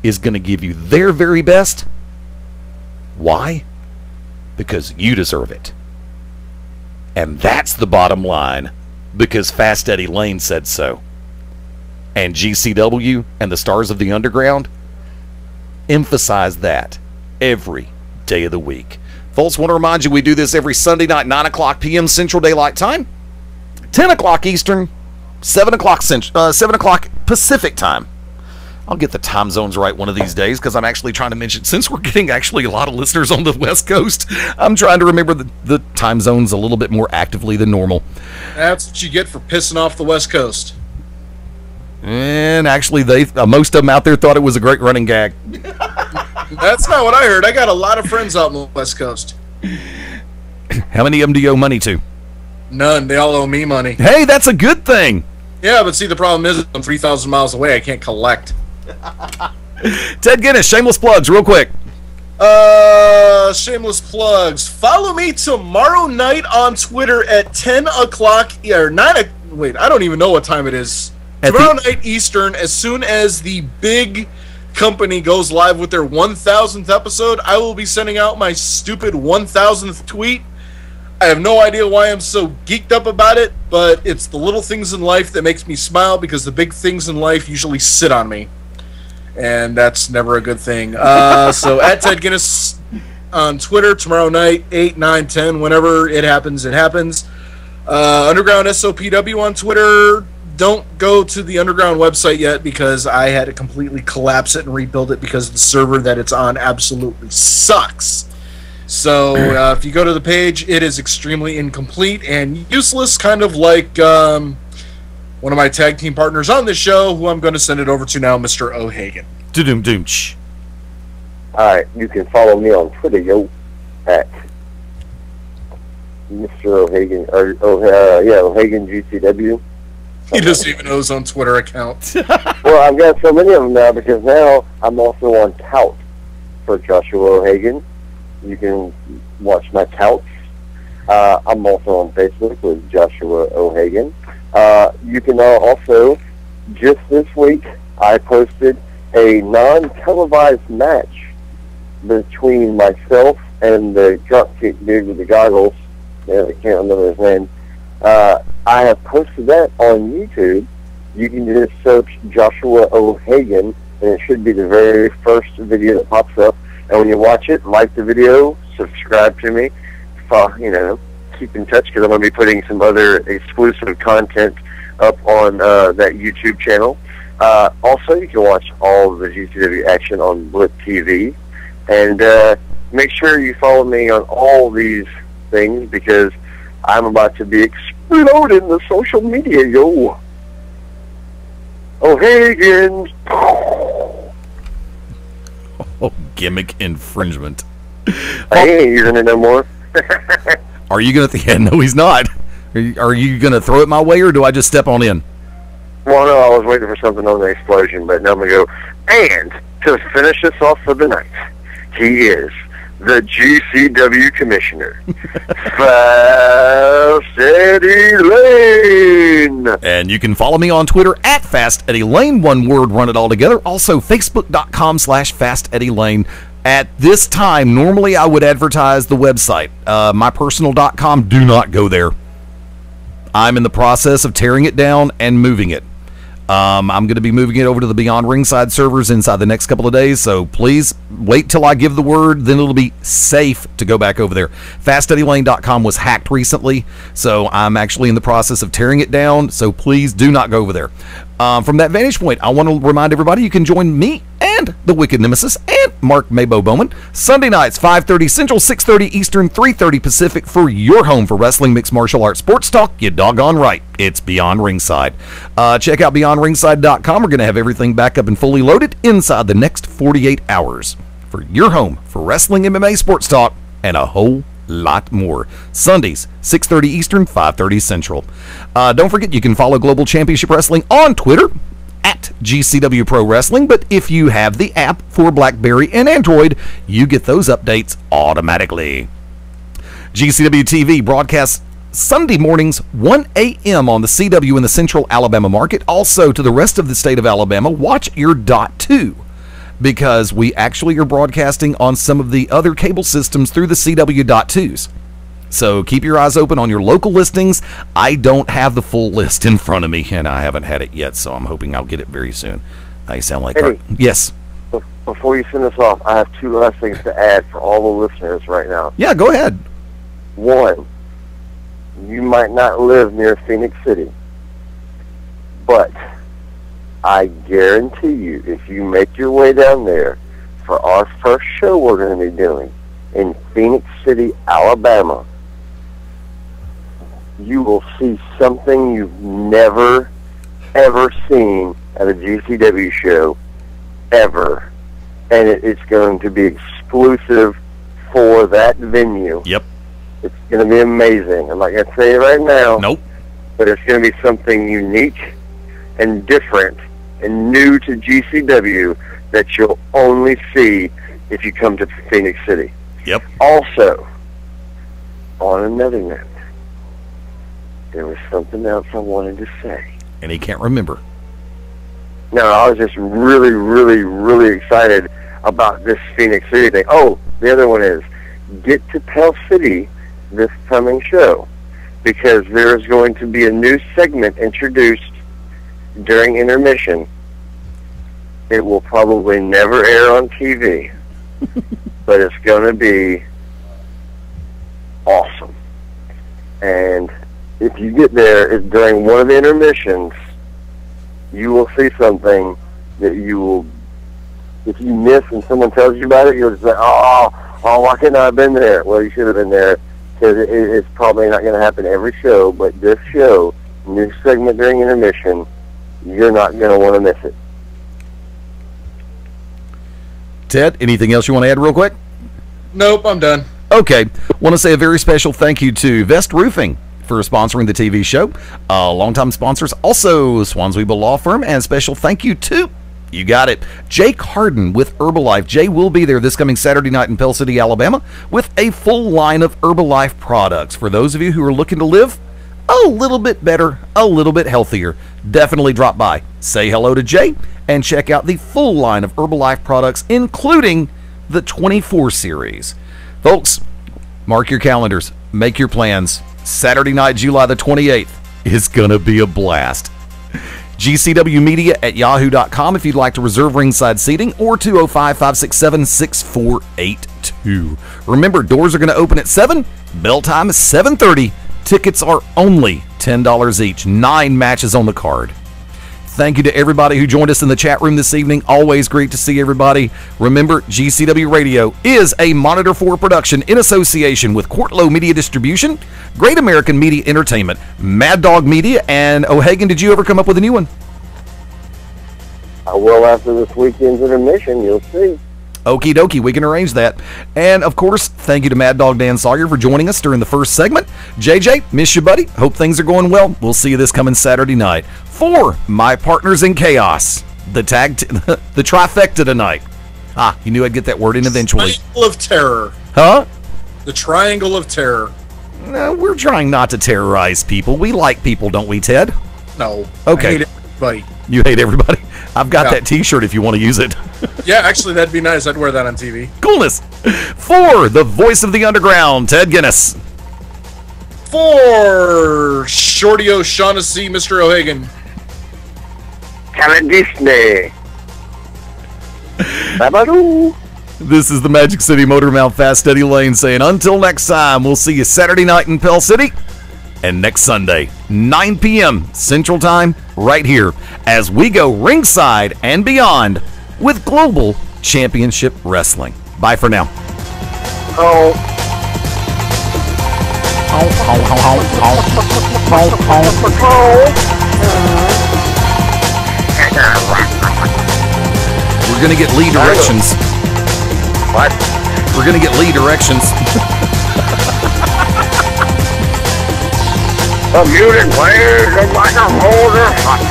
S2: is going to give you their very best. Why? Because you deserve it. And that's the bottom line, because Fast Eddie Lane said so. And GCW and the stars of the Underground emphasize that every day of the week. Folks, want to remind you we do this every Sunday night, 9 o'clock p.m. Central Daylight Time, 10 o'clock Eastern, 7 o'clock Pacific Time. I'll get the time zones right one of these days, because I'm actually trying to mention, since we're getting actually a lot of listeners on the West Coast, I'm trying to remember the time zones a little bit more actively than normal.
S3: That's what you get for pissing off the West Coast.
S2: And actually, most of them out there thought it was a great running gag.
S3: That's not what I heard. I got a lot of friends out on the West Coast.
S2: How many of them do you owe money to?
S3: None. They all owe me money.
S2: Hey, that's a good thing.
S3: Yeah, but see, the problem is I'm 3,000 miles away. I can't collect.
S2: Ted Guinness, shameless plugs, real quick.
S3: Shameless plugs. Follow me tomorrow night on Twitter at 10 o'clock, or 9, wait, I don't even know what time it is. Tomorrow night Eastern, as soon as the big company goes live with their 1,000th episode, I will be sending out my stupid 1,000th tweet. I have no idea why I'm so geeked up about it, but it's the little things in life that makes me smile, because the big things in life usually sit on me. And that's never a good thing. So at Ted Guinness on Twitter tomorrow night, 8, 9, 10, whenever it happens, it happens. Underground SOPW on Twitter. Don't go to the Underground website yet, because I had to completely collapse it and rebuild it because the server that it's on absolutely sucks. So if you go to the page, it is extremely incomplete and useless, kind of like one of my tag team partners on this show, who I'm going to send it over to now, Mr. O'Hagan.
S2: Do-doom-doom-ch.
S10: Alright, you can follow me on Twitter, at Mr. O'Hagan, O'Hagan GCW.
S3: He doesn't even know his own Twitter account.
S10: Well, I've got so many of them now, because now I'm also on Tout for Joshua O'Hagan. You can watch my touts. I'm also on Facebook with Joshua O'Hagan. You can also, just this week, I posted a non-televised match between myself and the dropkick dude with the goggles. I can't remember his name. I have posted that on YouTube. You can just search Joshua O'Hagan, and it should be the very first video that pops up. And when you watch it, like the video, subscribe to me, keep in touch, because I'm going to be putting some other exclusive content up on that YouTube channel. Also, you can watch all of the GCW action on Blip TV. And make sure you follow me on all these things because I'm about to be exploding the social media, yo. O'Hagan.
S2: Oh, gimmick infringement.
S10: I ain't using it no more.
S2: Are you going to... Yeah, no, he's not. Are you going to throw it my way, or do I just step on in?
S10: Well, no, I was waiting for something on the explosion, but now I'm going to go. And to finish this off for the night, he is the GCW Commissioner, Fast Eddie Lane.
S2: And you can follow me on Twitter at Fast Eddie Lane, one word, run it all together. Also, Facebook.com/Fast Eddie Lane. At this time, normally I would advertise the website. MyPersonal.com, do not go there. I'm in the process of tearing it down and moving it. I'm going to be moving it over to the Beyond Ringside servers inside the next couple of days, so please wait till I give the word, then it'll be safe to go back over there. FastEddieLane.com was hacked recently, so I'm actually in the process of tearing it down, so please do not go over there. From that vantage point, I want to remind everybody you can join me and the Wicked Nemesis and Mark Maybo Bowman Sunday nights, 5:30 Central, 6:30 Eastern, 3:30 Pacific for your home for wrestling, mixed martial arts, sports talk. You doggone right. It's Beyond Ringside. Check out BeyondRingside.com. We're going to have everything back up and fully loaded inside the next 48 hours for your home for wrestling, MMA, sports talk, and a whole lot more. Sundays, 6:30 Eastern, 5:30 Central. Don't forget, you can follow Global Championship Wrestling on Twitter at GCW Pro Wrestling, but if you have the app for BlackBerry and Android, you get those updates automatically. GCW TV broadcasts Sunday mornings, 1 a.m. on the CW in the Central Alabama market. Also, to the rest of the state of Alabama, watch your .2, because we actually are broadcasting on some of the other cable systems through the CW.2s. So keep your eyes open on your local listings. I don't have the full list in front of me, and I haven't had it yet, so I'm hoping I'll get it very soon. I sound like...
S10: Eddie,
S2: yes?
S10: Before you send us off, I have two last things to add for all the listeners right now.
S2: Yeah, go ahead.
S10: One, you might not live near Phoenix City, but I guarantee you, if you make your way down there for our first show we're going to be doing in Phoenix City, Alabama, you will see something you've never, ever seen at a GCW show, ever. And it's going to be exclusive for that venue.
S2: Yep.
S10: It's going to be amazing. I'm not going to say it right now.
S2: Nope.
S10: But it's going to be something unique and different and new to GCW that you'll only see if you come to Phoenix City.
S2: Yep.
S10: Also, on another note, there was something else I wanted to say.
S2: And he can't remember.
S10: No, I was just really, really, really excited about this Phoenix City thing. Oh, the other one is, get to Pell City this coming show, because there is going to be a new segment introduced during intermission. It will probably never air on TV, but it's going to be awesome. And if you get there, during one of the intermissions, you will see something that you will, if you miss and someone tells you about it, you'll just say, oh, why couldn't I have been there? Well, you should have been there, because it's probably not going to happen every show, but this show, new segment during intermission, you're not going to want to miss it.
S2: Ted, anything else you want to add real quick?
S3: Nope, I'm done.
S2: Okay. Want to say a very special thank you to Vest Roofing for sponsoring the TV show. Longtime sponsors, also Swansweeble Law Firm, and special thank you to, you got it, Jake Harden with Herbalife. Jay will be there this coming Saturday night in Pell City, Alabama, with a full line of Herbalife products. For those of you who are looking to live a little bit better, a little bit healthier, definitely drop by, say hello to Jay, and check out the full line of Herbalife products, including the 24 series. Folks, mark your calendars, make your plans. Saturday night, July the 28th, is going to be a blast. GCWmedia@yahoo.com if you'd like to reserve ringside seating, or 205-567-6482. Remember, doors are going to open at 7, bell time is 7:30. Tickets are only $10 each. 9 matches on the card. Thank you to everybody who joined us in the chat room this evening. Always great to see everybody. Remember, GCW Radio is a Monitor 4 production in association with Courtlow Media Distribution, Great American Media Entertainment, Mad Dog Media, and O'Hagan, did you ever come up with a new one?
S10: I will after this weekend's intermission, you'll see.
S2: Okie dokie, we can arrange that. And, of course, thank you to Mad Dog Dan Sawyer for joining us during the first segment. JJ, miss you, buddy. Hope things are going well. We'll see you this coming Saturday night. For my partners in chaos, the trifecta tonight. You knew I'd get that word in eventually.
S3: Triangle of Terror.
S2: Huh?
S3: The Triangle of Terror.
S2: No, we're trying not to terrorize people. We like people, don't we, Ted?
S3: No.
S2: Okay.
S3: I hate everybody.
S2: You hate everybody? I've got that t-shirt if you want to use it.
S3: Yeah, actually, that'd be nice. I'd wear that on TV.
S2: Coolness. For the voice of the underground, Ted Guinness.
S3: For Shorty O'Shaughnessy, Mr. O'Hagan.
S10: Kevin Disney. Babadoo.
S2: This is the Magic City Motor Mouth Fast Eddie Lane saying, until next time, we'll see you Saturday night in Pell City and next Sunday, 9 p.m. Central Time, right here, as we go ringside and beyond with Global Championship Wrestling. Bye for now. We're going to get Lee directions.
S10: What?
S2: We're going to get Lee directions.
S10: The music plays and microphones are hot.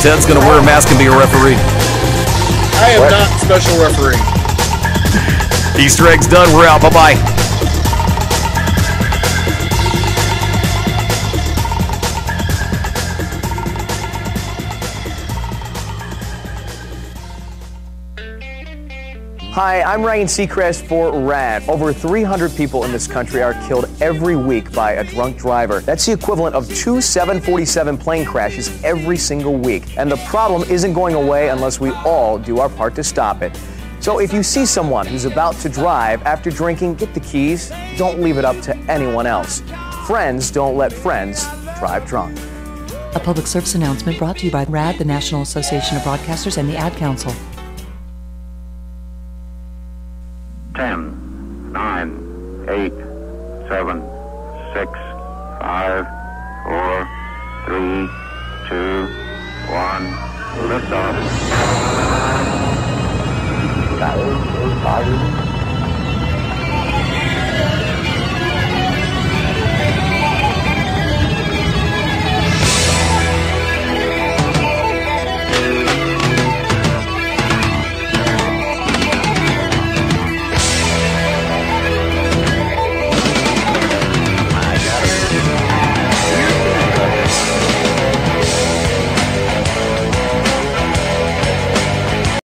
S2: Ted's going to wear a mask and be a referee.
S3: I am not special referee.
S2: Easter eggs done. We're out. Bye-bye.
S11: Hi, I'm Ryan Seacrest for RAD. Over 300 people in this country are killed every week by a drunk driver. That's the equivalent of 2 747 plane crashes every single week. And the problem isn't going away unless we all do our part to stop it. So if you see someone who's about to drive after drinking, get the keys. Don't leave it up to anyone else. Friends don't let friends drive drunk.
S15: A public service announcement brought to you by RAD, the National Association of Broadcasters, and the Ad Council.
S19: 10, 9, 8, 7, 6, 5, 4, 3, 2, 1, lift off.